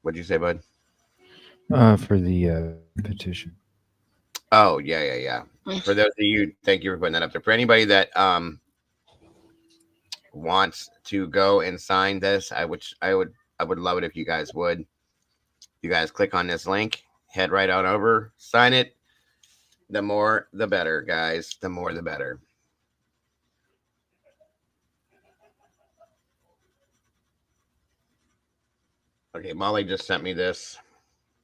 Speaker 1: What'd you say, bud?
Speaker 2: For the petition.
Speaker 1: Oh, yeah. For those of you, thank you for putting that up there. For anybody that wants to go and sign this, I would love it if you guys would. You guys click on this link, head right on over, sign it. The more, the better, guys. The more, the better. Okay, Molly just sent me this.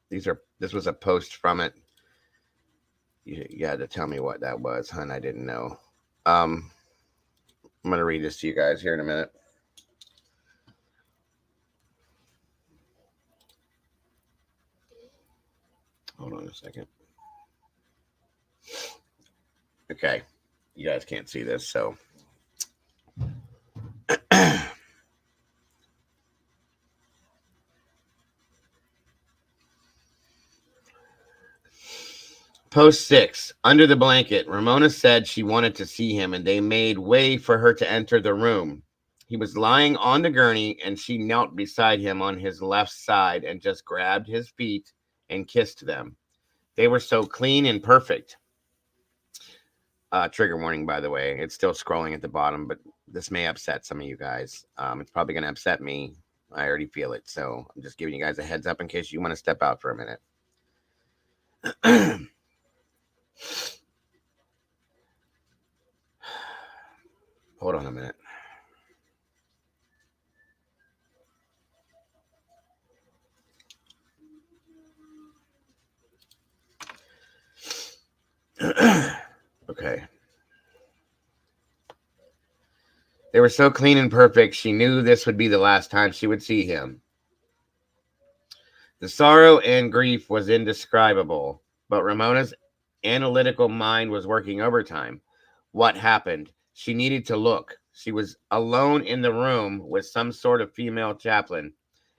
Speaker 1: This was a post from it. You had to tell me what that was, hun. I didn't know. I'm going to read this to you guys here in a minute. Hold on a second. Okay. You guys can't see this, so. Post 6. Under the blanket, Ramona said she wanted to see him, and they made way for her to enter the room. He was lying on the gurney, and she knelt beside him on his left side and just grabbed his feet and kissed them. They were so clean and perfect. Trigger warning, by the way. It's still scrolling at the bottom, but this may upset some of you guys. It's probably going to upset me. I already feel it. So I'm just giving you guys a heads up in case you want to step out for a minute. Hold on a minute. Okay. They were so clean and perfect, she knew this would be the last time she would see him. The sorrow and grief was indescribable, but Ramona's analytical mind was working overtime. What happened? She needed to look. She was alone in the room with some sort of female chaplain,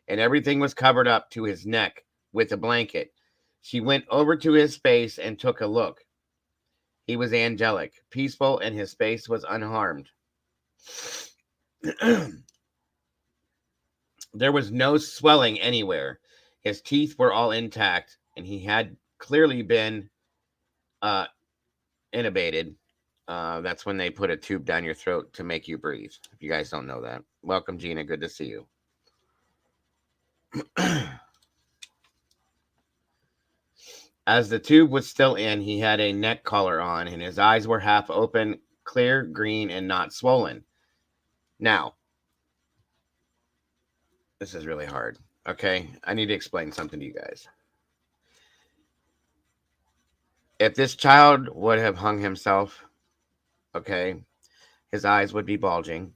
Speaker 1: and everything was covered up to his neck with a blanket. She went over to his face and took a look. He was angelic, peaceful, and his face was unharmed. There was no swelling anywhere. His teeth were all intact, and he had clearly been intubated. That's when they put a tube down your throat to make you breathe. If you guys don't know that. Welcome, Gina. Good to see you. As the tube was still in, he had a neck collar on, and his eyes were half open, clear, green, and not swollen. Now, this is really hard. Okay, I need to explain something to you guys. If this child would have hung himself, okay, his eyes would be bulging.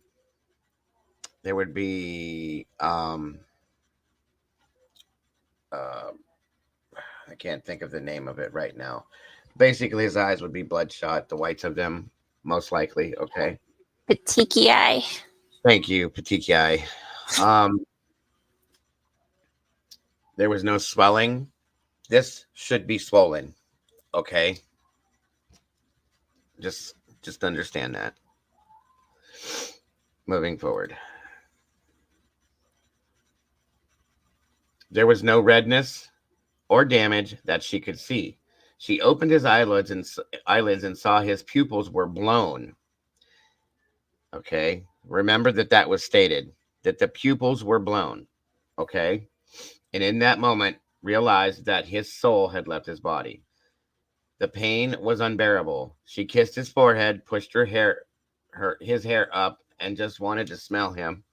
Speaker 1: There would be, I can't think of the name of it right now. Basically, his eyes would be bloodshot, the whites of them, most likely, okay?
Speaker 3: Petechiae.
Speaker 1: Thank you, petechiae. There was no swelling. This should be swollen, okay? Just understand that. Moving forward. There was no redness or damage that she could see. She opened his eyelids and saw his pupils were blown. Okay? Remember that was stated, that the pupils were blown. Okay? And in that moment, realized that his soul had left his body. The pain was unbearable. She kissed his forehead, pushed his hair up, and just wanted to smell him.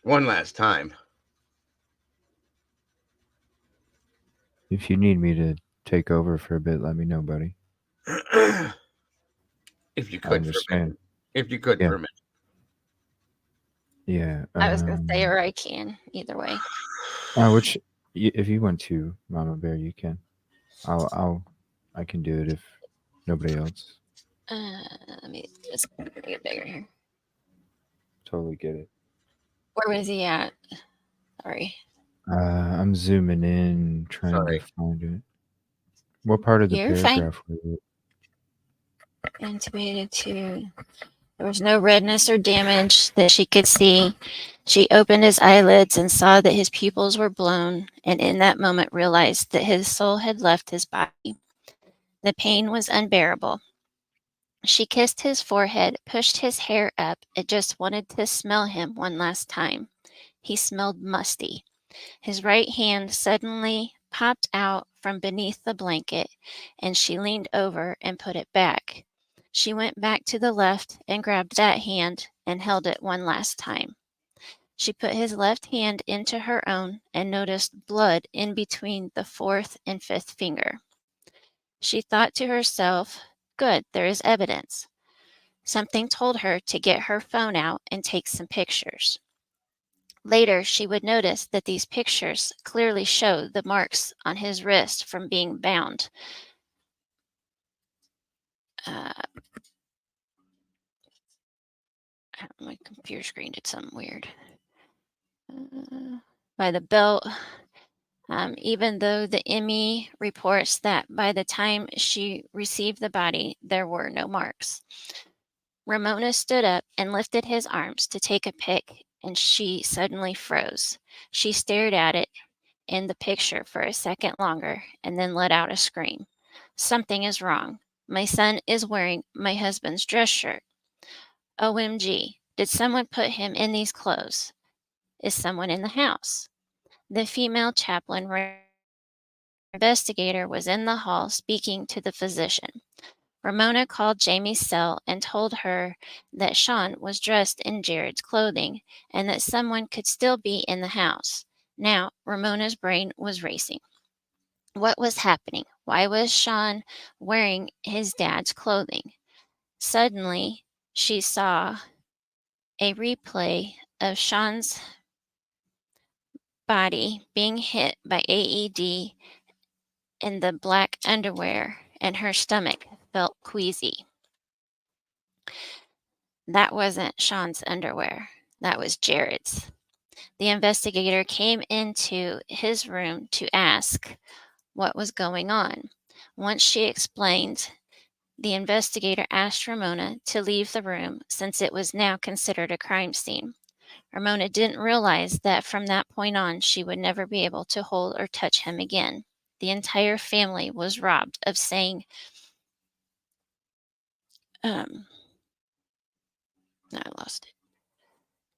Speaker 1: One last time.
Speaker 2: If you need me to take over for a bit, let me know, buddy.
Speaker 1: If you could, for a minute. If you could,
Speaker 2: Yeah.
Speaker 1: for a minute.
Speaker 2: Yeah.
Speaker 3: I was gonna say, or I can, either way.
Speaker 2: If you want to, Mama Bear, you can. I can do it if nobody else.
Speaker 3: Let me just make it bigger here.
Speaker 2: Totally get it.
Speaker 3: Where was he at? Sorry.
Speaker 2: I'm zooming in, trying to find it. What part of the paragraph were you?
Speaker 3: Intubated to. There was no redness or damage that she could see. She opened his eyelids and saw that his pupils were blown, and in that moment realized that his soul had left his body. The pain was unbearable. She kissed his forehead, pushed his hair up, and just wanted to smell him one last time. He smelled musty. His right hand suddenly popped out from beneath the blanket, and she leaned over and put it back. She went back to the left and grabbed that hand and held it one last time. She put his left hand into her own and noticed blood in between the fourth and fifth finger. She thought to herself, "Good, there is evidence." Something told her to get her phone out and take some pictures. Later, she would notice that these pictures clearly showed the marks on his wrist from being bound. My computer screen did something weird. By the belt, even though the ME reports that by the time she received the body, there were no marks. Ramona stood up and lifted his arms to take a pic, and she suddenly froze. She stared at it in the picture for a second longer and then let out a scream. Something is wrong. My son is wearing my husband's dress shirt. OMG, did someone put him in these clothes? Is someone in the house? The female chaplain investigator was in the hall speaking to the physician. Ramona called Jamie's cell and told her that Sean was dressed in Jared's clothing and that someone could still be in the house. Now, Ramona's brain was racing. What was happening? Why was Sean wearing his dad's clothing? Suddenly, she saw a replay of Sean's body being hit by AED in the black underwear, and her stomach felt queasy. That wasn't Sean's underwear. That was Jared's. The investigator came into his room to ask what was going on. Once she explained, the investigator asked Ramona to leave the room since it was now considered a crime scene. Ramona didn't realize that from that point on, she would never be able to hold or touch him again. The entire family was robbed of saying, I lost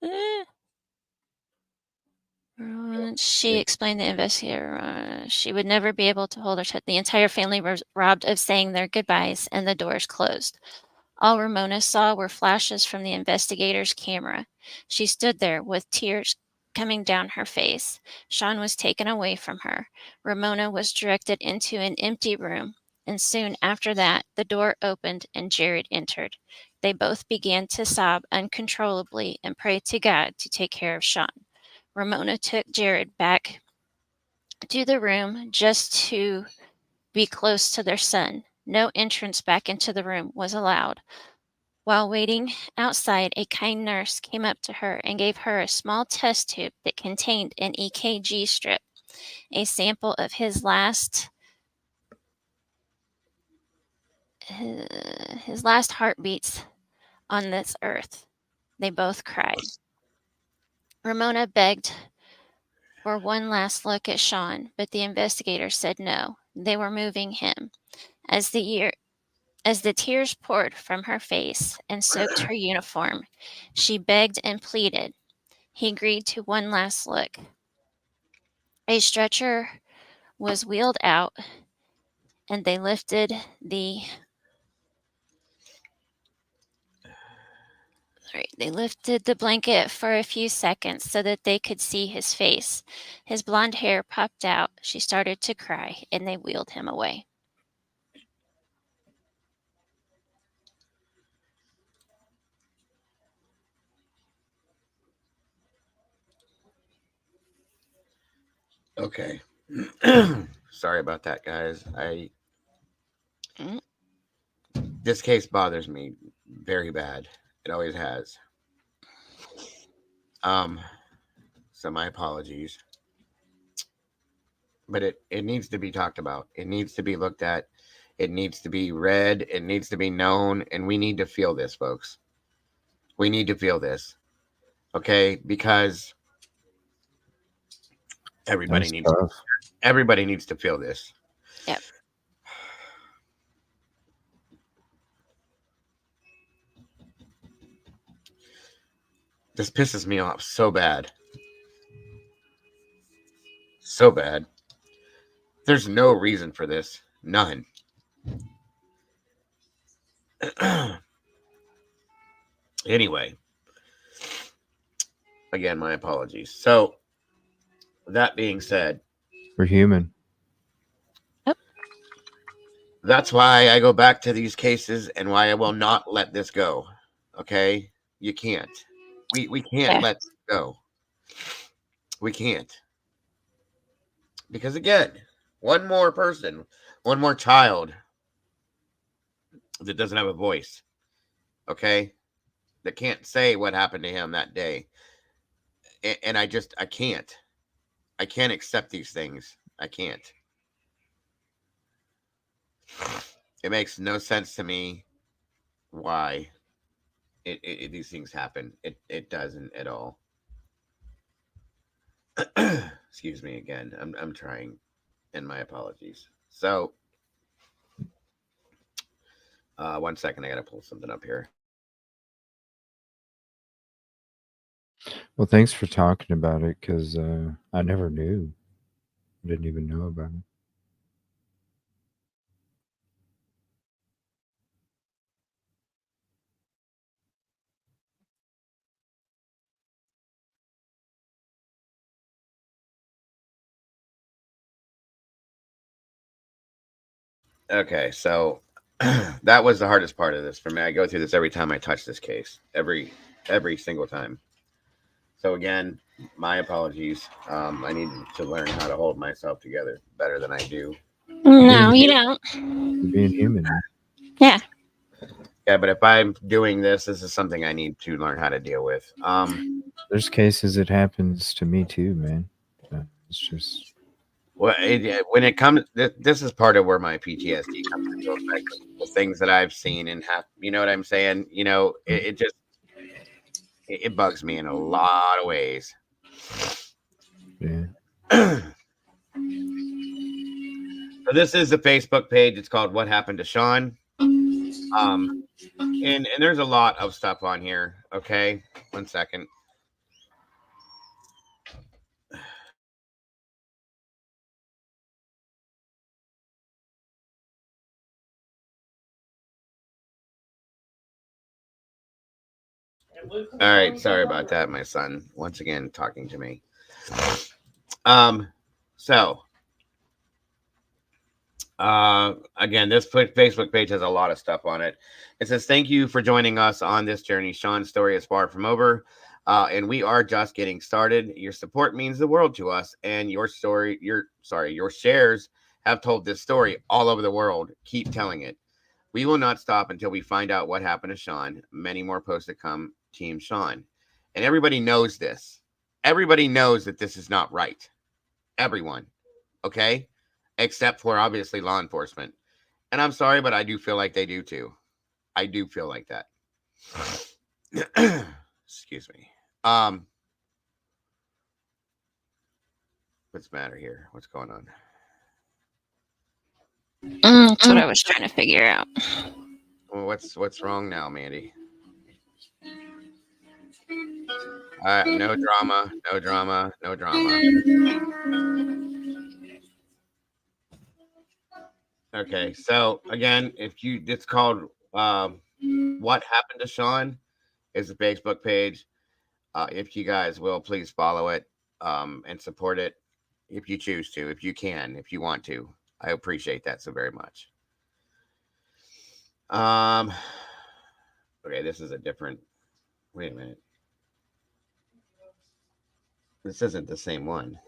Speaker 3: it. She explained to the investigator she would never be able to hold or touch. The entire family was robbed of saying their goodbyes, and the doors closed. All Ramona saw were flashes from the investigator's camera. She stood there with tears coming down her face. Sean was taken away from her. Ramona was directed into an empty room, and soon after that, the door opened and Jared entered. They both began to sob uncontrollably and prayed to God to take care of Sean. Ramona took Jared back to the room just to be close to their son. No entrance back into the room was allowed. While waiting outside, a kind nurse came up to her and gave her a small test tube that contained an EKG strip, a sample of his last heartbeats on this earth. They both cried. Ramona begged for one last look at Sean, but the investigator said no. They were moving him. As the tears poured from her face and soaked her uniform, she begged and pleaded. He agreed to one last look. A stretcher was wheeled out, and they lifted the blanket for a few seconds so that they could see his face. His blonde hair popped out. She started to cry, and they wheeled him away.
Speaker 1: Okay. Sorry about that, guys. This case bothers me very bad. It always has. So my apologies. But it needs to be talked about. It needs to be looked at. It needs to be read. It needs to be known. And we need to feel this, folks. We need to feel this. Okay? Because everybody needs to feel this.
Speaker 3: Yep.
Speaker 1: This pisses me off so bad. So bad. There's no reason for this. None. Anyway. Again, my apologies. So, that being said,
Speaker 2: we're human.
Speaker 1: That's why I go back to these cases and why I will not let this go. Okay? You can't. We can't let this go. We can't. Because again, one more person, one more child that doesn't have a voice, okay, that can't say what happened to him that day. And I can't. I can't accept these things. I can't. It makes no sense to me why. these things happen. It doesn't at all. Excuse me again. I'm trying, and my apologies. So, 1 second, I gotta pull something up here.
Speaker 2: Well, thanks for talking about it, because I never knew. I didn't even know about it.
Speaker 1: Okay, so that was the hardest part of this for me. I go through this every time I touch this case, every single time. So again, my apologies. I need to learn how to hold myself together better than I do.
Speaker 3: No, you don't.
Speaker 2: You're being human.
Speaker 3: Yeah.
Speaker 1: Yeah, but if I'm doing this, this is something I need to learn how to deal with.
Speaker 2: There's cases it happens to me too, man. It's just
Speaker 1: Well, when it comes, this is part of where my PTSD comes into effect. The things that I've seen and have, you know what I'm saying? You know, it just it bugs me in a lot of ways.
Speaker 2: yeah.
Speaker 1: So this is the Facebook page. It's called "What Happened to Sean." And there's a lot of stuff on here. Okay, 1 second. All right, sorry about that. My son once again talking to me. So again, this Facebook page has a lot of stuff on it. It says, "Thank you for joining us on this journey. Sean's story is far from over, and we are just getting started. Your support means the world to us, and your shares have told this story all over the world. Keep telling it. We will not stop until we find out what happened to Sean. Many more posts to come. Team Sean." And everybody knows this. Everybody knows that this is not right. Everyone. Okay? Except for obviously law enforcement. And I'm sorry, but I do feel like they do too. I do feel like that. Excuse me. What's the matter here? What's going on?
Speaker 3: That's what I was trying to figure out.
Speaker 1: Well, what's wrong now, Mandy? No drama, no drama, no drama. Okay, so again, it's called "What Happened to Sean" is the Facebook page. If you guys will, please follow it and support it if you choose to, if you can, if you want to. I appreciate that so very much. Okay, this is a different. Wait a minute. This isn't the same one.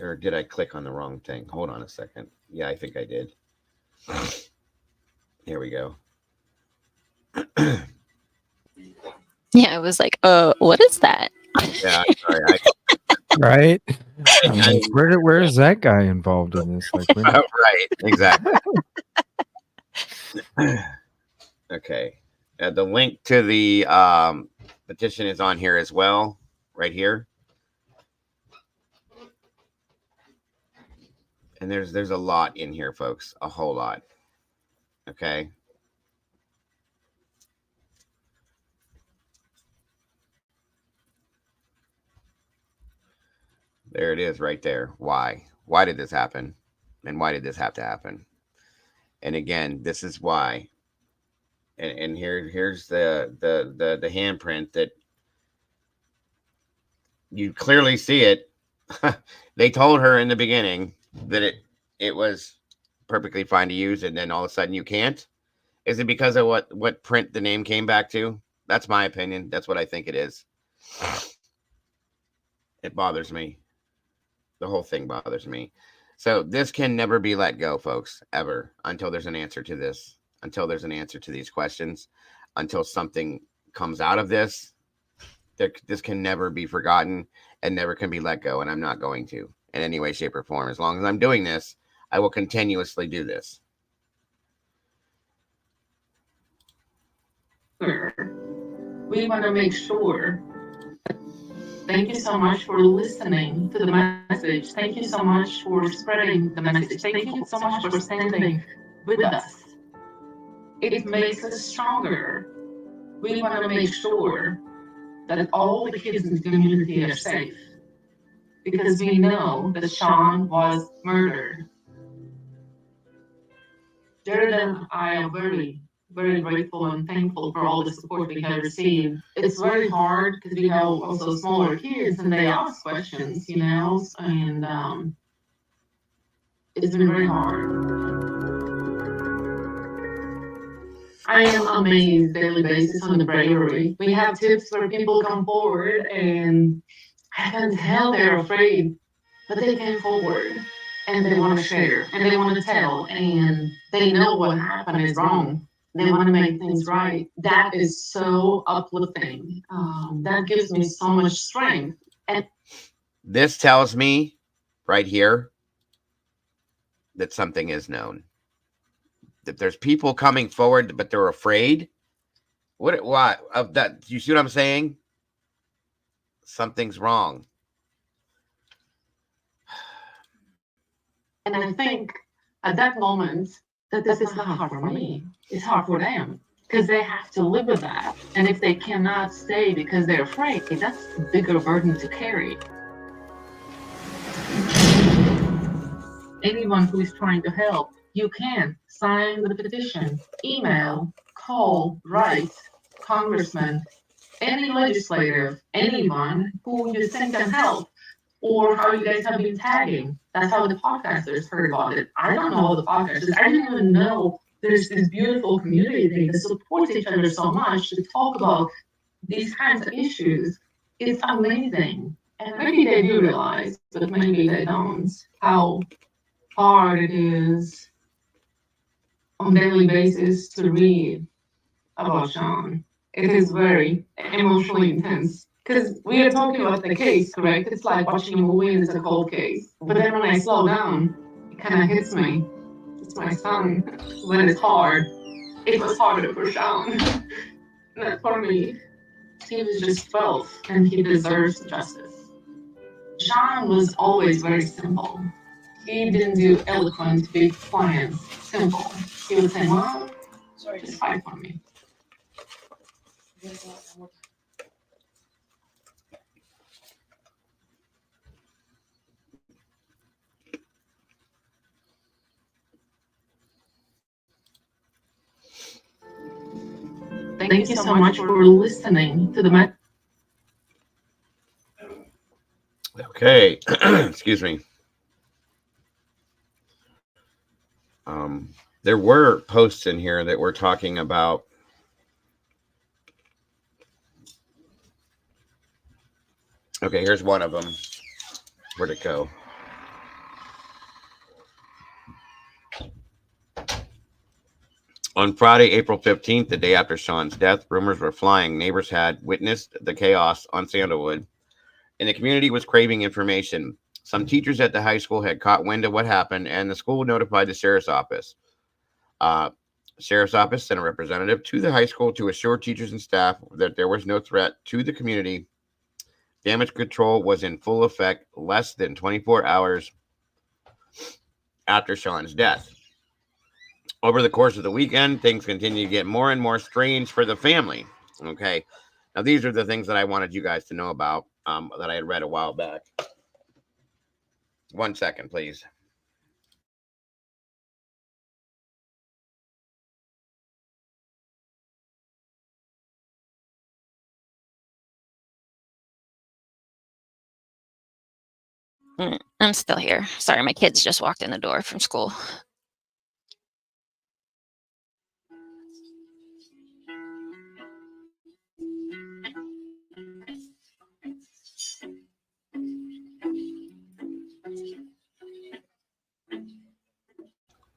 Speaker 1: Or did I click on the wrong thing? Hold on a second. Yeah, I think I did. Here we go.
Speaker 3: Yeah, I was like, what is that?
Speaker 1: Yeah, sorry.
Speaker 2: Right? Where is that guy involved in this? Like,
Speaker 1: right, exactly. Okay. The link to the petition is on here as well, right here. And there's a lot in here, folks, a whole lot. Okay. There it is right there. Why? Why did this happen? And why did this have to happen? And again, this is why. And here's the handprint that you clearly see it. They told her in the beginning that it was perfectly fine to use, and then all of a sudden you can't. Is it because of what print the name came back to? That's my opinion. That's what I think it is. It bothers me. The whole thing bothers me. So this can never be let go, folks, ever, until there's an answer to this, until there's an answer to these questions, until something comes out of this. This can never be forgotten and never can be let go, and I'm not going to in any way, shape, or form. As long as I'm doing this, I will continuously do this.
Speaker 8: We want to make sure. Thank you so much for listening to the message. Thank you so much for spreading the message. Thank you so much for standing with us. It makes us stronger. We want to make sure that all the kids in the community are safe, because we know that Sean was murdered. Jared and I are very, very grateful and thankful for all the support we have received. It's very hard because we have also smaller kids and they ask questions, you know, and it's been very hard. I am amazed daily basis on the bravery. We have tips where people come forward and I can tell they're afraid, but they came forward and they want to share and they want to tell and they know what happened is wrong. They want to make things right. That is so uplifting. That gives me so much strength. And
Speaker 1: this tells me right here that something is known. That there's people coming forward, but they're afraid. Why? Of that? Do you see what I'm saying? Something's wrong.
Speaker 8: And I think at that moment that this is not hard for me. It's hard for them because they have to live with that. And if they cannot stay because they're afraid, that's a bigger burden to carry. Anyone who is trying to help, you can sign the petition, email, call, write, congressman, any legislator, anyone who you think can help, or how you guys have been tagging. That's how the podcasters heard about it. I don't know all the podcasters. I didn't even know there's this beautiful community that supports each other so much to talk about these kinds of issues. It's amazing. And maybe they do realize, but maybe they don't, how hard it is on a daily basis to read about Sean. It is very emotionally intense. Because we are talking about the case, correct? It's like watching a movie and it's a cold case. But then when I slow down, it kind of hits me. It's my son. When it's hard, it was harder for Sean. Not for me. He was just 12 and he deserves justice. Sean was always very simple. He didn't do eloquent, big plans. Simple. He would say, Mom, just fight for me. Thank you so much for listening to the
Speaker 1: Okay. Excuse me. There were posts in here that were talking about okay, here's one of them. Where'd it go? On Friday, April 15th, the day after Sean's death, rumors were flying. Neighbors had witnessed the chaos on Sandalwood, and the community was craving information. Some teachers at the high school had caught wind of what happened, and the school notified the sheriff's office. Sheriff's office sent a representative to the high school to assure teachers and staff that there was no threat to the community. Damage control was in full effect less than 24 hours after Sean's death. Over the course of the weekend, things continue to get more and more strange for the family. Okay. Now, these are the things that I wanted you guys to know about that I had read a while back. 1 second, please.
Speaker 3: I'm still here. Sorry, my kids just walked in the door from school.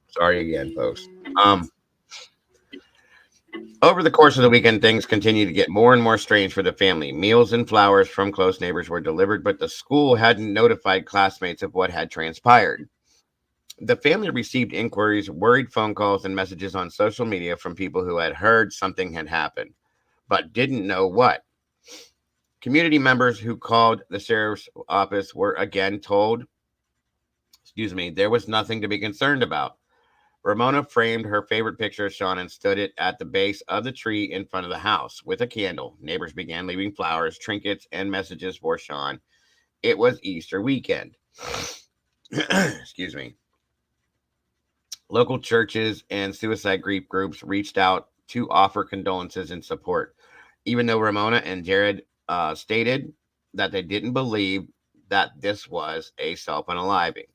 Speaker 1: Sorry again, folks. Over the course of the weekend, things continue to get more and more strange for the family. Meals and flowers from close neighbors were delivered, but the school hadn't notified classmates of what had transpired. The family received inquiries, worried phone calls, and messages on social media from people who had heard something had happened. but didn't know what. Community members who called the sheriff's office were again told, there was nothing to be concerned about. Ramona framed her favorite picture of Sean and stood it at the base of the tree in front of the house with a candle. Neighbors began leaving flowers, trinkets, and messages for Sean. It was Easter weekend. Excuse me. Local churches and suicide grief groups reached out to offer condolences and support, even though Ramona and Jared stated that they didn't believe that this was a self-unaliving.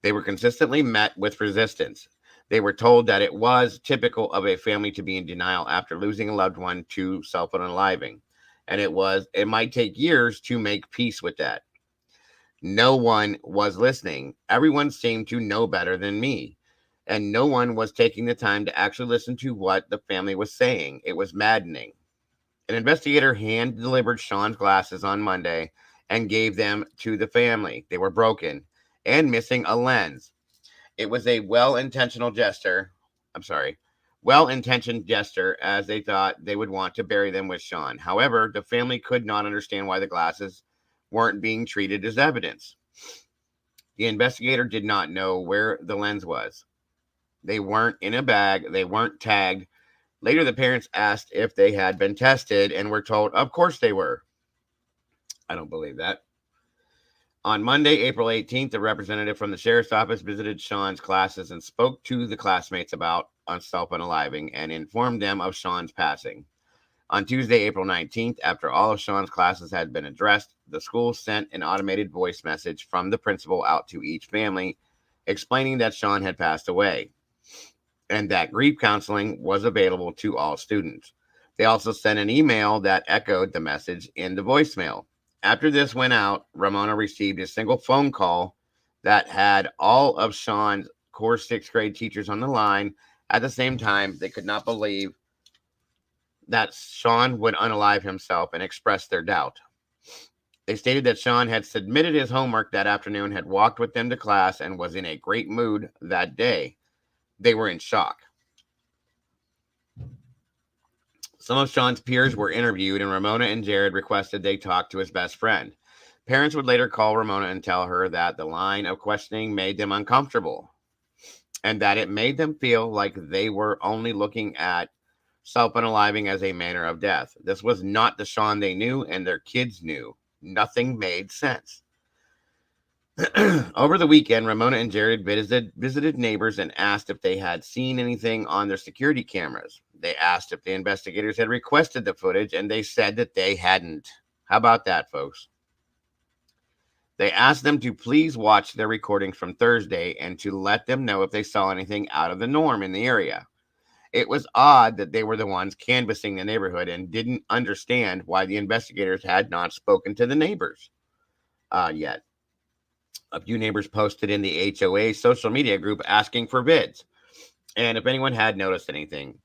Speaker 1: They were consistently met with resistance. They were told that it was typical of a family to be in denial after losing a loved one to self-unaliving, and it might take years to make peace with that. No one was listening. Everyone seemed to know better than me, and no one was taking the time to actually listen to what the family was saying. It was maddening. An investigator hand-delivered Sean's glasses on Monday and gave them to the family. They were broken and missing a lens. It was a well-intentioned gesture, as they thought they would want to bury them with Sean. However, the family could not understand why the glasses weren't being treated as evidence. The investigator did not know where the lens was. They weren't in a bag. They weren't tagged. Later, the parents asked if they had been tested and were told, of course they were. I don't believe that. On Monday, April 18th, a representative from the sheriff's office visited Sean's classes and spoke to the classmates about self-unaliving and informed them of Sean's passing. On Tuesday, April 19th, after all of Sean's classes had been addressed, the school sent an automated voice message from the principal out to each family, explaining that Sean had passed away and that grief counseling was available to all students. They also sent an email that echoed the message in the voicemail. After this went out, Ramona received a single phone call that had all of Sean's core 6th grade teachers on the line. At the same time, they could not believe that Sean would unalive himself and expressed their doubt. They stated that Sean had submitted his homework that afternoon, had walked with them to class, and was in a great mood that day. They were in shock. Some of Sean's peers were interviewed, and Ramona and Jared requested they talk to his best friend. Parents would later call Ramona and tell her that the line of questioning made them uncomfortable and that it made them feel like they were only looking at self-unaliving as a manner of death. This was not the Sean they knew and their kids knew. Nothing made sense. Over the weekend, Ramona and Jared visited neighbors and asked if they had seen anything on their security cameras. They asked if the investigators had requested the footage, and they said that they hadn't. How about that, folks? They asked them to please watch their recordings from Thursday and to let them know if they saw anything out of the norm in the area. It was odd that they were the ones canvassing the neighborhood and didn't understand why the investigators had not spoken to the neighbors yet. A few neighbors posted in the HOA social media group asking for bids, and if anyone had noticed anything.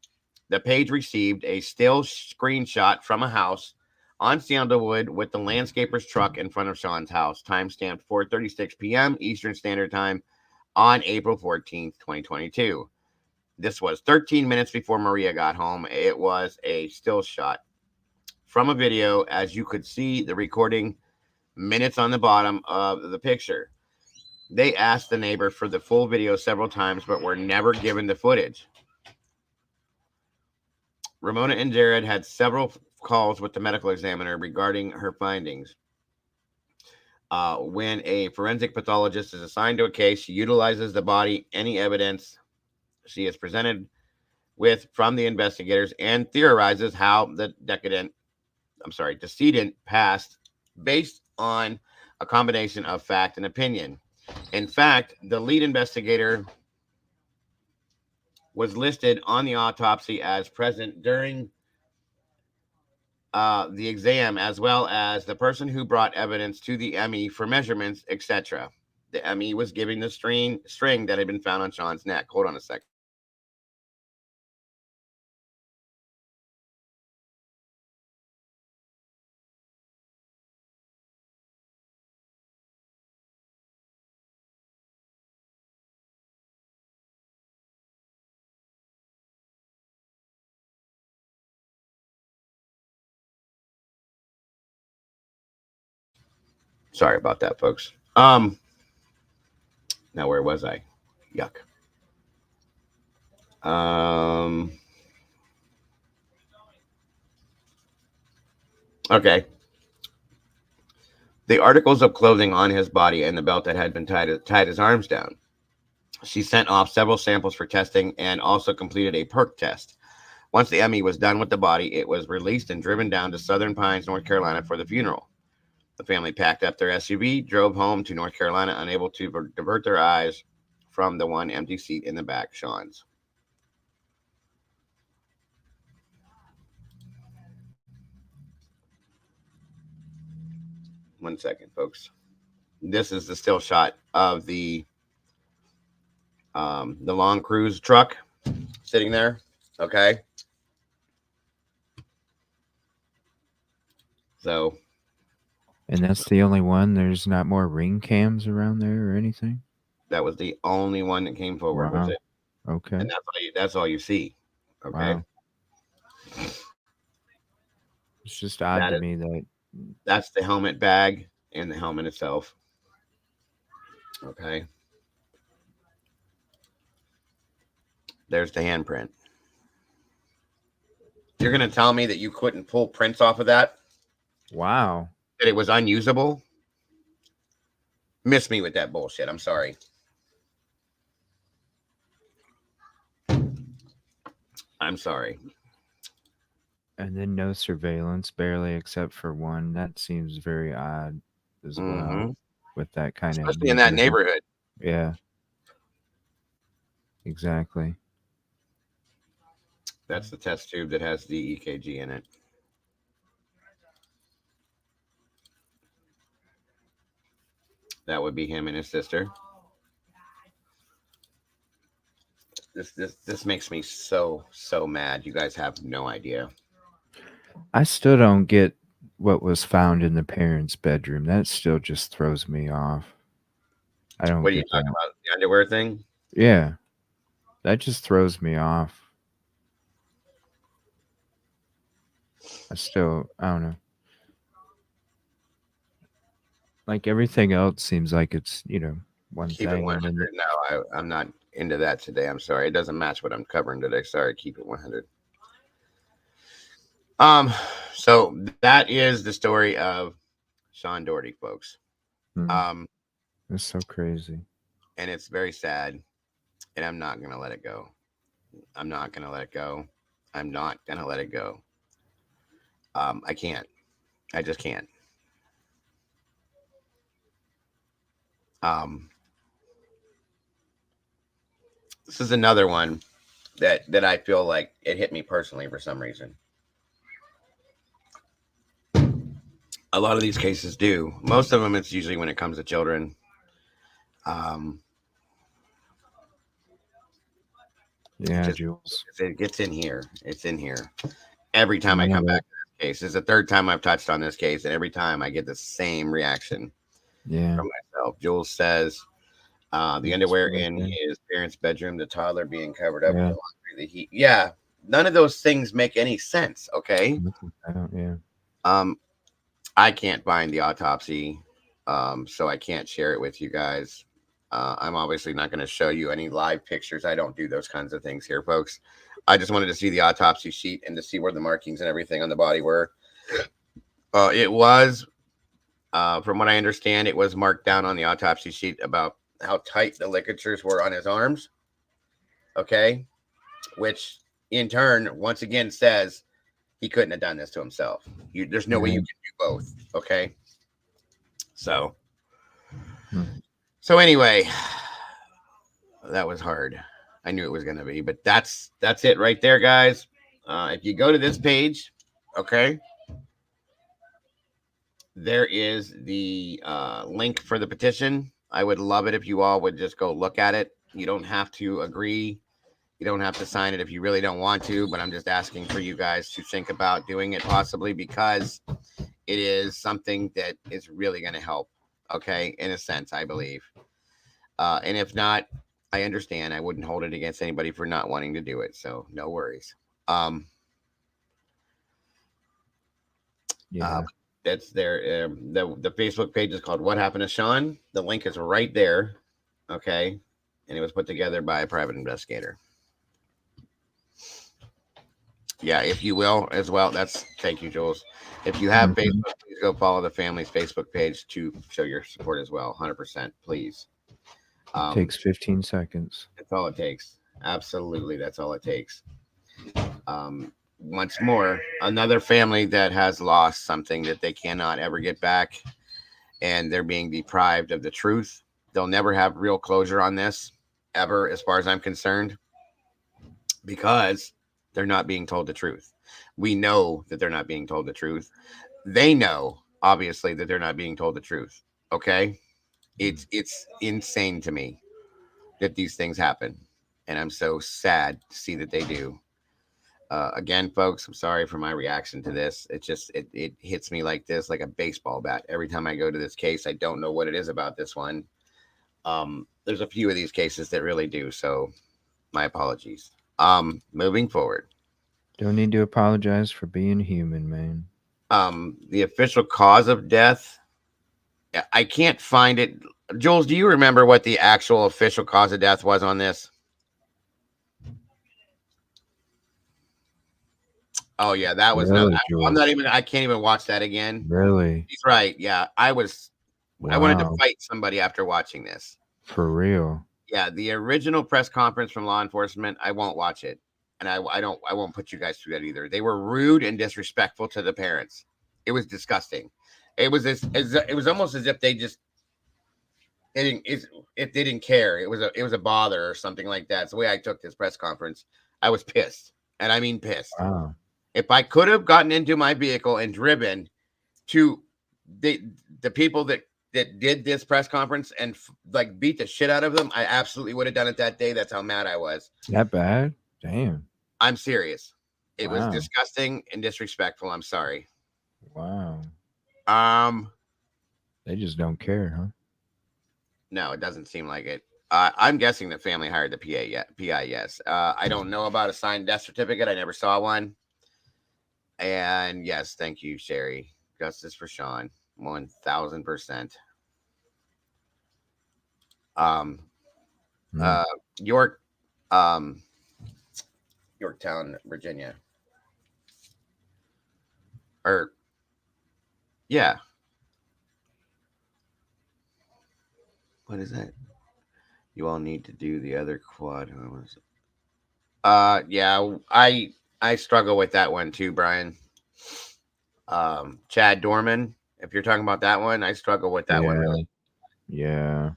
Speaker 1: The page received a still screenshot from a house on Sandalwood with the landscaper's truck in front of Sean's house, timestamped 4:36 p.m. Eastern Standard Time on April 14th, 2022. This was 13 minutes before Maria got home. It was a still shot from a video, as you could see the recording minutes on the bottom of the picture. They asked the neighbor for the full video several times, but were never given the footage. Ramona and Jared had several calls with the medical examiner regarding her findings. When a forensic pathologist is assigned to a case, she utilizes the body, any evidence she is presented with from the investigators, and theorizes how the decedent passed based on a combination of fact and opinion. In fact, the lead investigator was listed on the autopsy as present during the exam, as well as the person who brought evidence to the ME for measurements, etc. The ME was giving the string that had been found on Sean's neck. Hold on a second. Sorry about that, folks. Now where was I? Yuck. Okay. The articles of clothing on his body and the belt that had been tied his arms down. She sent off several samples for testing and also completed a perk test. Once the ME was done with the body, it was released and driven down to Southern Pines, North Carolina for the funeral. The family packed up their SUV, drove home to North Carolina, unable to divert their eyes from the one empty seat in the back, Sean's. One second, folks. This is the still shot of the long cruise truck sitting there. Okay. So.
Speaker 2: And that's the only one. There's not more ring cams around there or anything.
Speaker 1: That was the only one that came forward.
Speaker 2: Wow.
Speaker 1: Was it?
Speaker 2: Okay.
Speaker 1: And that's all you see. Okay.
Speaker 2: Wow. It's just odd to me that
Speaker 1: that's the helmet bag and the helmet itself. Okay. There's the handprint. You're going to tell me that you couldn't pull prints off of that?
Speaker 2: Wow.
Speaker 1: That it was unusable? Miss me with that bullshit. I'm sorry. I'm sorry.
Speaker 2: And then no surveillance, barely, except for one. That seems very odd as well. With that kind of,
Speaker 1: especially in that neighborhood.
Speaker 2: Yeah. Exactly.
Speaker 1: That's the test tube that has the EKG in it. That would be him and his sister. This makes me so mad. You guys have no idea.
Speaker 2: I still don't get what was found in the parents' bedroom. That still just throws me off. I don't.
Speaker 1: What are you talking about? The underwear thing?
Speaker 2: Yeah, that just throws me off. I don't know. Like everything else seems like it's, one
Speaker 1: keep
Speaker 2: thing.
Speaker 1: It 100. No, I'm not into that today. I'm sorry. It doesn't match what I'm covering today. Sorry. Keep it 100. So that is the story of Sean Daugherty, folks.
Speaker 2: It's so crazy.
Speaker 1: And it's very sad. And I'm not going to let it go. I'm not going to let it go. I'm not going to let it go. I can't. I just can't. This is another one that I feel like it hit me personally for some reason. A lot of these cases do. Most of them, it's usually when it comes to children.
Speaker 2: Yeah, Jules.
Speaker 1: It gets in here. It's in here. Every time I come back to this case. It's the third time I've touched on this case, and every time I get the same reaction from myself. Jules says the underwear in his parents' bedroom, the toddler being covered up with the laundry, the heat. Yeah, none of those things make any sense, okay? I can't find the autopsy, so I can't share it with you guys. I'm obviously not going to show you any live pictures. I don't do those kinds of things here, folks. I just wanted to see the autopsy sheet and to see where the markings and everything on the body were. It was, from what I understand, it was marked down on the autopsy sheet about how tight the ligatures were on his arms. Okay. Which in turn, once again, says he couldn't have done this to himself. There's no way you can do both. Okay. So anyway, that was hard. I knew it was going to be, but that's it right there, guys. If you go to this page, okay, there is the link for the petition. I would love it if you all would just go look at it. You don't have to agree. You don't have to sign it if you really don't want to, but I'm just asking for you guys to think about doing it possibly because it is something that is really going to help. Okay. In a sense, I believe. And if not, I understand. I wouldn't hold it against anybody for not wanting to do it. So no worries. That's their the Facebook page is called What Happened to Sean. The link is right there. Okay. And it was put together by a private investigator. Yeah, if you will as well. Thank you, Jules. If you have Facebook, please go follow the family's Facebook page to show your support as well. 100%, please.
Speaker 2: Takes 15 seconds.
Speaker 1: That's all it takes. Absolutely, that's all it takes. Once more, another family that has lost something that they cannot ever get back, and they're being deprived of the truth. They'll never have real closure on this, ever, as far as I'm concerned, because they're not being told the truth. We know that they're not being told the truth. They know, obviously, that they're not being told the truth. Okay? It's insane to me that these things happen. And I'm so sad to see that they do. Again, folks, I'm sorry for my reaction to this. It just, it hits me like this, like a baseball bat. Every time I go to this case, I don't know what it is about this one. There's a few of these cases that really do. So my apologies. Moving forward.
Speaker 2: Don't need to apologize for being human, man.
Speaker 1: The official cause of death, I can't find it. Jules, do you remember what the actual official cause of death was on this? Oh yeah, that was
Speaker 2: really,
Speaker 1: I can't even watch that again.
Speaker 2: Really?
Speaker 1: He's right. Yeah, I wanted to fight somebody after watching this.
Speaker 2: For real?
Speaker 1: Yeah, the original press conference from law enforcement, I won't watch it. And I won't put you guys through that either. They were rude and disrespectful to the parents. It was disgusting. It was it was almost as if they didn't care. It was a bother or something like that. It's the way I took this press conference. I was pissed, and I mean pissed.
Speaker 2: Wow.
Speaker 1: If I could have gotten into my vehicle and driven to the people that did this press conference and like beat the shit out of them, I absolutely would have done it that day. That's how mad I was.
Speaker 2: That bad? Damn.
Speaker 1: I'm serious. It was disgusting and disrespectful. I'm sorry.
Speaker 2: Wow. They just don't care, huh?
Speaker 1: No, it doesn't seem like it. I'm guessing the family hired the PI, yes. I don't know about a signed death certificate. I never saw one. And yes, thank you, Sherry. Justice for Sean. 1000%. Yorktown, Virginia. Yeah. What is that? You all need to do the other quad. Yeah, I struggle with that one too, Brian. Chad Dorman, if you're talking about that one, I struggle with that one really.
Speaker 2: Yeah.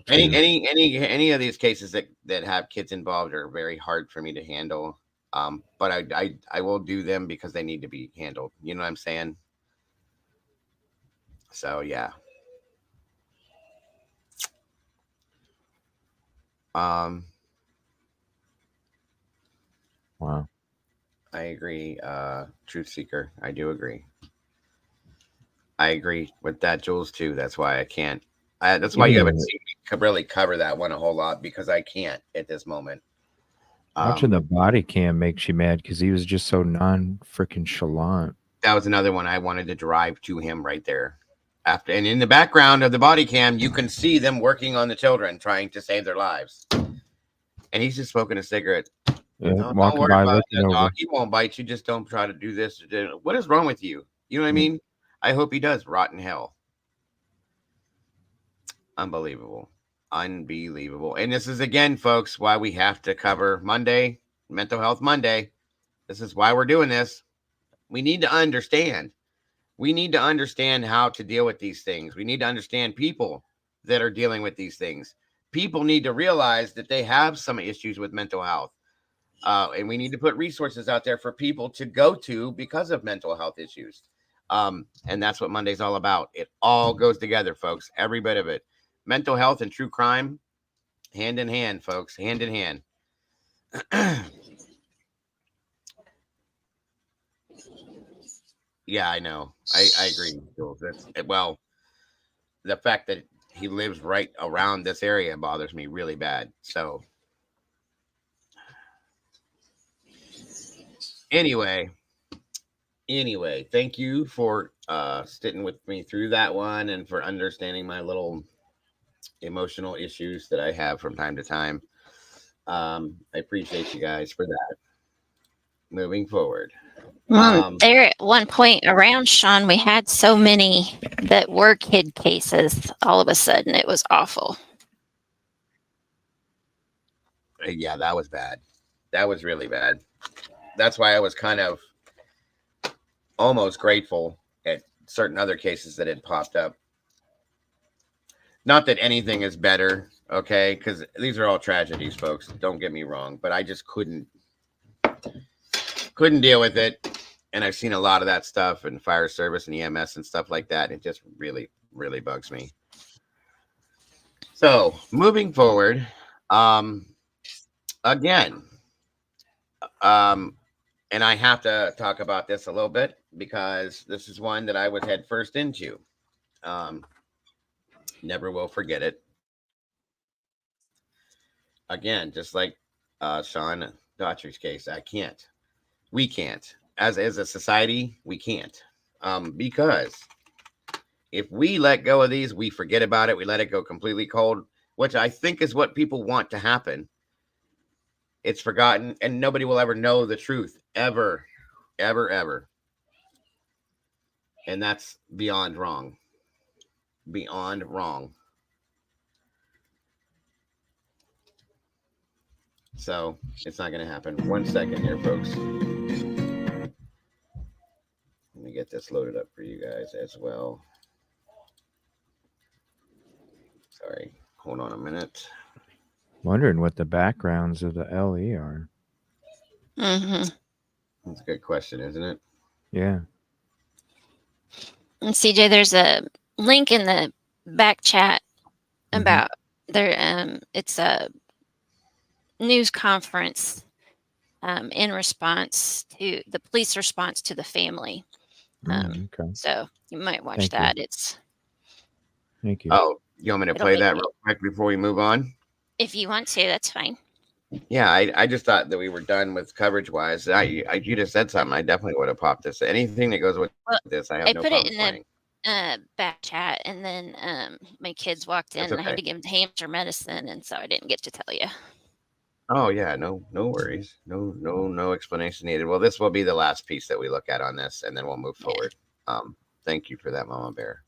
Speaker 1: Any of these cases that have kids involved are very hard for me to handle. But I will do them because they need to be handled. You know what I'm saying? So yeah.
Speaker 2: Wow.
Speaker 1: I agree. Truth seeker. I do agree. I agree with that, Jules, too. That's why I can't. That's why you haven't seen me really cover that one a whole lot, because I can't at this moment.
Speaker 2: Watching the body cam makes you mad because he was just so non-freaking chalant.
Speaker 1: That was another one I wanted to drive to him right there. And in the background of the body cam, you can see them working on the children, trying to save their lives. And he's just smoking a cigarette.
Speaker 2: Yeah,
Speaker 1: don't worry about that, dog. He won't bite you. Just don't try to do this. What is wrong with you? You know what I mean? I hope he does rot in hell. Unbelievable. Unbelievable. And this is, again, folks, why we have to cover Monday, Mental Health Monday. This is why we're doing this. We need to understand. We need to understand how to deal with these things. We need to understand people that are dealing with these things. People need to realize that they have some issues with mental health. And we need to put resources out there for people to go to because of mental health issues. And that's what Monday's all about. It all goes together, folks. Every bit of it. Mental health and true crime, hand in hand, folks. Hand in hand. Yeah, I know. I agree. Well, the fact that he lives right around this area bothers me really bad. So anyway, Anyway, thank you for sitting with me through that one and for understanding my little emotional issues that I have from time to time. I appreciate you guys for that. Moving forward.
Speaker 3: There at one point around Sean, we had so many that were kid cases. All of a sudden, it was awful.
Speaker 1: Yeah, that was bad. That was really bad. That's why I was kind of almost grateful at certain other cases that had popped up. Not that anything is better, okay? Because these are all tragedies, folks. Don't get me wrong, but I just couldn't deal with it. And I've seen a lot of that stuff in fire service and EMS and stuff like that. It just really, really bugs me. So moving forward, again, and I have to talk about this a little bit because this is one that I was head first into. Never will forget it. Again, just like Sean Daugherty's case, we can't. As a society, we can't. Because if we let go of these, we forget about it. We let it go completely cold, which I think is what people want to happen. It's forgotten, and nobody will ever know the truth, ever, ever, ever. And that's beyond wrong. Beyond wrong. So it's not going to happen. 1 second here, folks. Let me get this loaded up for you guys as well. Sorry. Hold on a minute.
Speaker 2: Wondering what the backgrounds of the LE are.
Speaker 3: Mm-hmm.
Speaker 1: That's a good question, isn't it?
Speaker 2: Yeah.
Speaker 3: And CJ, there's a link in the back chat about there. It's a news conference in response to the police response to the family.
Speaker 2: Okay.
Speaker 3: So you might watch
Speaker 2: Thank
Speaker 3: that.
Speaker 2: you.
Speaker 3: It's.
Speaker 2: Thank you.
Speaker 1: Oh, you want me to play that real quick before we move on?
Speaker 3: If you want to, that's fine.
Speaker 1: Yeah, I just thought that we were done with coverage wise. You just said something. I definitely would have popped this. Anything that goes with this, I have no problem playing.
Speaker 3: In the back chat, and then my kids walked in, and I had to give them hamster medicine, and so I didn't get to tell you.
Speaker 1: Oh yeah, no worries. No explanation needed. Well, this will be the last piece that we look at on this, and then we'll move forward. Thank you for that, Mama Bear.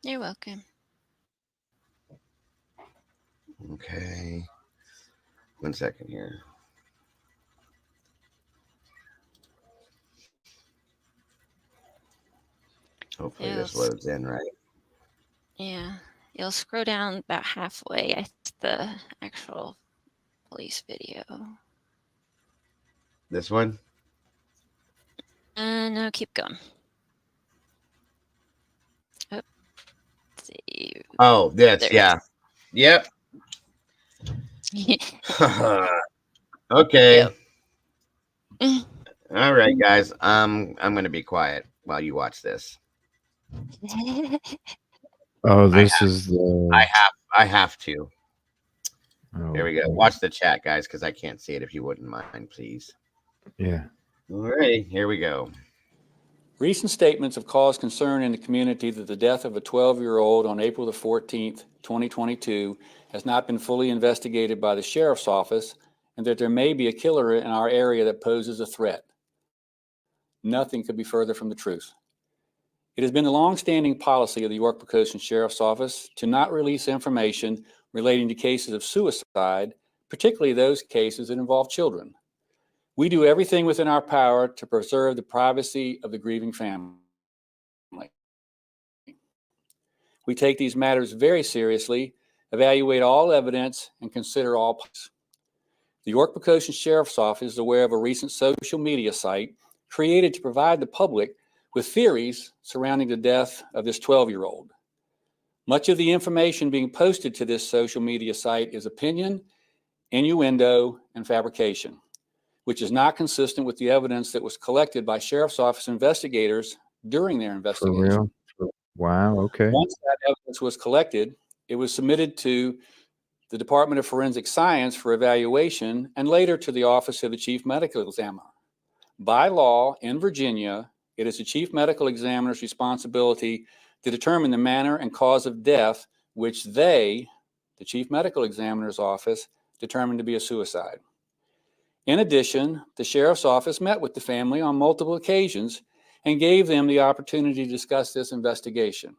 Speaker 3: You're welcome.
Speaker 1: Okay. 1 second here. Hopefully this loads in right.
Speaker 3: Yeah. You'll scroll down about halfway. It's the actual police video.
Speaker 1: This one?
Speaker 3: No, keep going. Oh, let's see.
Speaker 1: Oh, this, yeah. Yep. Okay.
Speaker 3: Yep.
Speaker 1: All right, guys. I'm gonna be quiet while you watch this.
Speaker 2: Oh, this is the.
Speaker 1: I have to.
Speaker 2: Oh,
Speaker 1: here we go. Watch the chat, guys, because I can't see it. If you wouldn't mind, please.
Speaker 2: Yeah.
Speaker 1: All right, here we go.
Speaker 10: Recent statements have caused concern in the community that the death of a 12-year-old on April the 14th, 2022 has not been fully investigated by the sheriff's office and that there may be a killer in our area that poses a threat. Nothing could be further from the truth. It has been the long-standing policy of the York-Poquoson Sheriff's Office to not release information relating to cases of suicide, particularly those cases that involve children. We do everything within our power to preserve the privacy of the grieving family. We take these matters very seriously, evaluate all evidence, and consider all parts. The York-Poquoson Sheriff's Office is aware of a recent social media site created to provide the public with theories surrounding the death of this 12-year-old. Much of the information being posted to this social media site is opinion, innuendo, and fabrication, which is not consistent with the evidence that was collected by Sheriff's Office investigators during their investigation.
Speaker 2: For real? Wow, okay.
Speaker 10: Once that evidence was collected, it was submitted to the Department of Forensic Science for evaluation and later to the Office of the Chief Medical Examiner. By law in Virginia, it is the chief medical examiner's responsibility to determine the manner and cause of death, which they, the chief medical examiner's office, determined to be a suicide. In addition, the sheriff's office met with the family on multiple occasions and gave them the opportunity to discuss this investigation.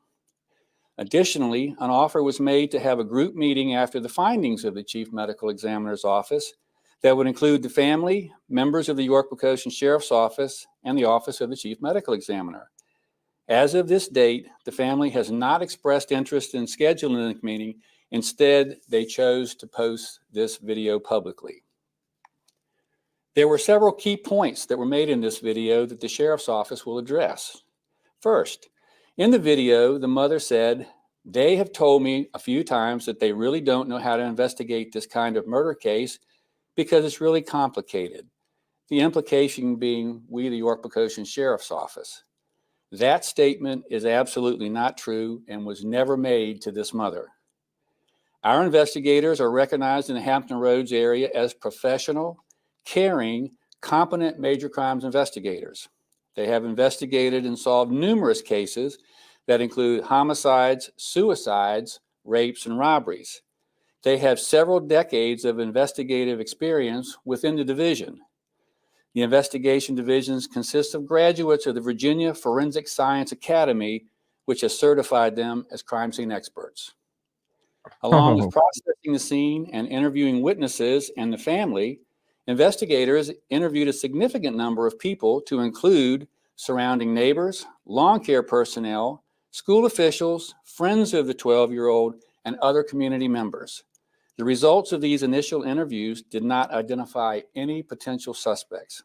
Speaker 10: Additionally, an offer was made to have a group meeting after the findings of the chief medical examiner's office that would include the family, members of the York-Pocoshin Sheriff's Office, and the office of the chief medical examiner. As of this date, the family has not expressed interest in scheduling the meeting. Instead, they chose to post this video publicly. There were several key points that were made in this video that the sheriff's office will address. First, in the video, the mother said, "They have told me a few times that they really don't know how to investigate this kind of murder case because it's really complicated." The implication being we, the York-Pocoshin Sheriff's Office. That statement is absolutely not true and was never made to this mother. Our investigators are recognized in the Hampton Roads area as professional, caring, competent major crimes investigators. They have investigated and solved numerous cases that include homicides, suicides, rapes, and robberies. They have several decades of investigative experience within the division. The investigation divisions consist of graduates of the Virginia Forensic Science Academy, which has certified them as crime scene experts. Along with processing the scene and interviewing witnesses and the family, investigators interviewed a significant number of people to include surrounding neighbors, lawn care personnel, school officials, friends of the 12-year-old, and other community members. The results of these initial interviews did not identify any potential suspects.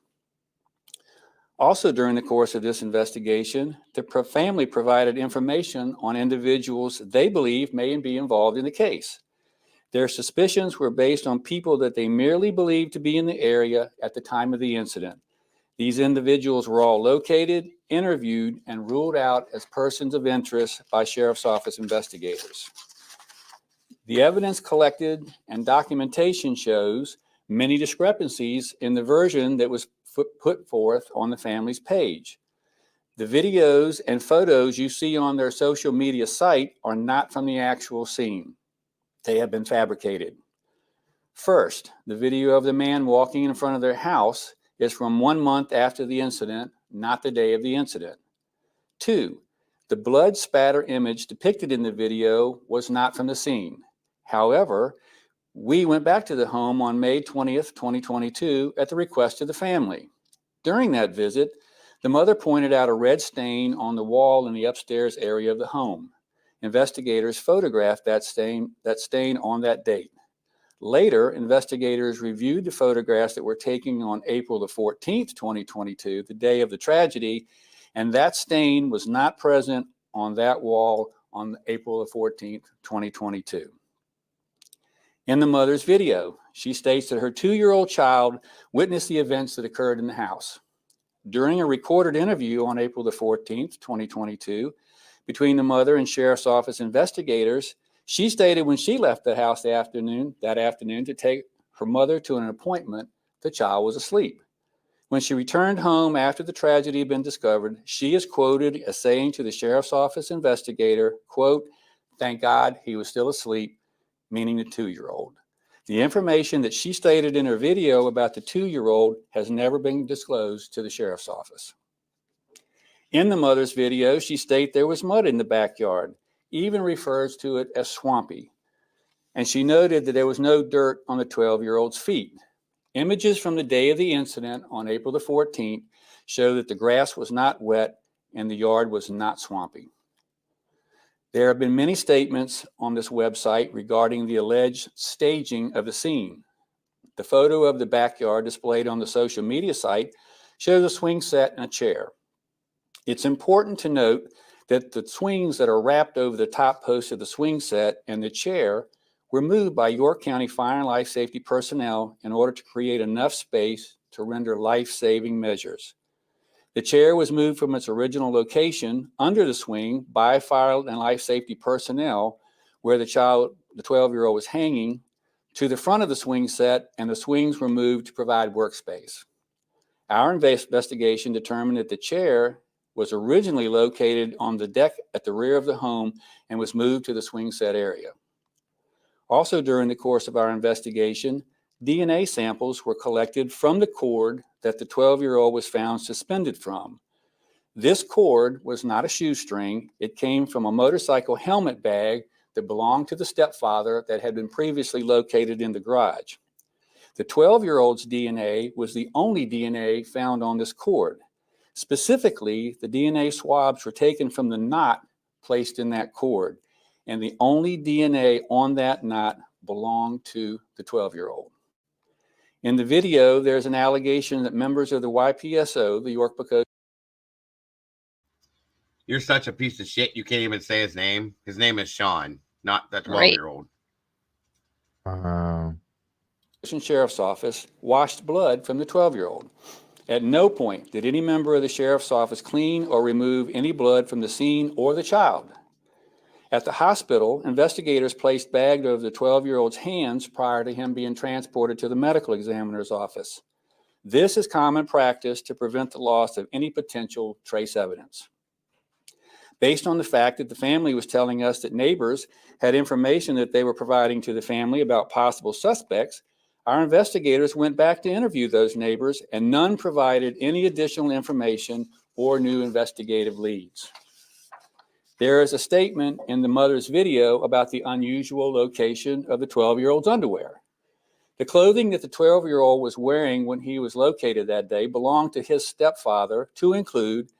Speaker 10: Also, during the course of this investigation, the family provided information on individuals they believe may be involved in the case. Their suspicions were based on people that they merely believed to be in the area at the time of the incident. These individuals were all located, interviewed, and ruled out as persons of interest by Sheriff's Office investigators. The evidence collected and documentation shows many discrepancies in the version that was put forth on the family's page. The videos and photos you see on their social media site are not from the actual scene. They have been fabricated. First, the video of the man walking in front of their house is from 1 month after the incident, not the day of the incident. 2, the blood spatter image depicted in the video was not from the scene. However, we went back to the home on May 20th, 2022 at the request of the family. During that visit, the mother pointed out a red stain on the wall in the upstairs area of the home. Investigators photographed that stain on that date. Later, investigators reviewed the photographs that were taken on April the 14th, 2022, the day of the tragedy, and that stain was not present on that wall on April the 14th, 2022. In the mother's video, she states that her 2-year-old child witnessed the events that occurred in the house. During a recorded interview on April the 14th, 2022, between the mother and Sheriff's Office investigators, she stated when she left the house that afternoon to take her mother to an appointment, the child was asleep. When she returned home after the tragedy had been discovered, she is quoted as saying to the Sheriff's Office investigator, quote, "Thank God he was still asleep," meaning the 2-year-old. The information that she stated in her video about the 2-year-old has never been disclosed to the Sheriff's Office. In the mother's video, she states there was mud in the backyard, even refers to it as swampy. And she noted that there was no dirt on the 12-year-old's feet. Images from the day of the incident on April the 14th show that the grass was not wet and the yard was not swampy. There have been many statements on this website regarding the alleged staging of the scene. The photo of the backyard displayed on the social media site shows a swing set and a chair. It's important to note that the swings that are wrapped over the top post of the swing set and the chair were moved by York County Fire and Life Safety personnel in order to create enough space to render life-saving measures. The chair was moved from its original location under the swing by Fire and Life Safety personnel where the 12-year-old was hanging, to the front of the swing set, and the swings were moved to provide workspace. Our investigation determined that the chair was originally located on the deck at the rear of the home and was moved to the swing set area. Also during the course of our investigation, DNA samples were collected from the cord that the 12-year-old was found suspended from. This cord was not a shoestring. It came from a motorcycle helmet bag that belonged to the stepfather that had been previously located in the garage. The 12-year-old's DNA was the only DNA found on this cord. Specifically, the DNA swabs were taken from the knot placed in that cord, and the only DNA on that knot belonged to the 12-year-old. In the video, there's an allegation that members of the YPSO, the York Pecos.
Speaker 1: You're such a piece of shit. You can't even say his name. His name is Sean, not the 12-year-old.
Speaker 10: Sheriff's Office washed blood from the 12-year-old. At no point did any member of the Sheriff's Office clean or remove any blood from the scene or the child. At the hospital, investigators placed bags over the 12-year-old's hands prior to him being transported to the medical examiner's office. This is common practice to prevent the loss of any potential trace evidence. Based on the fact that the family was telling us that neighbors had information that they were providing to the family about possible suspects, our investigators went back to interview those neighbors, and none provided any additional information or new investigative leads. There is a statement in the mother's video about the unusual location of the 12-year-old's underwear. The clothing that the 12-year-old was wearing when he was located that day belonged to his stepfather, to include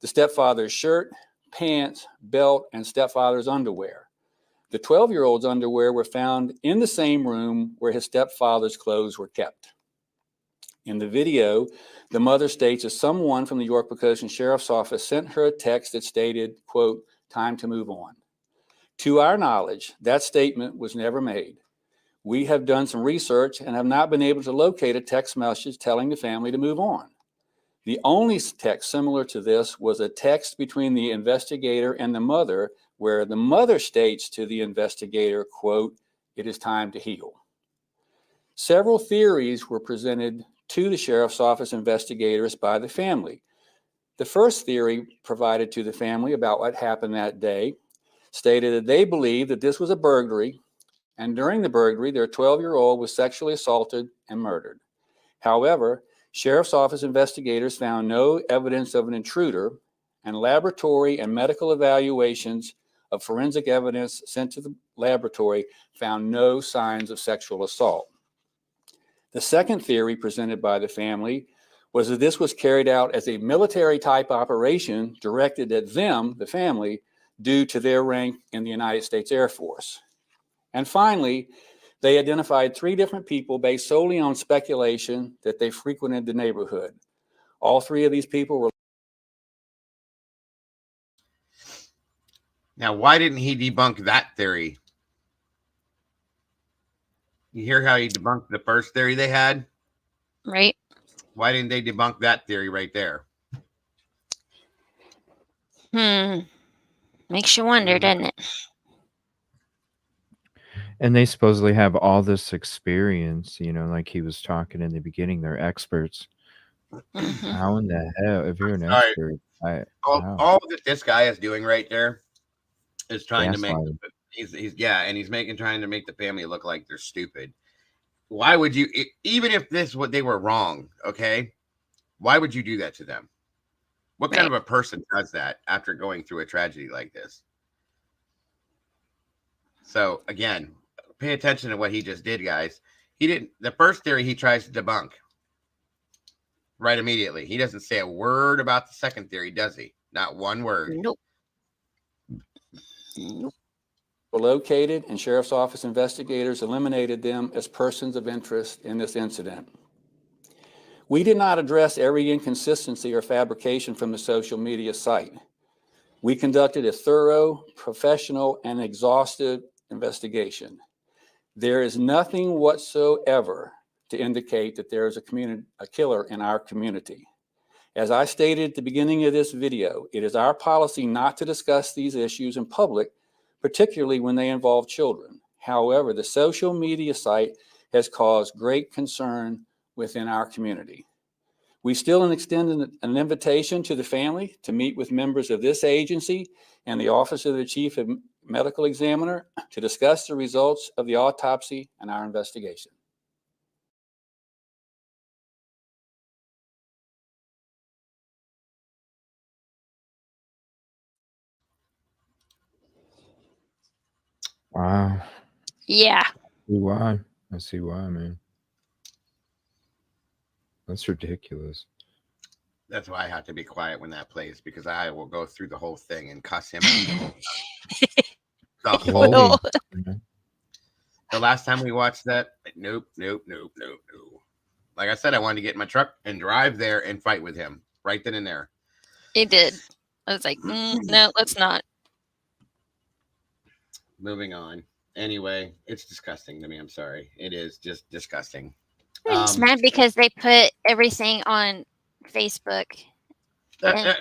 Speaker 10: the stepfather's shirt, pants, belt, and stepfather's underwear. The 12-year-old's underwear were found in the same room where his stepfather's clothes were kept. In the video, the mother states that someone from the York Pecos Sheriff's Office sent her a text that stated, quote, "Time to move on." To our knowledge, that statement was never made. We have done some research and have not been able to locate a text message telling the family to move on. The only text similar to this was a text between the investigator and the mother, where the mother states to the investigator, quote, "It is time to heal." Several theories were presented to the Sheriff's Office investigators by the family. The first theory provided to the family about what happened that day stated that they believed that this was a burglary, and during the burglary, their 12-year-old was sexually assaulted and murdered. However, Sheriff's Office investigators found no evidence of an intruder, and laboratory and medical evaluations of forensic evidence sent to the laboratory found no signs of sexual assault. The second theory presented by the family was that this was carried out as a military-type operation directed at them, the family, due to their rank in the United States Air Force. And finally, they identified 3 different people based solely on speculation that they frequented the neighborhood. All 3 of these people were.
Speaker 1: Now, why didn't he debunk that theory? You hear how he debunked the first theory they had?
Speaker 11: Right.
Speaker 1: Why didn't they debunk that theory right there?
Speaker 11: Makes you wonder, doesn't it?
Speaker 2: And they supposedly have all this experience, you know, like he was talking in the beginning, they're experts. How in the hell, if you're an expert,
Speaker 1: all that this guy is doing right there is trying to make, trying to make the family look like they're stupid. Why would you, even if they were wrong, okay? Why would you do that to them? What kind of a person does that after going through a tragedy like this? So again, pay attention to what he just did, guys. The first theory he tries to debunk right immediately. He doesn't say a word about the second theory, does he? Not one word.
Speaker 11: Nope.
Speaker 10: Were located, and Sheriff's Office investigators eliminated them as persons of interest in this incident. We did not address every inconsistency or fabrication from the social media site. We conducted a thorough, professional, and exhaustive investigation. There is nothing whatsoever to indicate that there is a killer in our community. As I stated at the beginning of this video, it is our policy not to discuss these issues in public, particularly when they involve children. However, the social media site has caused great concern within our community. We still extend an invitation to the family to meet with members of this agency and the Office of the Chief Medical Examiner to discuss the results of the autopsy and our investigation.
Speaker 2: Wow.
Speaker 11: Yeah.
Speaker 2: I see why, man. That's ridiculous.
Speaker 1: That's why I have to be quiet when that plays, because I will go through the whole thing and cuss him. The whole. The last time we watched that, nope. Like I said, I wanted to get in my truck and drive there and fight with him right then and there.
Speaker 11: It did. I was like, no, let's not.
Speaker 1: Moving on. Anyway, it's disgusting to me. I'm sorry. It is just disgusting.
Speaker 11: I'm just mad because they put everything on Facebook and,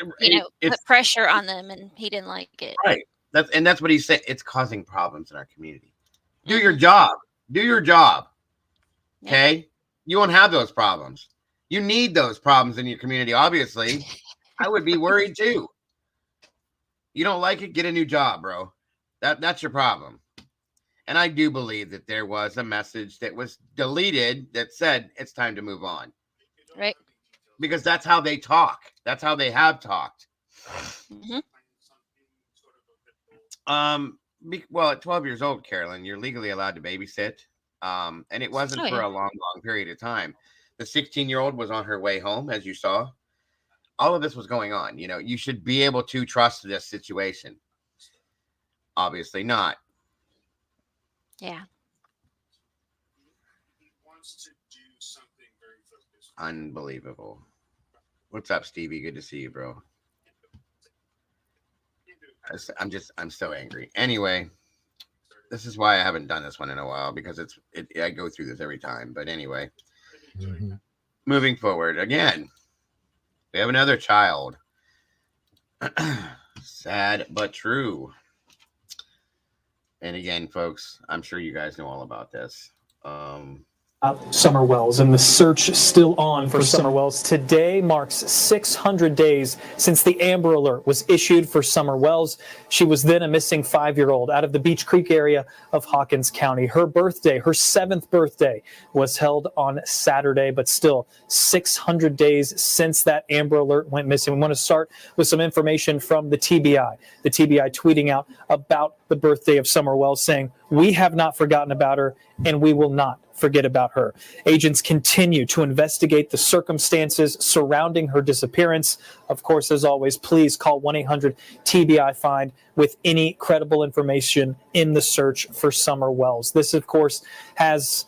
Speaker 11: put pressure on them, and he didn't like it.
Speaker 1: Right. That's what he said. It's causing problems in our community. Do your job. Do your job. Okay? Yeah. You won't have those problems. You need those problems in your community, obviously. I would be worried too. You don't like it? Get a new job, bro. That's your problem. And I do believe that there was a message that was deleted that said it's time to move on.
Speaker 11: Right.
Speaker 1: Because that's how they talk. That's how they have talked.
Speaker 11: Mm-hmm.
Speaker 1: Well, at 12 years old, Carolyn, you're legally allowed to babysit. And it wasn't for a long period of time. The 16-year-old was on her way home, as you saw. All of this was going on. You should be able to trust this situation. Obviously not.
Speaker 11: Yeah.
Speaker 1: Unbelievable. What's up, Stevie? Good to see you, bro. I'm so angry. Anyway, this is why I haven't done this one in a while, because I go through this every time. But anyway, moving forward again, we have another child. Sad but true. And again, folks, I'm sure you guys know all about this.
Speaker 12: Summer Wells, and the search still on for Summer Wells. Today marks 600 days since the Amber Alert was issued for Summer Wells. She was then a missing 5-year-old out of the Beach Creek area of Hawkins County. Her birthday, her 7th birthday, was held on Saturday, but still 600 days since that Amber Alert went missing. We want to start with some information from the TBI. The TBI tweeting out about the birthday of Summer Wells, saying, "We have not forgotten about her, and we will not forget about her." Agents continue to investigate the circumstances surrounding her disappearance. Of course, as always, please call 1-800-TBI-FIND with any credible information in the search for Summer Wells. This, of course, has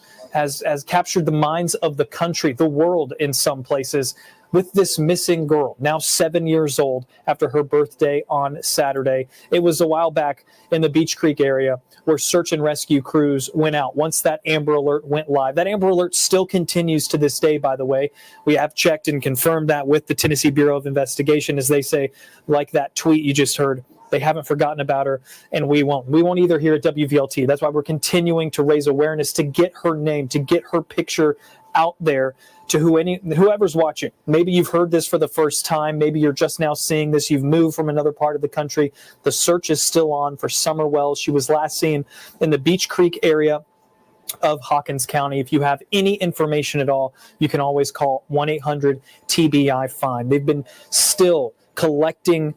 Speaker 12: captured the minds of the country, the world in some places, with this missing girl, now 7 years old, after her birthday on Saturday. It was a while back in the Beach Creek area where search and rescue crews went out once that Amber Alert went live. That Amber Alert still continues to this day, by the way. We have checked and confirmed that with the Tennessee Bureau of Investigation, as they say, like that tweet you just heard. They haven't forgotten about her, and we won't. We won't either here at WVLT. That's why we're continuing to raise awareness to get her name, to get her picture out there to whoever's watching. Maybe you've heard this for the first time. Maybe you're just now seeing this. You've moved from another part of the country. The search is still on for Summer Wells. She was last seen in the Beach Creek area of Hawkins County. If you have any information at all, you can always call 1-800-TBI-FIND. They've been still collecting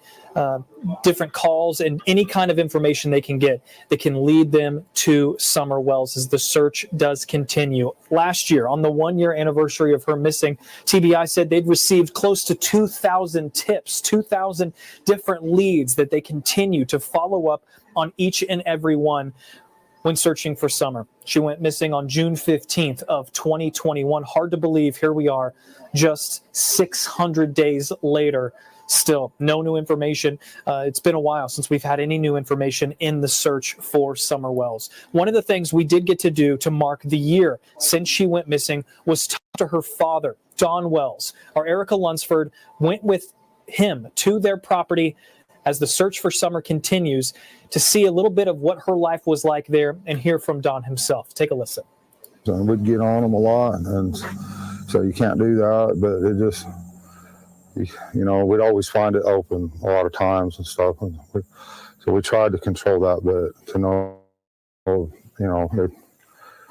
Speaker 12: different calls and any kind of information they can get that can lead them to Summer Wells as the search does continue. Last year, on the 1-year anniversary of her missing, TBI said they'd received close to 2,000 tips, 2,000 different leads that they continue to follow up on each and every one when searching for Summer. She went missing on June 15th of 2021. Hard to believe, here we are, just 600 days later. Still, no new information. It's been a while since we've had any new information in the search for Summer Wells. One of the things we did get to do to mark the year since she went missing was talk to her father, Don Wells. Our Erica Lunsford went with him to their property as the search for Summer continues to see a little bit of what her life was like there and hear from Don himself. Take a listen.
Speaker 13: So we'd get on them a lot, and so you can't do that, but you know, we'd always find it open a lot of times and stuff. And so we tried to control that, but to know, you know, they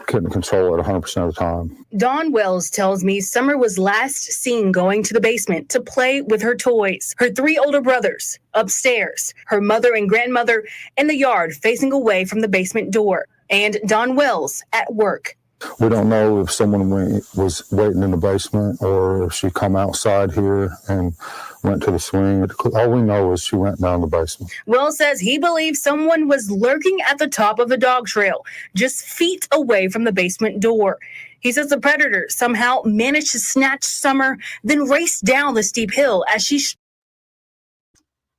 Speaker 13: couldn't control it 100% of the time.
Speaker 14: Dawn Wells tells me Summer was last seen going to the basement to play with her toys. Her 3 older brothers upstairs, her mother and grandmother in the yard facing away from the basement door, and Dawn Wells at work.
Speaker 13: We don't know if someone was waiting in the basement or if she come outside here and went to the swing. All we know is she went down the basement.
Speaker 14: Wells says he believes someone was lurking at the top of the dog trail, just feet away from the basement door. He says the predator somehow managed to snatch Summer, then raced down the steep hill as she...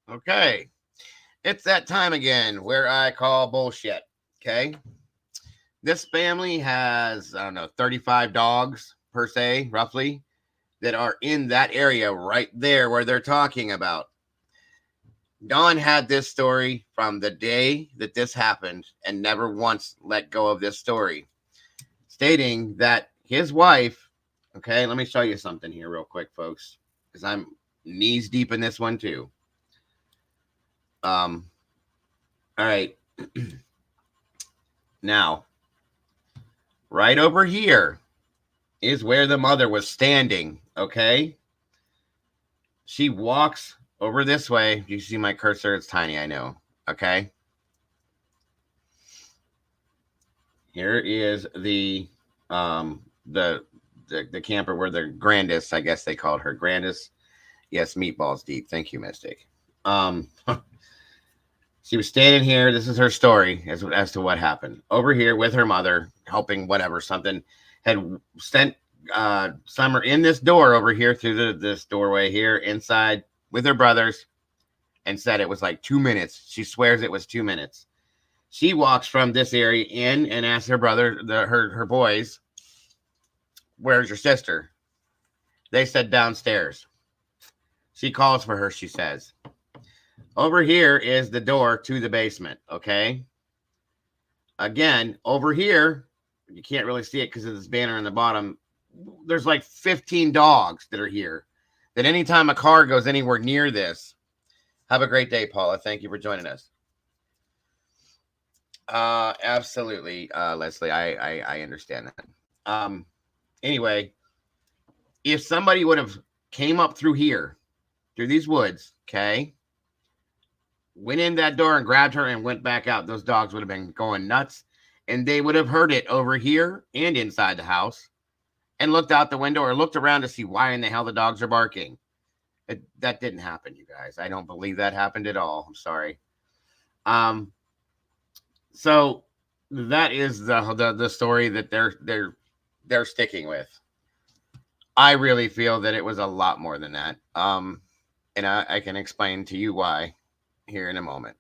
Speaker 1: Okay. It's that time again where I call bullshit. Okay. This family has, I don't know, 35 dogs per se, roughly, that are in that area right there where they're talking about. Dawn had this story from the day that this happened and never once let go of this story, stating that his wife, okay, let me show you something here real quick, folks, because I'm knees deep in this one too. All right. Now, right over here is where the mother was standing, okay? She walks over this way. You see my cursor? It's tiny, I know, okay? Here is the camper where the Grandis, I guess they called her Grandis. Yes, meatballs deep. Thank you, Mystic. She was standing here. This is her story as to what happened. Over here with her mother, helping whatever, something had sent Summer in this door over here through this doorway here inside with her brothers and said it was like 2 minutes. She swears it was 2 minutes. She walks from this area in and asks her brother, her boys, where's your sister? They said downstairs. She calls for her, she says. Over here is the door to the basement, okay? Again, over here, you can't really see it because of this banner on the bottom. There's like 15 dogs that are here. That anytime a car goes anywhere near this, have a great day, Paula. Thank you for joining us. Absolutely, Leslie. I understand that. Anyway, if somebody would have came up through here, through these woods, okay, went in that door and grabbed her and went back out, those dogs would have been going nuts, and they would have heard it over here and inside the house and looked out the window or looked around to see why in the hell the dogs are barking. That didn't happen, you guys. I don't believe that happened at all. I'm sorry. So that is the story that they're sticking with. I really feel that it was a lot more than that. And I can explain to you why here in a moment.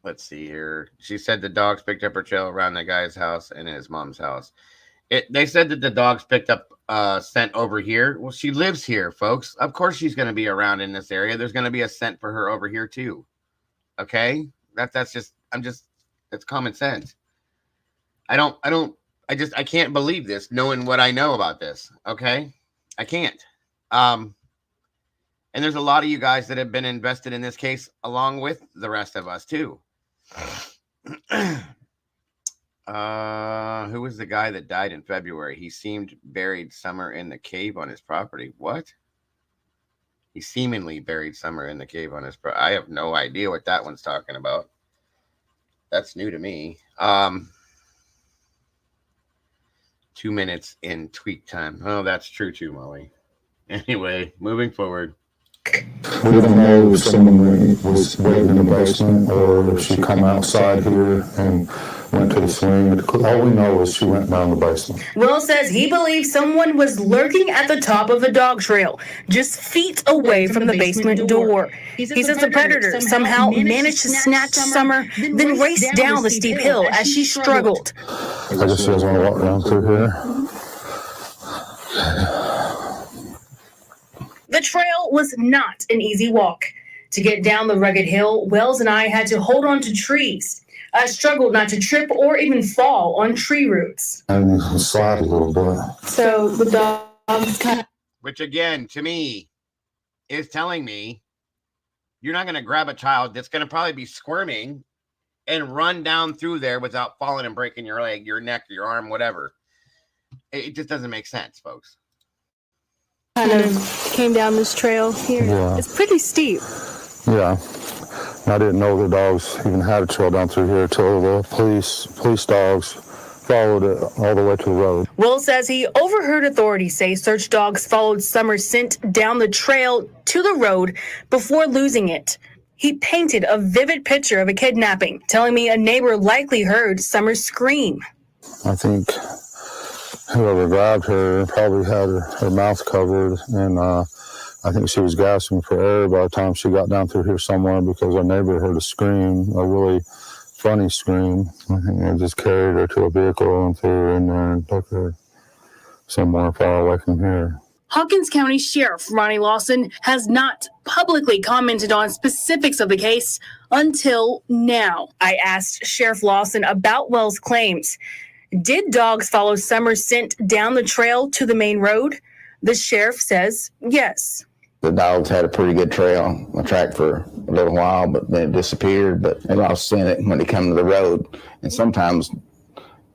Speaker 1: Let's see here. She said the dogs picked up her trail around the guy's house and his mom's house. They said that the dogs picked up scent over here. Well, she lives here, folks. Of course she's going to be around in this area. There's going to be a scent for her over here too. Okay? That's just it's common sense. I can't believe this knowing what I know about this. Okay? I can't. And there's a lot of you guys that have been invested in this case along with the rest of us too. Who was the guy that died in February? He seemed buried Summer in the cave on his property. What? He seemingly buried Summer in the cave on his property. I have no idea what that one's talking about. That's new to me. 2 minutes in tweak time. Oh, that's true too, Molly. Anyway, moving forward.
Speaker 13: We don't know if someone was waiting in the basement or if she come outside here and went to the swing. All we know is she went down the basement.
Speaker 14: Will says he believes someone was lurking at the top of the dog trail, just feet away from the basement door. He says the predator somehow managed to snatch Summer, then raced down the steep hill as she struggled.
Speaker 13: I guess you guys want to walk down through here?
Speaker 14: The trail was not an easy walk. To get down the rugged hill, Wells and I had to hold on to trees. I struggled not to trip or even fall on tree roots.
Speaker 13: And slide a little bit.
Speaker 14: So the dogs kind of...
Speaker 1: which again, to me, is telling me you're not going to grab a child that's going to probably be squirming and run down through there without falling and breaking your leg, your neck, your arm, whatever. It just doesn't make sense, folks.
Speaker 14: Kind of came down this trail here.
Speaker 13: Yeah.
Speaker 14: It's pretty steep.
Speaker 13: Yeah. I didn't know the dogs even had a trail down through here till the police dogs followed it all the way to the road.
Speaker 14: Will says he overheard authorities say search dogs followed Summer's scent down the trail to the road before losing it. He painted a vivid picture of a kidnapping, telling me a neighbor likely heard Summer scream.
Speaker 13: I think whoever grabbed her probably had her mouth covered, and I think she was gasping for air by the time she got down through here somewhere, because our neighbor heard a scream, a really funny scream. I think they just carried her to a vehicle and threw her in there and took her somewhere far away from here.
Speaker 14: Hawkins County Sheriff Ronnie Lawson has not publicly commented on specifics of the case until now. I asked Sheriff Lawson about Wells' claims. Did dogs follow Summer's scent down the trail to the main road? The sheriff says yes.
Speaker 15: The dogs had a pretty good trail, a track for a little while, but then it disappeared. But they lost scent when they come to the road. And sometimes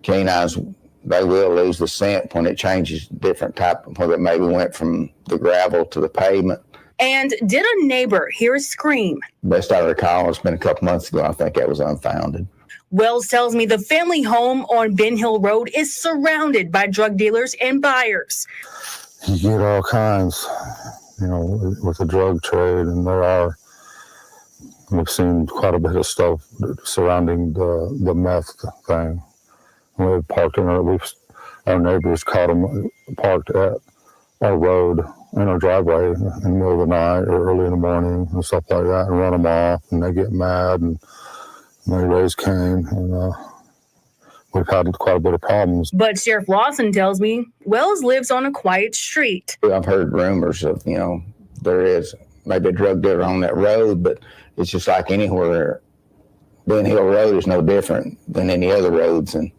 Speaker 15: canines, they will lose the scent when it changes different type, whether it maybe went from the gravel to the pavement.
Speaker 14: And did a neighbor hear a scream?
Speaker 15: Best I recall, it's been a couple months ago. I think that was unfounded.
Speaker 14: Wells tells me the family home on Ben Hill Road is surrounded by drug dealers and buyers.
Speaker 13: You get all kinds, with the drug trade, and we've seen quite a bit of stuff surrounding the meth thing. We've parked our neighbors caught them parked at our road in our driveway in the middle of the night or early in the morning and stuff like that, and run them off, and they get mad and they raise Cain, and we've had quite a bit of problems.
Speaker 14: But Sheriff Lawson tells me Wells lives on a quiet street.
Speaker 15: I've heard rumors of, there is maybe a drug dealer on that road, but it's just like anywhere. Ben Hill Road is no different than any other roads in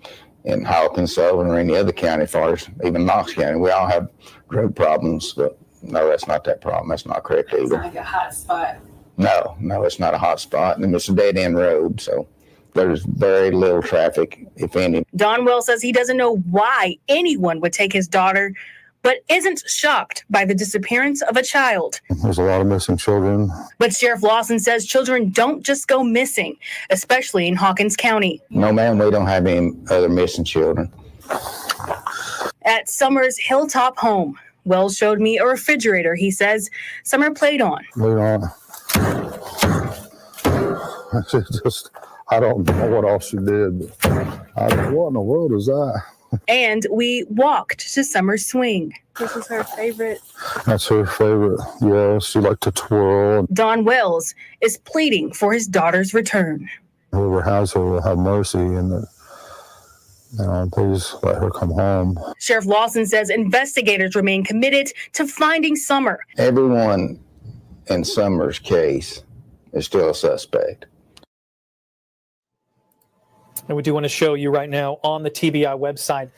Speaker 15: Hawkins, Sullivan, or any other county, as far as even Knox County. We all have drug problems, but no, that's not that problem. That's not correct either.
Speaker 9: It's not like a hot spot.
Speaker 15: No, it's not a hot spot, and it's a dead-end road, so there's very little traffic, if any.
Speaker 14: Don Wells says he doesn't know why anyone would take his daughter, but isn't shocked by the disappearance of a child.
Speaker 13: There's a lot of missing children.
Speaker 14: But Sheriff Lawson says children don't just go missing, especially in Hawkins County.
Speaker 15: No, ma'am, we don't have any other missing children.
Speaker 14: At Summer's Hilltop home, Wells showed me a refrigerator he says Summer played on.
Speaker 13: I don't know what else she did, but what in the world is that?
Speaker 14: And we walked to Summer's swing. This is her favorite.
Speaker 13: That's her favorite. Yeah, she liked to twirl.
Speaker 14: Don Wells is pleading for his daughter's return.
Speaker 13: Whoever has her will have mercy, and please let her come home.
Speaker 14: Sheriff Lawson says investigators remain committed to finding Summer.
Speaker 15: Everyone in Summer's case is still a suspect.
Speaker 12: And we do want to show you right now on the TBI website,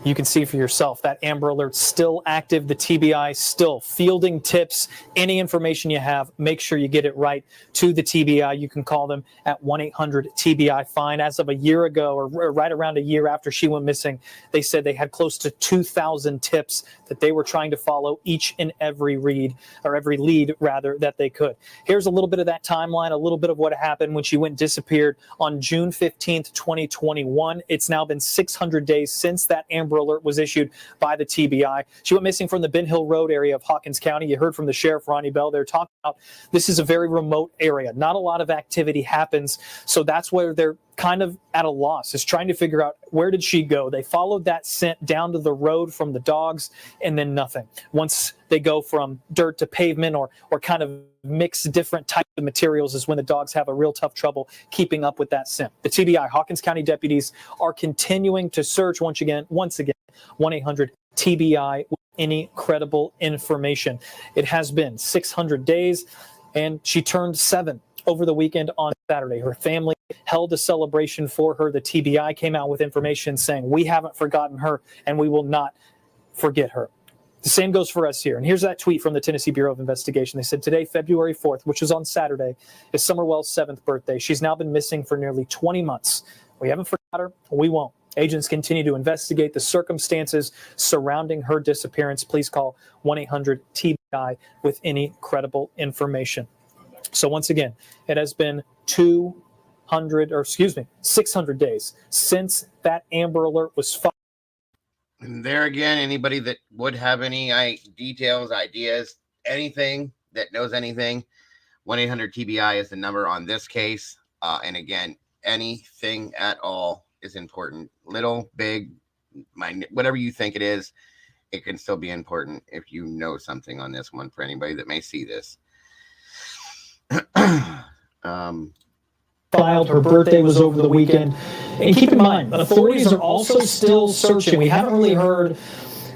Speaker 12: you can see for yourself that Amber Alert still active. The TBI still fielding tips. Any information you have, make sure you get it right to the TBI. You can call them at 1-800-TBI-FIND. As of a year ago, or right around a year after she went missing, they said they had close to 2,000 tips that they were trying to follow each and every lead that they could. Here's a little bit of that timeline, a little bit of what happened when she went disappeared on June 15th, 2021. It's now been 600 days since that Amber Alert was issued by the TBI. She went missing from the Ben Hill Road area of Hawkins County. You heard from the Sheriff, Ronnie Bell. They're talking about this is a very remote area. Not a lot of activity happens. So that's where they're kind of at a loss, is trying to figure out where did she go. They followed that scent down to the road from the dogs and then nothing. Once they go from dirt to pavement or kind of mix different types of materials is when the dogs have a real tough trouble keeping up with that scent. The TBI, Hawkins County deputies, are continuing to search once again, 1-800-TBI with any credible information. It has been 600 days and she turned 7 over the weekend on Saturday. Her family held a celebration for her. The TBI came out with information saying, we haven't forgotten her and we will not forget her. The same goes for us here. And here's that tweet from the Tennessee Bureau of Investigation. They said today, February 4th, which was on Saturday, is Summerwell's 7th birthday. She's now been missing for nearly 20 months. We haven't forgot her. We won't. Agents continue to investigate the circumstances surrounding her disappearance. Please call 1-800-TBI with any credible information. So once again, it has been 600 days since that Amber Alert was filed.
Speaker 1: And there again, anybody that would have any details, ideas, anything that knows anything, 1-800-TBI is the number on this case. And again, anything at all is important. Little, big, minor, whatever you think it is, it can still be important if you know something on this one for anybody that may see this.
Speaker 12: Filed. Her birthday was over the weekend. And keep in mind, authorities are also still searching. We haven't really heard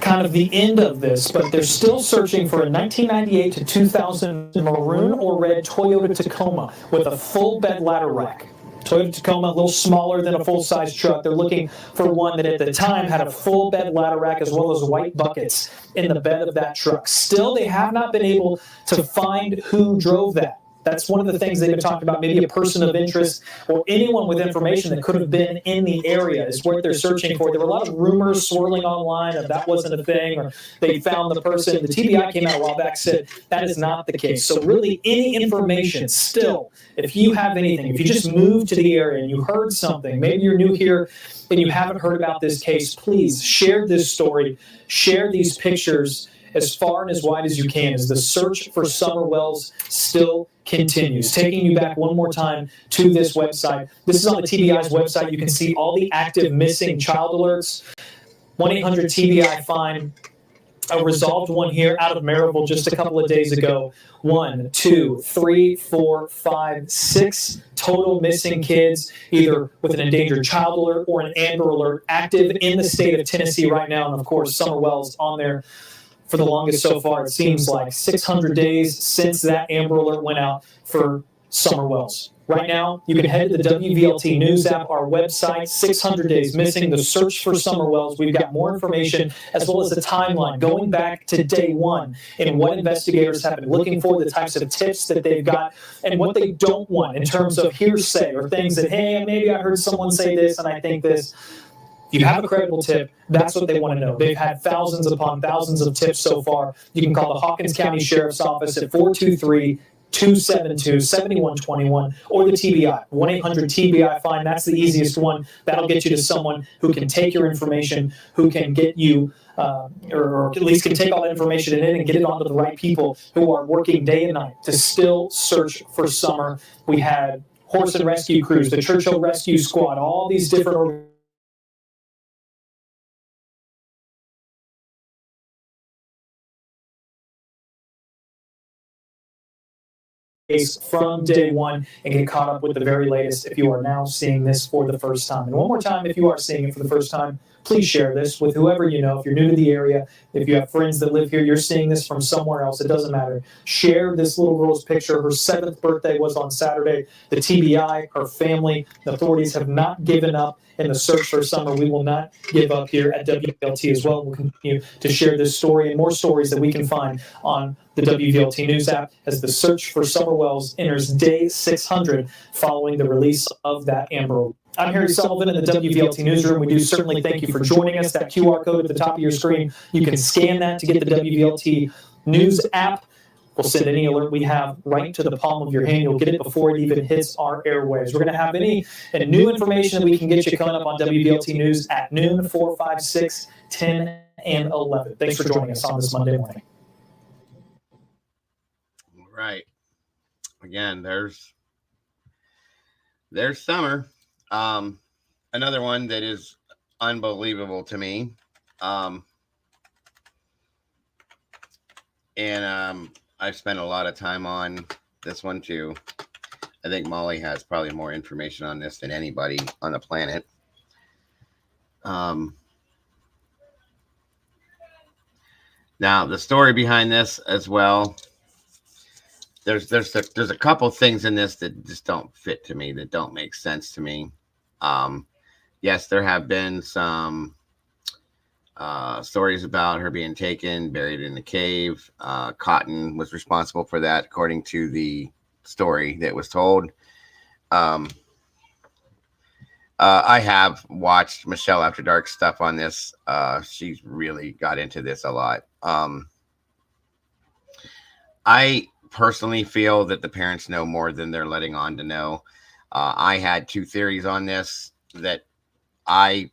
Speaker 12: kind of the end of this, but they're still searching for a 1998 to 2000 maroon or red Toyota Tacoma with a full bed ladder rack. Toyota Tacoma, a little smaller than a full-size truck. They're looking for one that at the time had a full bed ladder rack as well as white buckets in the bed of that truck. Still, they have not been able to find who drove that. That's one of the things they've been talking about, maybe a person of interest or anyone with information that could have been in the area is what they're searching for. There were a lot of rumors swirling online of that wasn't a thing or they found the person. The TBI came out a while back, said that is not the case. So really any information still, if you have anything, if you just moved to the area and you heard something, maybe you're new here and you haven't heard about this case, please share this story, share these pictures as far and as wide as you can as the search for Summer Wells still continues. Taking you back one more time to this website. This is on the TBI's website. You can see all the active missing child alerts. 1-800-TBI find a resolved one here out of Maryville just a couple of days ago. 1, 2, 3, 4, 5, 6 total missing kids, either with an endangered child alert or an Amber Alert active in the state of Tennessee right now. And of course, Summer Wells on there for the longest so far. It seems like 600 days since that Amber Alert went out for Summer Wells. Right now, you can head to the WVLT News app, our website, 600 Days Missing, the search for Summer Wells. We've got more information as well as a timeline going back to day one and what investigators have been looking for, the types of tips that they've got, and what they don't want in terms of hearsay or things that, hey, maybe I heard someone say this and I think this. You have a credible tip. That's what they want to know. They've had thousands upon thousands of tips so far. You can call the Hawkins County Sheriff's Office at 423-272-7121 or the TBI, 1-800-TBI-FIND. That's the easiest one. That'll get you to someone who can take your information, who can get you, or at least can take all that information in and get it onto the right people who are working day and night to still search for Summer. We had horse and rescue crews, the Churchill Rescue Squad, all these different organizations from day one and get caught up with the very latest if you are now seeing this for the first time. And one more time, if you are seeing it for the first time, please share this with whoever you know. If you're new to the area, if you have friends that live here, you're seeing this from somewhere else, it doesn't matter. Share this little girl's picture. Her 7th birthday was on Saturday. The TBI, her family, the authorities have not given up in the search for Summer. We will not give up here at WVLT as well. We'll continue to share this story and more stories that we can find on the WVLT News app as the search for Summer Wells enters day 600 following the release of that Amber Alert. I'm Harry Sullivan in the WVLT Newsroom. We do certainly thank you for joining us. That QR code at the top of your screen, you can scan that to get the WVLT News app. We'll send any alert we have right to the palm of your hand. You'll get it before it even hits our airwaves. We're going to have any new information that we can get you coming up on WVLT News at noon, 4, 5, 6, 10, and 11. Thanks for joining us on this Monday morning.
Speaker 1: Right. Again, there's Summer. Another one that is unbelievable to me. I've spent a lot of time on this one too. I think Molly has probably more information on this than anybody on the planet. Now the story behind this as well. There's a couple things in this that just don't fit to me, that don't make sense to me. Yes, there have been some stories about her being taken, buried in a cave. Cotton was responsible for that, according to the story that was told. I have watched Michelle After Dark stuff on this. She's really got into this a lot. I personally feel that the parents know more than they're letting on to know. I had two theories on this that I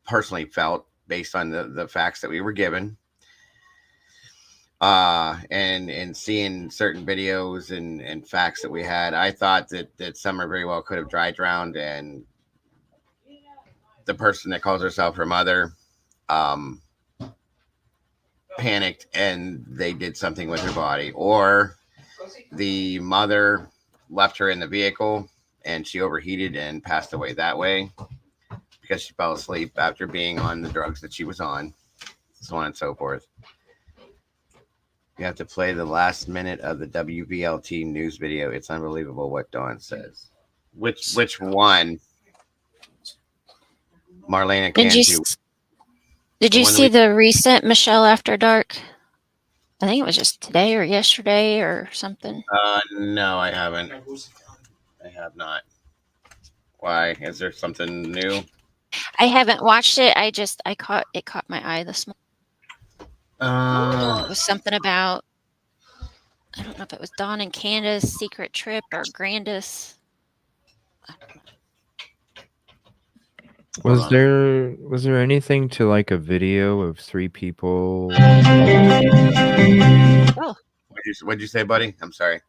Speaker 1: personally felt based on the facts that we were given. And seeing certain videos and facts that we had, I thought that Summer very well could have dry drowned, and the person that calls herself her mother panicked and they did something with her body, or the mother left her in the vehicle and she overheated and passed away that way because she fell asleep after being on the drugs that she was on, so on and so forth. You have to play the last minute of the WVLT news video. It's unbelievable what Dawn says. Which one? Marlena can do.
Speaker 11: Did you see the recent Michelle After Dark? I think it was just today or yesterday or something.
Speaker 1: No, I haven't. I have not. Why? Is there something new?
Speaker 11: I haven't watched it. I caught my eye this morning. It was something about, I don't know if it was Dawn and Candace' secret trip or Grandis.
Speaker 2: Was there anything to like a video of three people?
Speaker 11: Oh.
Speaker 1: What'd you say, buddy? I'm sorry.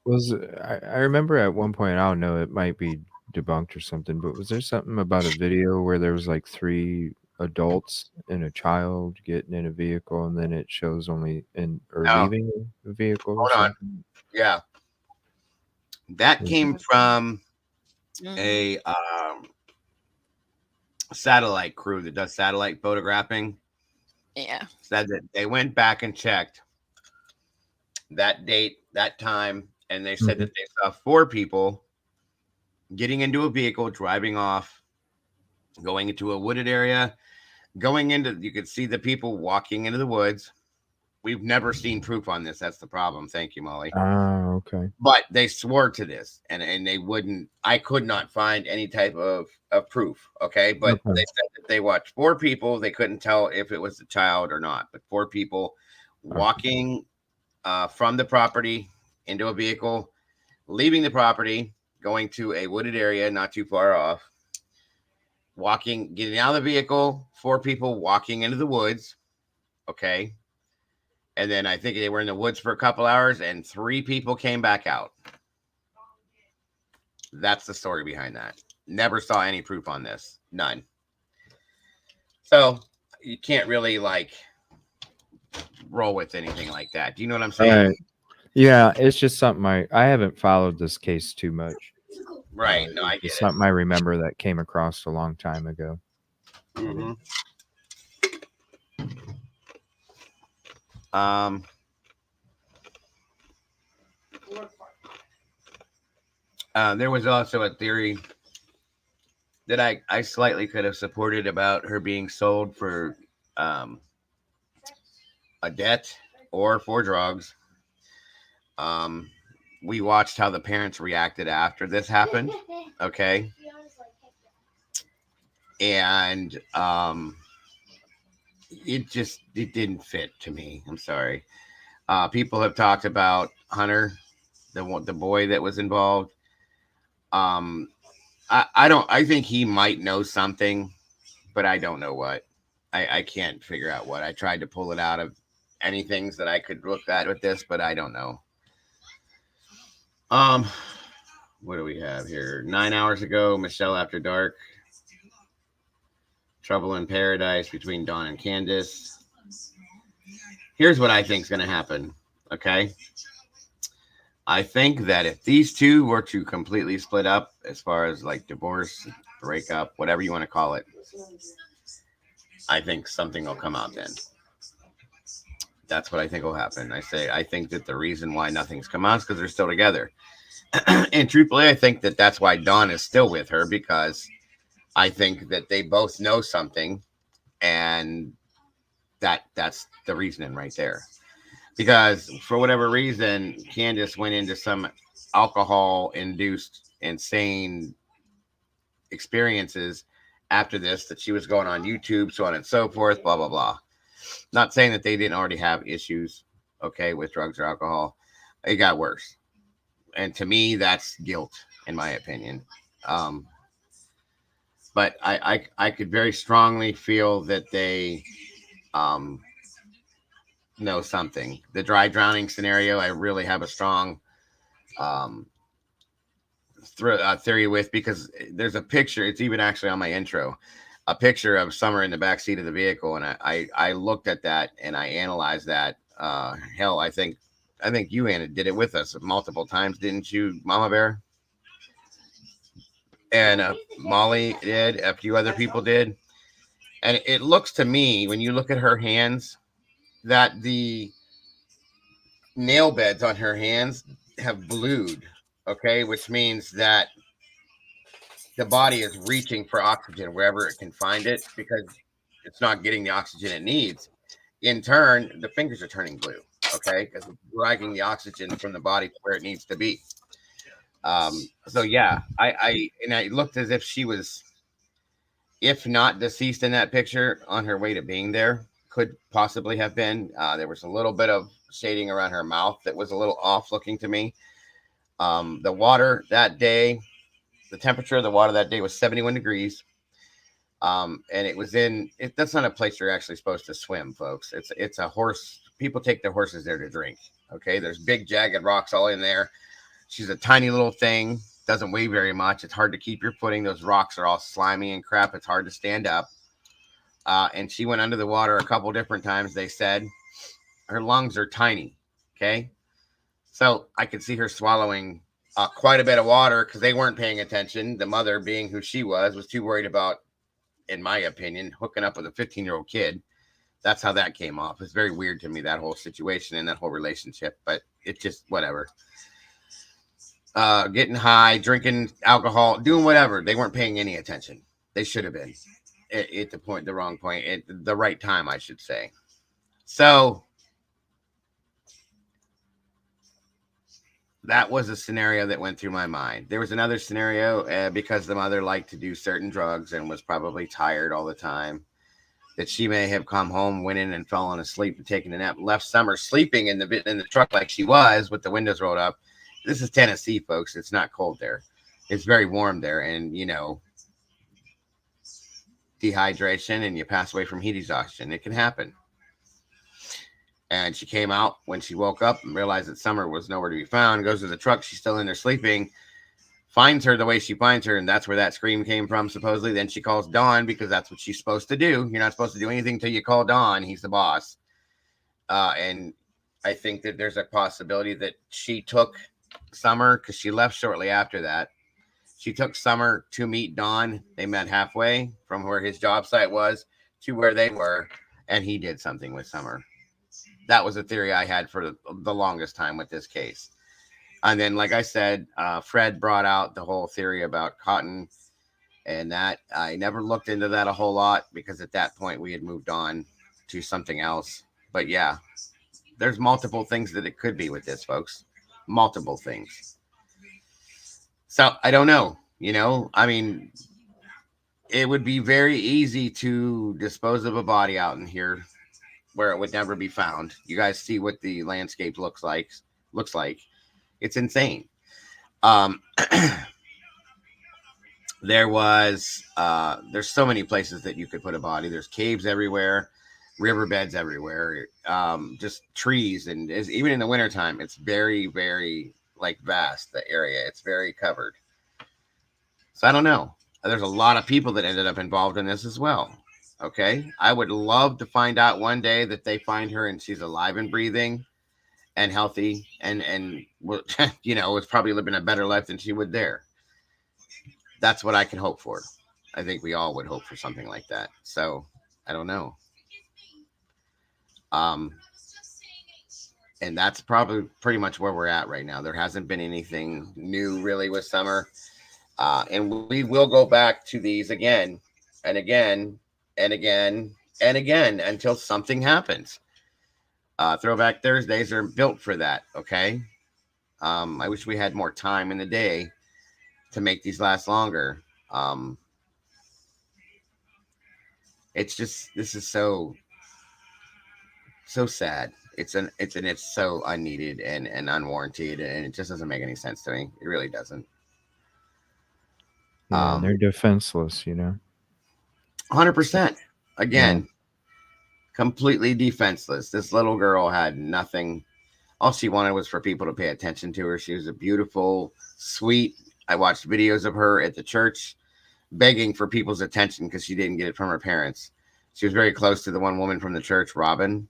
Speaker 2: I remember at one point, I don't know, it might be debunked or something, but was there something about a video where there was like three adults and a child getting in a vehicle, and then it shows only leaving the vehicle?
Speaker 1: Hold on. Yeah. That came from a satellite crew that does satellite photographing.
Speaker 11: Yeah.
Speaker 1: Said that they went back and checked that date, that time, and they said that they saw four people getting into a vehicle, driving off, going into a wooded area, you could see the people walking into the woods. We've never seen proof on this. That's the problem. Thank you, Molly.
Speaker 2: Oh, okay.
Speaker 1: But they swore to this, and they wouldn't. I could not find any type of proof. Okay, but they said that they watched four people. They couldn't tell if it was a child or not, but four people walking from the property into a vehicle, leaving the property, going to a wooded area not too far off, getting out of the vehicle. Four people walking into the woods. Okay. And then I think they were in the woods for a couple hours and three people came back out. That's the story behind that. Never saw any proof on this. None. So you can't really like roll with anything like that. Do you know what I'm saying?
Speaker 2: Right. Yeah, it's just something I haven't followed this case too much.
Speaker 1: Right. No, I get
Speaker 2: it's
Speaker 1: it.
Speaker 2: Something I remember that came across a long time ago.
Speaker 1: Mm-hmm. There was also a theory that I slightly could have supported about her being sold for a debt or for drugs. We watched how the parents reacted after this happened. Okay. And it didn't fit to me. I'm sorry. People have talked about Hunter, the boy that was involved. I think he might know something, but I don't know what. I can't figure out what. I tried to pull it out of any things that I could look at with this, but I don't know. What do we have here? 9 hours ago, Michelle After Dark. Trouble in Paradise between Dawn and Candace. Here's what I think is going to happen. Okay. I think that if these two were to completely split up, as far as like divorce, breakup, whatever you want to call it, I think something will come out then. That's what I think will happen. I think that the reason why nothing's come out is because they're still together. And truthfully, I think that that's why Dawn is still with her, because I think that they both know something, and that's the reasoning right there. Because for whatever reason, Candace went into some alcohol-induced insane experiences after this, that she was going on YouTube, so on and so forth, blah, blah, blah. Not saying that they didn't already have issues, okay, with drugs or alcohol. It got worse. And to me, that's guilt, in my opinion. But I could very strongly feel that they know something. The dry drowning scenario, I really have a strong theory with, because there's a picture. It's even actually on my intro, a picture of Summer in the back seat of the vehicle, and I looked at that and I analyzed that. Hell, I think you, Anna, did it with us multiple times, didn't you, Mama Bear? And Molly did. A few other people did. And it looks to me, when you look at her hands, that the nail beds on her hands have blued. Okay, which means that the body is reaching for oxygen wherever it can find it, because it's not getting the oxygen it needs. In turn, the fingers are turning blue, okay, because it's dragging the oxygen from the body to where it needs to be. So yeah, I looked as if she was, if not deceased in that picture, on her way to being there. Could possibly have been. There was a little bit of shading around her mouth that was a little off looking to me. The water that day, the temperature of the water that day was 71 degrees. And it was that's not a place you're actually supposed to swim, folks. It's a horse. People take their horses there to drink. Okay. There's big jagged rocks all in there. She's a tiny little thing. Doesn't weigh very much. It's hard to keep your footing. Those rocks are all slimy and crap. It's hard to stand up. And she went under the water a couple different times. They said her lungs are tiny. Okay. So I could see her swallowing quite a bit of water, because they weren't paying attention. The mother, being who she was too worried about, in my opinion, hooking up with a 15-year-old kid. That's how that came off. It's very weird to me, that whole situation and that whole relationship, but it's just whatever. Getting high, drinking alcohol, doing whatever. They weren't paying any attention. They should have been at the wrong point, at the right time, I should say. So that was a scenario that went through my mind. There was another scenario, because the mother liked to do certain drugs and was probably tired all the time, that she may have come home, went in and fallen asleep and taken a nap, left Summer sleeping in the truck like she was, with the windows rolled up. This is Tennessee, folks. It's not cold there. It's very warm there. And, dehydration, and you pass away from heat exhaustion. It can happen. And she came out when she woke up and realized that Summer was nowhere to be found. Goes to the truck. She's still in there sleeping. Finds her the way she finds her, and that's where that scream came from, supposedly. Then she calls Don, because that's what she's supposed to do. You're not supposed to do anything until you call Don. He's the boss. And I think that there's a possibility that she took Summer, because she left shortly after that. She took Summer to meet Don. They met halfway from where his job site was to where they were, and he did something with Summer. That was a theory I had for the longest time with this case. And then, like I said, Fred brought out the whole theory about Cotton, and that I never looked into that a whole lot, because at that point we had moved on to something else. But yeah, there's multiple things that it could be with this, folks. Multiple things. So I don't know. I mean, it would be very easy to dispose of a body out in here where it would never be found. You guys see what the landscape looks like. It's insane. There's so many places that you could put a body. There's caves everywhere, riverbeds everywhere, just trees. And even in the wintertime, it's very, very vast, the area. It's very covered. So I don't know. There's a lot of people that ended up involved in this as well. Okay. I would love to find out one day that they find her and she's alive and breathing and healthy, and was probably living a better life than she would there. That's what I can hope for. I think we all would hope for something like that. So I don't know. And that's probably pretty much where we're at right now. There hasn't been anything new really with Summer. And we will go back to these again and again and again and again until something happens. Throwback Thursdays are built for that. Okay. I wish we had more time in the day to make these last longer. It's just, this is so sad. It's so unneeded and unwarranted, and it just doesn't make any sense to me. It really doesn't.
Speaker 2: Yeah, they're defenseless, you know.
Speaker 1: 100%. Again, completely defenseless. This little girl had nothing. All she wanted was for people to pay attention to her. She was a beautiful, sweet. I watched videos of her at the church begging for people's attention because she didn't get it from her parents. She was very close to the one woman from the church, Robin,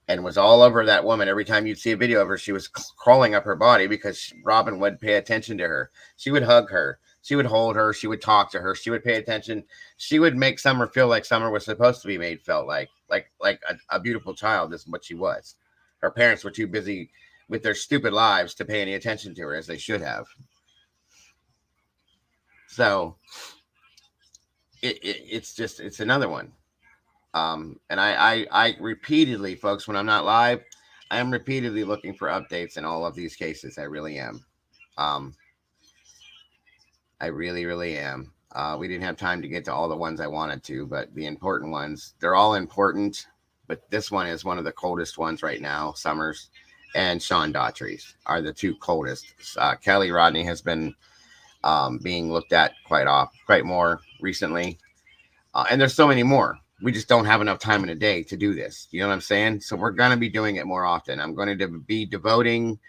Speaker 1: and was all over that woman. Every time you'd see a video of her, she was crawling up her body because Robin would pay attention to her. She would hug her. She would hold her. She would talk to her. She would pay attention. She would make Summer feel like Summer was supposed to be made felt like a beautiful child. This is what she was. Her parents were too busy with their stupid lives to pay any attention to her as they should have. So it's another one. And I repeatedly, folks, when I'm not live, I am repeatedly looking for updates in all of these cases. I really am. I really am. We didn't have time to get to all the ones I wanted to, but the important ones, they're all important. But this one is one of the coldest ones right now. Summers and Sean Daugherty's are the two coldest. KIELY Rodnni has been being looked at quite more recently. And there's so many more. We just don't have enough time in a day to do this. You know what I'm saying? So we're going to be doing it more often. I'm going to be devoting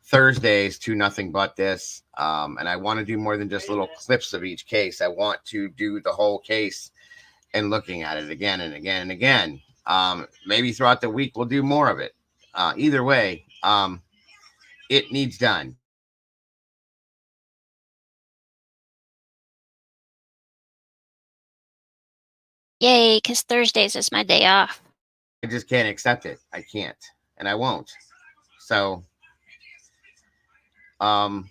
Speaker 1: Thursdays to nothing but this. And I want to do more than just little clips of each case. I want to do the whole case and looking at it again and again and again. Maybe throughout the week, we'll do more of it. Either way, it needs done.
Speaker 11: Yay, because Thursdays is my day off.
Speaker 1: I just can't accept it. I can't, and I won't. So, I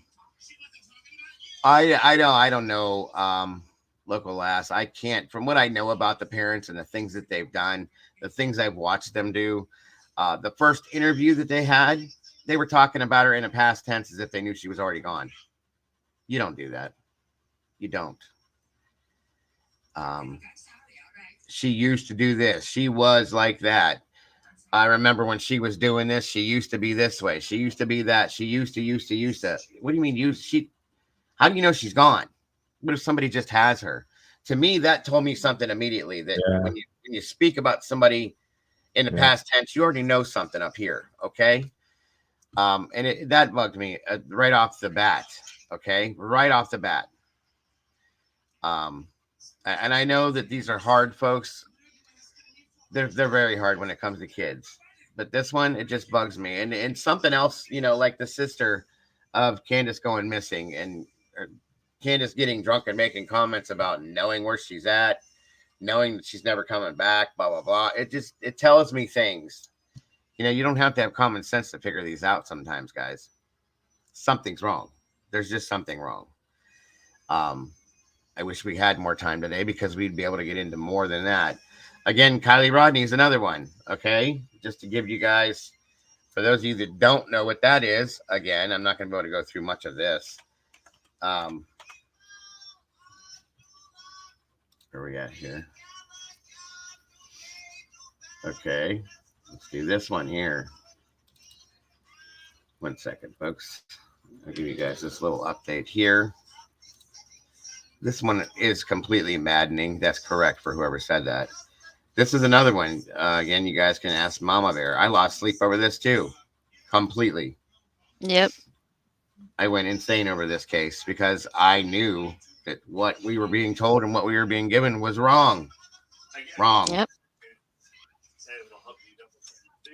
Speaker 1: don't know. Local Lass, I can't. From what I know about the parents and the things that they've done, the things I've watched them do. The first interview that they had, they were talking about her in a past tense as if they knew she was already gone. You don't do that. You don't. She used to do this. She was like that. I remember when she was doing this, she used to be this way. She used to be that. She used to. What do you mean how do you know she's gone? What if somebody just has her? To me, that told me something immediately, that when you speak about somebody in the past tense, you already know something up here. Okay. And that bugged me right off the bat. Okay. Right off the bat. And I know that these are hard, folks. They're very hard when it comes to kids. But this one, it just bugs me. And something else, like the sister of Candace going missing and Candace getting drunk and making comments about knowing where she's at, knowing that she's never coming back, blah, blah, blah. It tells me things. You don't have to have common sense to figure these out sometimes, guys. Something's wrong. There's just something wrong. I wish we had more time today because we'd be able to get into more than that. Again, KIELY Rodnni is another one. Okay. Just to give you guys, for those of you that don't know what that is, again, I'm not going to be able to go through much of this. Where we at here? Okay. Let's do this one here. 1 second, folks. I'll give you guys this little update here. This one is completely maddening. That's correct for whoever said that. This is another one. Again, you guys can ask Mama Bear. I lost sleep over this too. Completely.
Speaker 11: Yep.
Speaker 1: I went insane over this case because I knew that what we were being told and what we were being given was wrong. Wrong.
Speaker 11: Yep.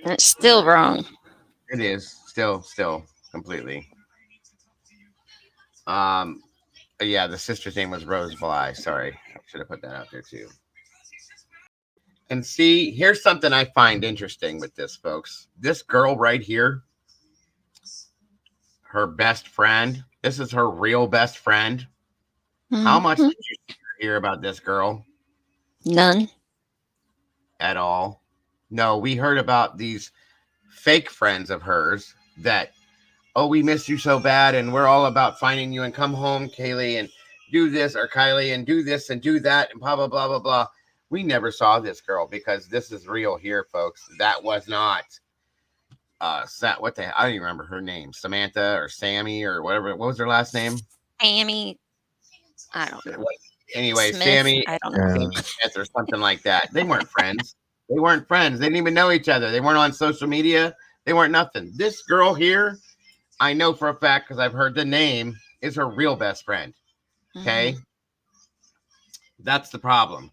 Speaker 11: And it's still wrong.
Speaker 1: It is. Still completely. Yeah, the sister's name was Rose Bly. Sorry. I should have put that out there too. And see, here's something I find interesting with this, folks. This girl right here, her best friend. This is her real best friend. Mm-hmm. How much did you hear about this girl?
Speaker 11: None.
Speaker 1: at all. No, we heard about these fake friends of hers that, oh, we miss you so bad, and we're all about finding you, and come home, Kaylee, and do this, or Kylie, and do this and do that, and blah, blah, blah, blah, blah. We never saw this girl, because this is real here, folks. That was not I don't even remember her name, Samantha or Sammy or whatever. What was her last name?
Speaker 11: Sammy. I don't know.
Speaker 1: Anyway,
Speaker 11: Smith,
Speaker 1: Sammy,
Speaker 11: I don't know.
Speaker 1: Sammy Smith or something like that. They weren't friends. They weren't friends. They didn't even know each other. They weren't on social media. They weren't nothing. This girl here, I know for a fact, because I've heard the name, is her real best friend. Okay? That's the problem.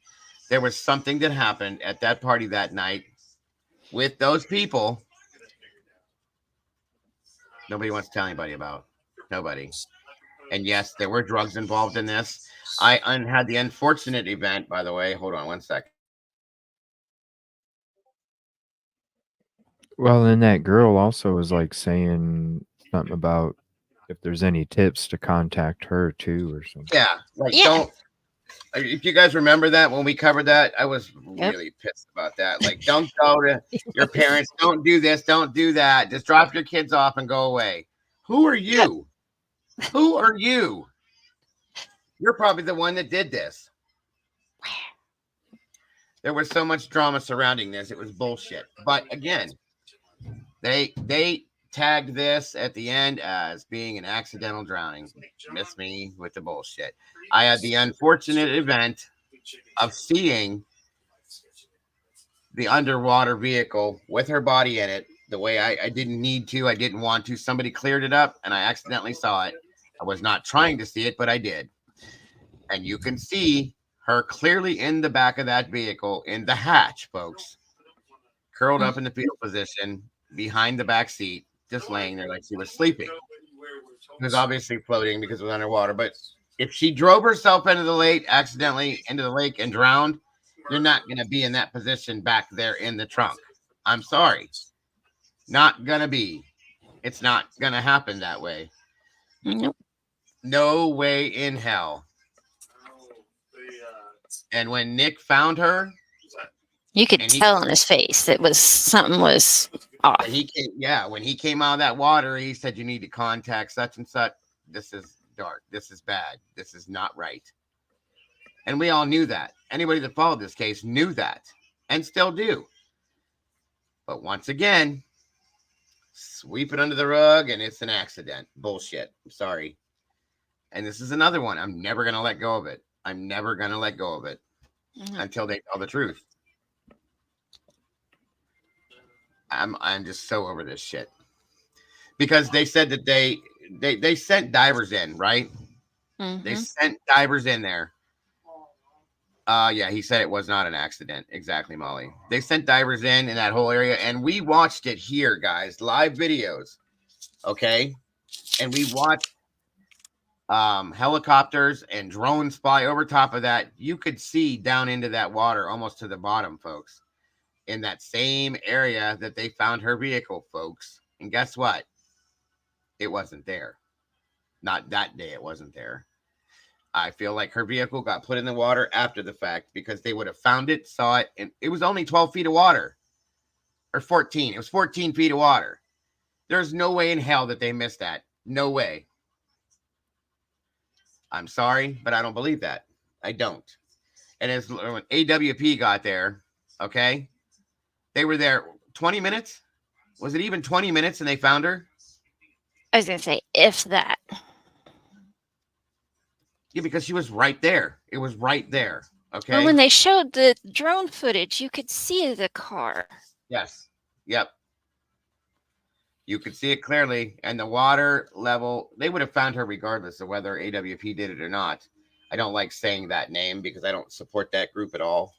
Speaker 1: There was something that happened at that party that night with those people. Nobody wants to tell anybody about. Nobody. And yes, there were drugs involved in this. I had the unfortunate event, by the way. Hold on one second.
Speaker 2: Well, then that girl also was like saying something about if there's any tips to contact her too or something.
Speaker 1: Yeah, don't. If you guys remember that when we covered that, I was really pissed about that. Like, don't go to your parents. Don't do this. Don't do that. Just drop your kids off and go away. Who are you? Who are you? You're probably the one that did this. There was so much drama surrounding this. It was bullshit. But again, they tagged this at the end as being an accidental drowning. Miss me with the bullshit. I had the unfortunate event of seeing the underwater vehicle with her body in it the way I didn't need to. I didn't want to. Somebody cleared it up and I accidentally saw it. I was not trying to see it, but I did. And you can see her clearly in the back of that vehicle in the hatch, folks, curled up in the fetal position behind the back seat, just laying there like she was sleeping. She was obviously floating because it was underwater. But if she drove herself into the lake, accidentally into the lake and drowned, you're not going to be in that position back there in the trunk. I'm sorry. Not going to be. It's not going to happen that way.
Speaker 11: Nope.
Speaker 1: No way in hell. And when Nick found her,
Speaker 11: you could tell on his face that something was off.
Speaker 1: When he came out of that water, he said, you need to contact such and such. This is dark. This is bad. This is not right. And we all knew that. Anybody that followed this case knew that and still do. But once again, sweep it under the rug and it's an accident. Bullshit. I'm sorry. And this is another one. I'm never going to let go of it. I'm never going to let go of it until they tell the truth. I'm just so over this shit. Because they said that they sent divers in, right? They sent divers in there. Yeah, he said it was not an accident. Exactly, Molly. They sent divers in that whole area, and we watched it here, guys. Live videos. Okay? And we watched helicopters and drones fly over top of that. You could see down into that water almost to the bottom, folks. In that same area that they found her vehicle, folks. And guess what? It wasn't there. Not that day, it wasn't there. I feel like her vehicle got put in the water after the fact because they would have found it, saw it, and it was only 12 feet of water. Or 14. It was 14 feet of water. There's no way in hell that they missed that. No way. I'm sorry, but I don't believe that. I don't. And as when AWP got there, okay, they were there 20 minutes. Was it even 20 minutes and they found her?
Speaker 11: I was going to say, if that.
Speaker 1: Yeah, because she was right there. It was right there. Okay.
Speaker 11: Well, when they showed the drone footage, you could see the car.
Speaker 1: Yes. Yep. You could see it clearly. And the water level, they would have found her regardless of whether AWP did it or not. I don't like saying that name because I don't support that group at all.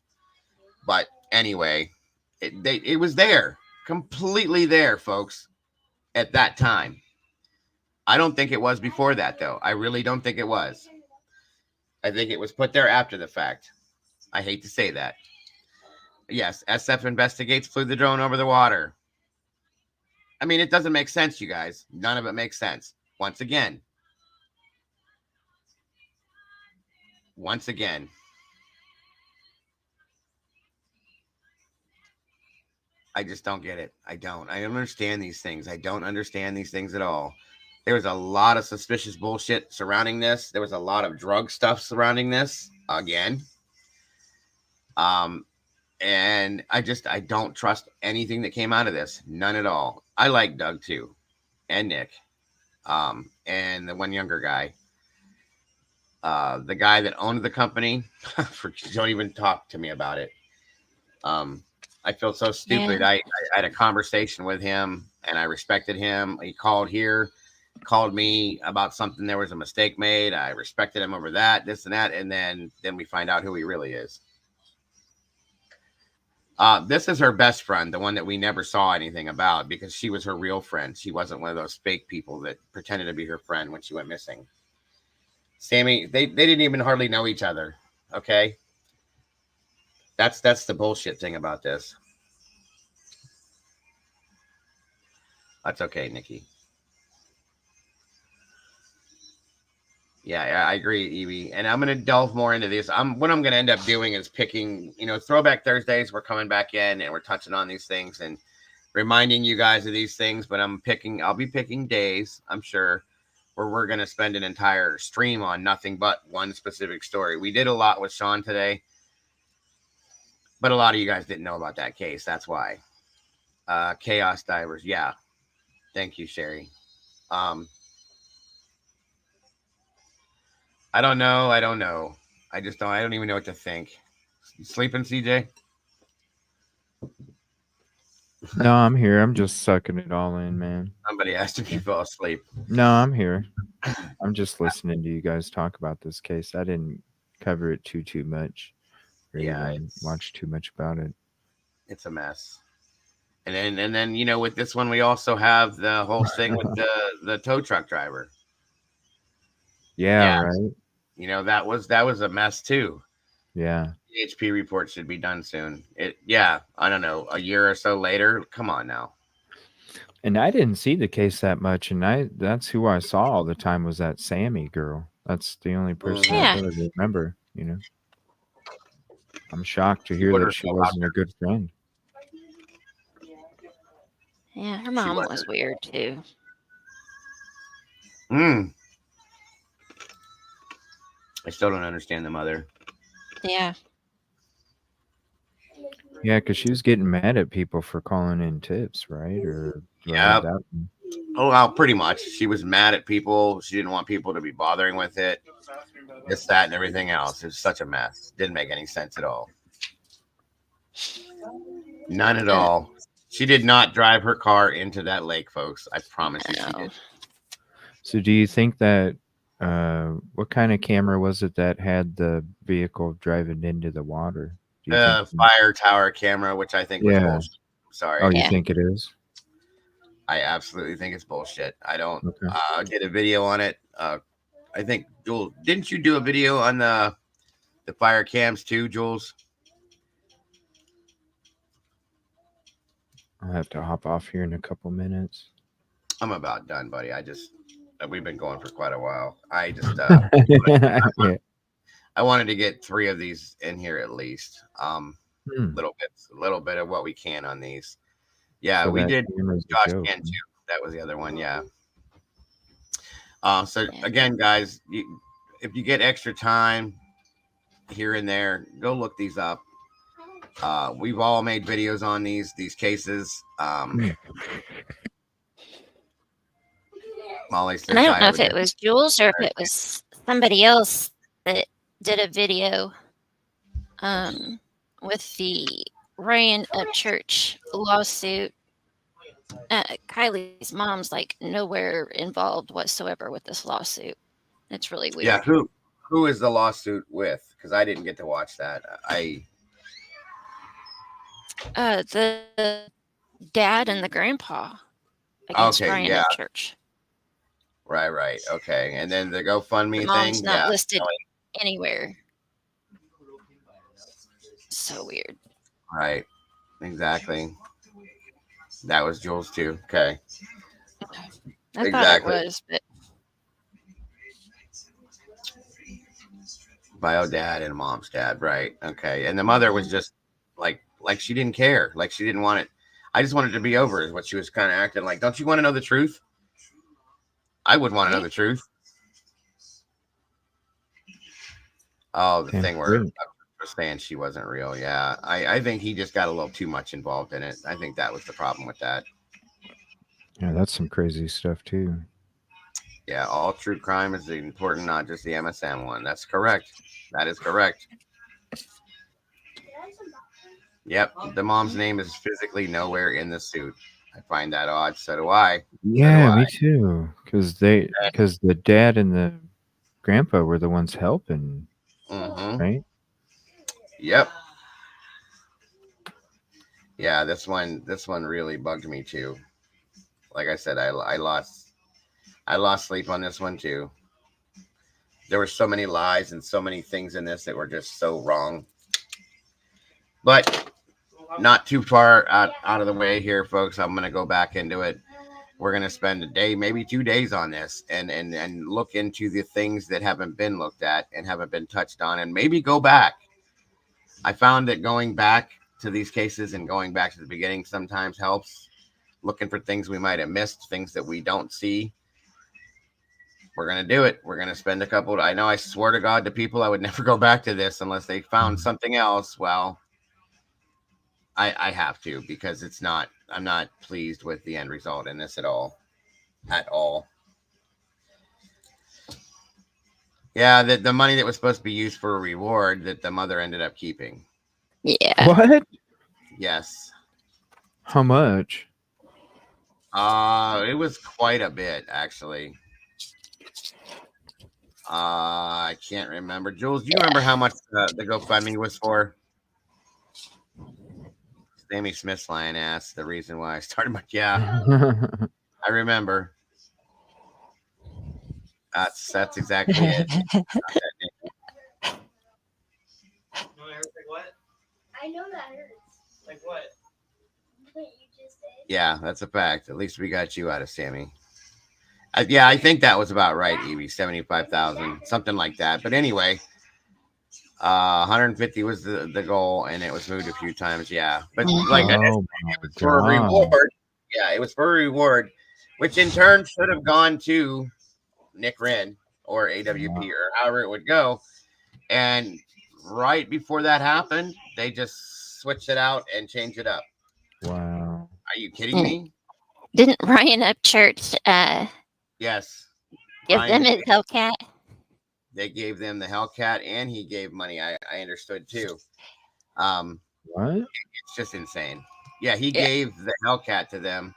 Speaker 1: But anyway, it was there. Completely there, folks, at that time. I don't think it was before that, though. I really don't think it was. I think it was put there after the fact. I hate to say that. Yes, SF investigates, flew the drone over the water. I mean, it doesn't make sense, you guys. None of it makes sense. Once again. I just don't get it. I don't understand these things. I don't understand these things at all. There was a lot of suspicious bullshit surrounding this. There was a lot of drug stuff surrounding this again. And I don't trust anything that came out of this. None at all. I like Doug too, and Nick, and the one younger guy. The guy that owned the company, don't even talk to me about it. I feel so stupid.
Speaker 11: Yeah.
Speaker 1: I had a conversation with him and I respected him. He called me about something. There was a mistake made. I respected him over that, this and that. And then we find out who he really is. This is her best friend, the one that we never saw anything about because she was her real friend. She wasn't one of those fake people that pretended to be her friend when she went missing. Sammy, they didn't even hardly know each other. Okay. That's the bullshit thing about this. That's okay, Nikki. Yeah, I agree, Evie. And I'm going to delve more into this. What I'm going to end up doing is picking, Throwback Thursdays. We're coming back in and we're touching on these things and reminding you guys of these things. But I'll be picking days, I'm sure, where we're going to spend an entire stream on nothing but one specific story. We did a lot with Sean today, but a lot of you guys didn't know about that case. That's why. Chaos Divers. Yeah. Thank you, Sherry. I don't know. I don't even know what to think. You sleeping, CJ?
Speaker 2: No, I'm here. I'm just sucking it all in, man.
Speaker 1: Somebody asked if you fell asleep.
Speaker 2: No, I'm here. I'm just listening to you guys talk about this case. I didn't cover it too much. Or even watch too much about it.
Speaker 1: It's a mess. And then with this one we also have the whole thing with the tow truck driver.
Speaker 2: Yeah, right.
Speaker 1: That was a mess too.
Speaker 2: Yeah.
Speaker 1: The HP report should be done soon. I don't know, a year or so later. Come on now.
Speaker 2: And I didn't see the case that much, and that's who I saw all the time was that Sammy girl. That's the only person I really remember, I'm shocked to hear that she wasn't a good friend.
Speaker 11: Yeah, her mom was weird too.
Speaker 1: I still don't understand the mother.
Speaker 11: Yeah.
Speaker 2: Yeah, because she was getting mad at people for calling in tips, right? Or
Speaker 1: yeah. Oh, well, pretty much. She was mad at people. She didn't want people to be bothering with it. This, that, and everything else. It's such a mess. Didn't make any sense at all. None at all. She did not drive her car into that lake, folks. I promise you she did.
Speaker 2: So do you think that what kind of camera was it that had the vehicle driving into the water?
Speaker 1: Fire tower camera, which I think was bullshit. Sorry.
Speaker 2: Oh, you think it is?
Speaker 1: I absolutely think it's bullshit. I don't did a video on it. I think, Jules, didn't you do a video on the fire cams too, Jules?
Speaker 2: I'll have to hop off here in a couple minutes.
Speaker 1: I'm about done, buddy. We've been going for quite a while. I just I wanted to get 3 of these in here at least. Little bit of what we can on these. Yeah, so we did Josh can too. That was the other one, yeah. So again, guys, if you get extra time here and there, go look these up. We've all made videos on these cases. Molly says,
Speaker 11: and I don't know if it was Jules or if it was somebody else that did a video with the Ryan of Church lawsuit. Kylie's mom's like nowhere involved whatsoever with this lawsuit. It's really weird.
Speaker 1: Yeah, who is the lawsuit with? Because I didn't get to watch that.
Speaker 11: The dad and the grandpa against Ryan of Church.
Speaker 1: Right. Okay. And then the GoFundMe
Speaker 11: the mom's
Speaker 1: thing.
Speaker 11: Not listed anywhere. So weird.
Speaker 1: Right. Exactly. That was Jules too. Okay.
Speaker 11: I thought it was, but
Speaker 1: bio dad and mom's dad. Right. Okay. And the mother was just like she didn't care. Like she didn't want it. I just wanted to be over is what she was kind of acting like. Don't you want to know the truth? I would want to know the truth. Oh, the thing where we're saying she wasn't real. Yeah. I think he just got a little too much involved in it. I think that was the problem with that.
Speaker 2: Yeah, that's some crazy stuff too.
Speaker 1: Yeah, all true crime is important, not just the MSM one. That's correct. That is correct. Yep, the mom's name is physically nowhere in the suit. I find that odd. So do I.
Speaker 2: Yeah, me too. Because the dad and the grandpa were the ones helping, right?
Speaker 1: Yep. Yeah, this one really bugged me too. Like I said, I lost sleep on this one too. There were so many lies and so many things in this that were just so wrong. But not too far out of the way here, folks. I'm going to go back into it. We're going to spend a day, maybe 2 days on this and look into the things that haven't been looked at and haven't been touched on, and maybe go back. I found that going back to these cases and going back to the beginning sometimes helps. Looking for things we might have missed, things that we don't see. We're going to do it. We're going to spend a couple. I know I swore to God to people I would never go back to this unless they found something else. Well, I have to, because I'm not pleased with the end result in this at all. Yeah, the money that was supposed to be used for a reward that the mother ended up keeping.
Speaker 11: Yeah.
Speaker 2: What?
Speaker 1: Yes.
Speaker 2: How much?
Speaker 1: It was quite a bit, actually. I can't remember. Jules, do you remember how much the GoFundMe was for? Sammy Smith's line asked the reason why I started my I remember. That's exactly it.
Speaker 16: What? I know that hurts. Like what? What you just did.
Speaker 1: Yeah, that's a fact. At least we got you out of Sammy. Yeah, I think that was about right, Evie. 75,000, something like that. But anyway, 150 was the goal, and it was moved a few times. Yeah, but like it was for a reward. Yeah, it was for a reward, which in turn should have gone to Nick Wren or AWP or however it would go. And right before that happened, they just switched it out and changed it up.
Speaker 2: Wow.
Speaker 1: Are you kidding me?
Speaker 11: Didn't Ryan Upchurch
Speaker 1: Yes.
Speaker 11: give them his Hellcat?
Speaker 1: They gave them the Hellcat, and he gave money. I understood too.
Speaker 2: What?
Speaker 1: It's just insane. Yeah, he gave the Hellcat to them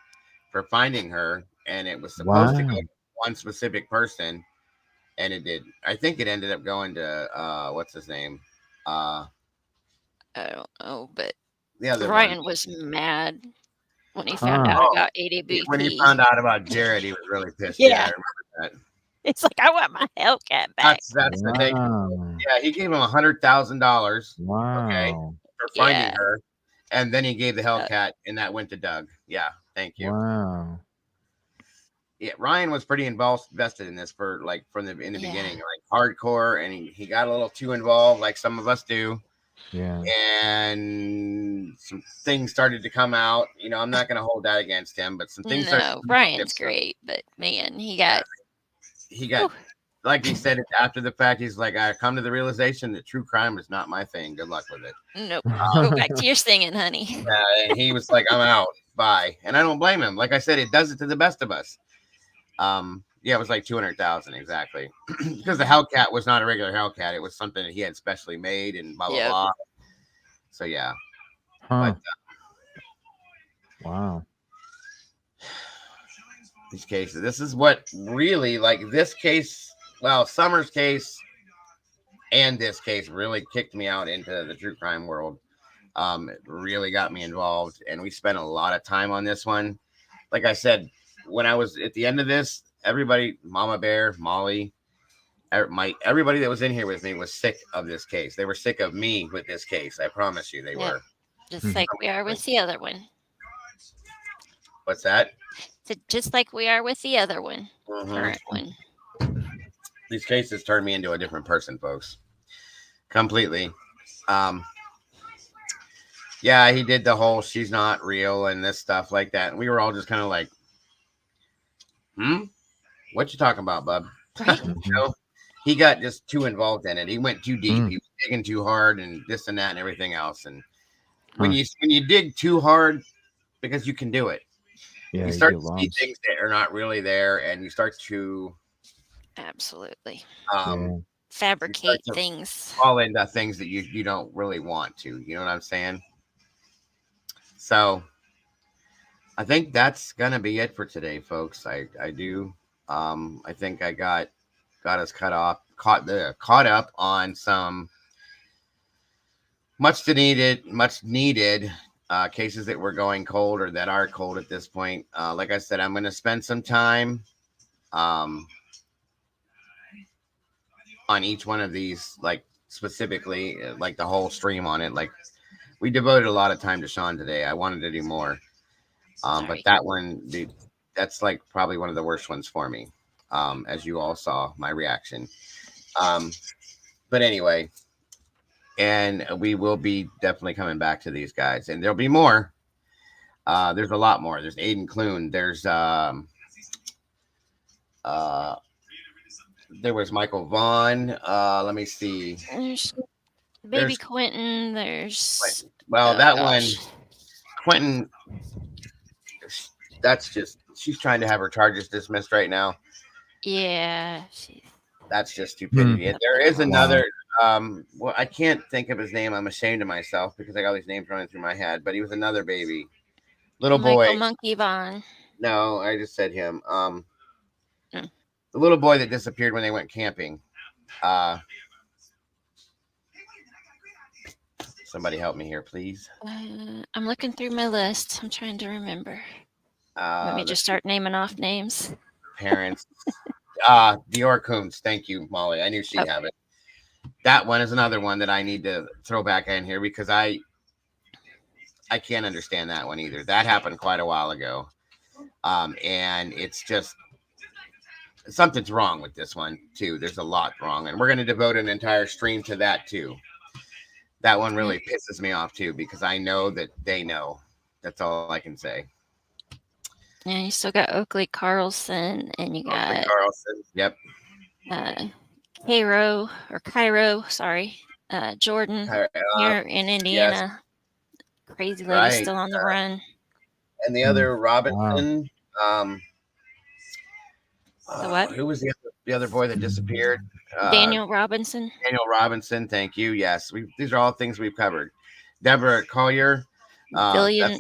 Speaker 1: for finding her, and it was supposed to go to one specific person, and it did. I think it ended up going to what's his name?
Speaker 11: I don't know, but
Speaker 1: the
Speaker 11: Ryan was mad when he found out about ADBP.
Speaker 1: When he found out about Jared, he was really pissed.
Speaker 11: Yeah.
Speaker 1: Yeah, I remember that.
Speaker 11: It's like, I want my Hellcat back.
Speaker 1: That's the thing. Yeah, he gave him $100,000.
Speaker 2: Wow.
Speaker 1: Okay, for finding her, and then he gave the Hellcat, and that went to Doug. Yeah, thank you.
Speaker 2: Wow.
Speaker 1: Yeah, Ryan was pretty invested in this from the beginning, like hardcore, and he got a little too involved, like some of us do.
Speaker 2: Yeah.
Speaker 1: And some things started to come out. You know, I'm not going to hold that against him, but some things.
Speaker 11: No, Ryan's great, but man, he got,
Speaker 1: like he said after the fact, he's like, I come to the realization that true crime is not my thing. Good luck with it.
Speaker 11: Nope. Go back to your singing, honey.
Speaker 1: Yeah, and he was like, I'm out. Bye. And I don't blame him. Like I said, it does it to the best of us. Yeah, it was like 200,000 exactly. Because the Hellcat was not a regular Hellcat. It was something that he had specially made and blah, blah, blah. So, yeah.
Speaker 2: Huh.
Speaker 1: But,
Speaker 2: wow.
Speaker 1: These cases. This is what really, like this case, well, Summer's case and this case really kicked me out into the true crime world. It really got me involved, and we spent a lot of time on this one. Like I said, when I was at the end of this, everybody, Mama Bear, Molly, everybody that was in here with me was sick of this case. They were sick of me with this case. I promise you they were.
Speaker 11: Just like we are with the other one.
Speaker 1: What's that?
Speaker 11: Just like we are with the other one, current one.
Speaker 1: These cases turned me into a different person, folks. Completely. Yeah, he did the whole she's not real and this stuff like that. And we were all just kind of like, what you talking about, bub?
Speaker 3: Right.
Speaker 1: You know, he got just too involved in it. He went too deep. He was digging too hard and this and that and everything else. And when you dig too hard, because you can do it,
Speaker 2: Yeah,
Speaker 1: you start to see things that are not really there, and you start to
Speaker 11: absolutely
Speaker 1: fabricate
Speaker 11: things,
Speaker 1: fall into things that you don't really want to. You know what I'm saying? So I think that's gonna be it for today, folks. I do. I think I got us caught up on some much needed cases that were going cold or that are cold at this point. Like I said, I'm going to spend some time on each one of these, like specifically, like the whole stream on it. Like we devoted a lot of time to Sean today. I wanted to do more, but that one, dude, that's like probably one of the worst ones for me. As you all saw my reaction. But anyway, and we will be definitely coming back to these guys, and there'll be more. There's a lot more. There's Aiden Clune. There's there was Michael Vaughn. Let me see.
Speaker 11: There's Baby Quentin. There's
Speaker 1: that one, Quentin. That's just she's trying to have her charges dismissed right now.
Speaker 11: Yeah,
Speaker 1: that's just stupidity. And there is another. Well, I can't think of his name. I'm ashamed of myself because I got all these names running through my head. But he was another baby, little boy.
Speaker 11: Monkey Vaughn.
Speaker 1: No, I just said him. The little boy that disappeared when they went camping. Somebody help me here, please.
Speaker 11: I'm looking through my list. I'm trying to remember. Let me just start naming off names.
Speaker 1: Parents. Dior Coombs. Thank you, Molly. I knew she'd have it. That one is another one that I need to throw back in here because I can't understand that one either. That happened quite a while ago. And it's just something's wrong with this one too. There's a lot wrong, and we're going to devote an entire stream to that too. That one really pisses me off too because I know that they know. That's all I can say.
Speaker 11: Yeah, you still got Oakley Carlson, and you got
Speaker 1: Carlson. Yep.
Speaker 11: Cairo. Sorry, Jordan here in Indiana. Yes. Crazy lady still on the run.
Speaker 1: And the other Robinson.
Speaker 11: The what?
Speaker 1: Who was the other boy that disappeared?
Speaker 11: Daniel Robinson.
Speaker 1: Daniel Robinson. Thank you. Yes, these are all things we've covered. Deborah Collier.
Speaker 11: Dylan.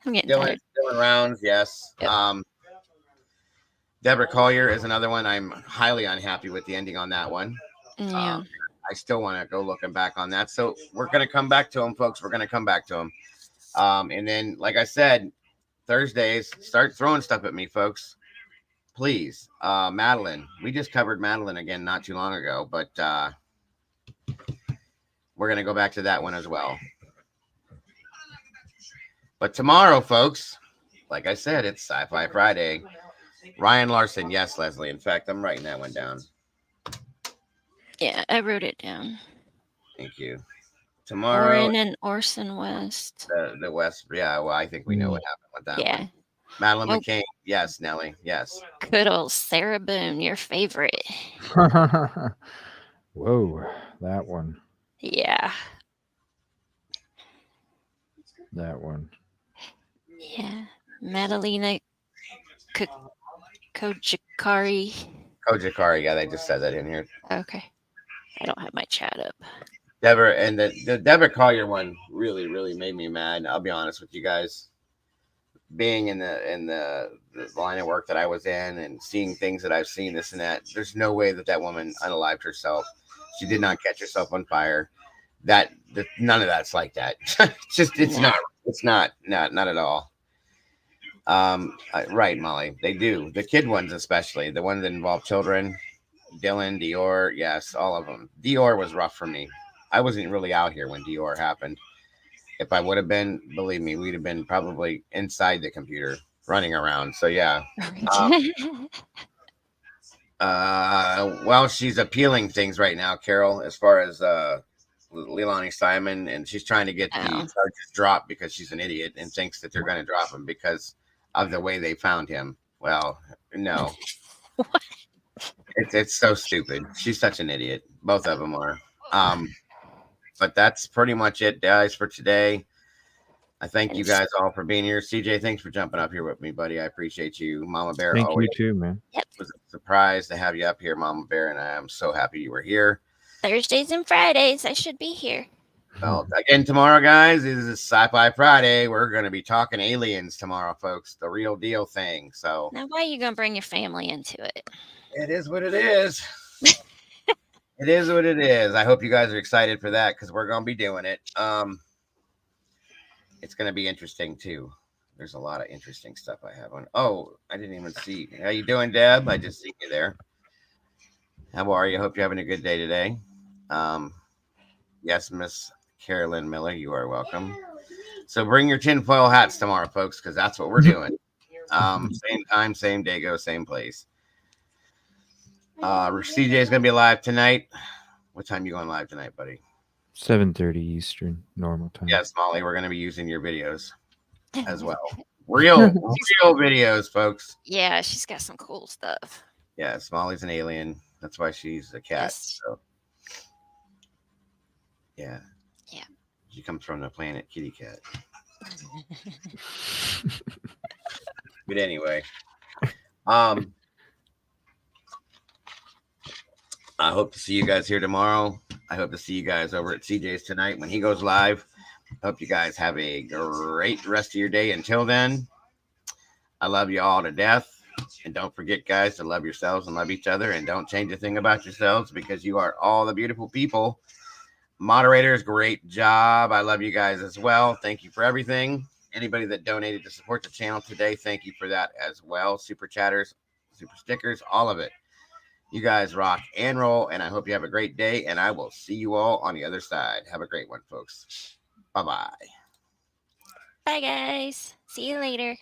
Speaker 11: I'm getting tired.
Speaker 1: Dylan Rounds. Yes. Yep. Deborah Collier is another one. I'm highly unhappy with the ending on that one.
Speaker 11: Yeah.
Speaker 1: I still want to go looking back on that. So we're going to come back to them, folks. We're going to come back to them. And then, like I said, Thursdays, start throwing stuff at me, folks. Please. Madeline. We just covered Madeline again not too long ago, but we're going to go back to that one as well. But tomorrow, folks, like I said, it's Sci-Fi Friday. Ryan Larson. Yes, Leslie. In fact, I'm writing that one down.
Speaker 11: Yeah, I wrote it down.
Speaker 1: Thank you. Tomorrow.
Speaker 11: Orrin and Orson West.
Speaker 1: The West. Yeah, well, I think we know what happened with that one. Madeline McCain. Yes, Nellie. Yes.
Speaker 11: Good old Sarah Boone, your favorite.
Speaker 2: Whoa, that one.
Speaker 11: Yeah.
Speaker 2: That one.
Speaker 11: Yeah. Madalena Kojikari.
Speaker 1: Kojikari, yeah, they just said that in here.
Speaker 11: Okay. I don't have my chat up.
Speaker 1: Deborah, and the Deborah Collier one really, really made me mad. I'll be honest with you guys. Being in the line of work that I was in and seeing things that I've seen, this and that, there's no way that woman unalived herself. She did not catch herself on fire. None of that's like that. It's not at all. Right, Molly. They do. The kid ones, especially the ones that involve children. Dylan, Dior, yes, all of them. Dior was rough for me. I wasn't really out here when Dior happened. If I would have been, believe me, we'd have been probably inside the computer running around. So yeah. Well, she's appealing things right now, Carol, as far as Leilani Simon, and she's trying to get the charges dropped because she's an idiot and thinks that they're going to drop him because of the way they found him. Well, no. It's so stupid. She's such an idiot. Both of them are. But that's pretty much it, guys, for today. I thank you guys all for being here. CJ, thanks for jumping up here with me, buddy. I appreciate you. Mama Bear,
Speaker 2: Thank
Speaker 1: always
Speaker 2: you too, man.
Speaker 1: was a surprise to have you up here, Mama Bear, and I am so happy you were here.
Speaker 11: Thursdays and Fridays, I should be here.
Speaker 1: Well, again, tomorrow, guys, is Sci-Fi Friday. We're going to be talking aliens tomorrow, folks. The real deal thing. So
Speaker 11: now, why are you going to bring your family into it?
Speaker 1: It is what it is. It is what it is. I hope you guys are excited for that because we're going to be doing it. It's going to be interesting too. There's a lot of interesting stuff I have on. Oh, I didn't even see. How you doing, Deb? I just see you there. How are you? Hope you're having a good day today. Yes, Miss Carolyn Miller, you are welcome. So bring your tinfoil hats tomorrow, folks, because that's what we're doing. Same time, same day, go same place. CJ is going to be live tonight. What time are you going live tonight, buddy?
Speaker 2: 7:30 Eastern normal time.
Speaker 1: Yes, Molly, we're going to be using your videos as well. Real videos, folks.
Speaker 11: Yeah, she's got some cool stuff.
Speaker 1: Yes, Molly's an alien. That's why she's a cat.
Speaker 11: Yes.
Speaker 1: So. Yeah.
Speaker 11: Yeah.
Speaker 1: She comes from the planet Kitty Cat. But anyway, I hope to see you guys here tomorrow. I hope to see you guys over at CJ's tonight when he goes live. Hope you guys have a great rest of your day. Until then, I love you all to death. And don't forget, guys, to love yourselves and love each other. And don't change a thing about yourselves because you are all the beautiful people. Moderators, great job. I love you guys as well. Thank you for everything. Anybody that donated to support the channel today, thank you for that as well. Super chatters, super stickers, all of it. You guys rock and roll, and I hope you have a great day, and I will see you all on the other side. Have a great one, folks. Bye-bye.
Speaker 11: Bye, guys. See you later.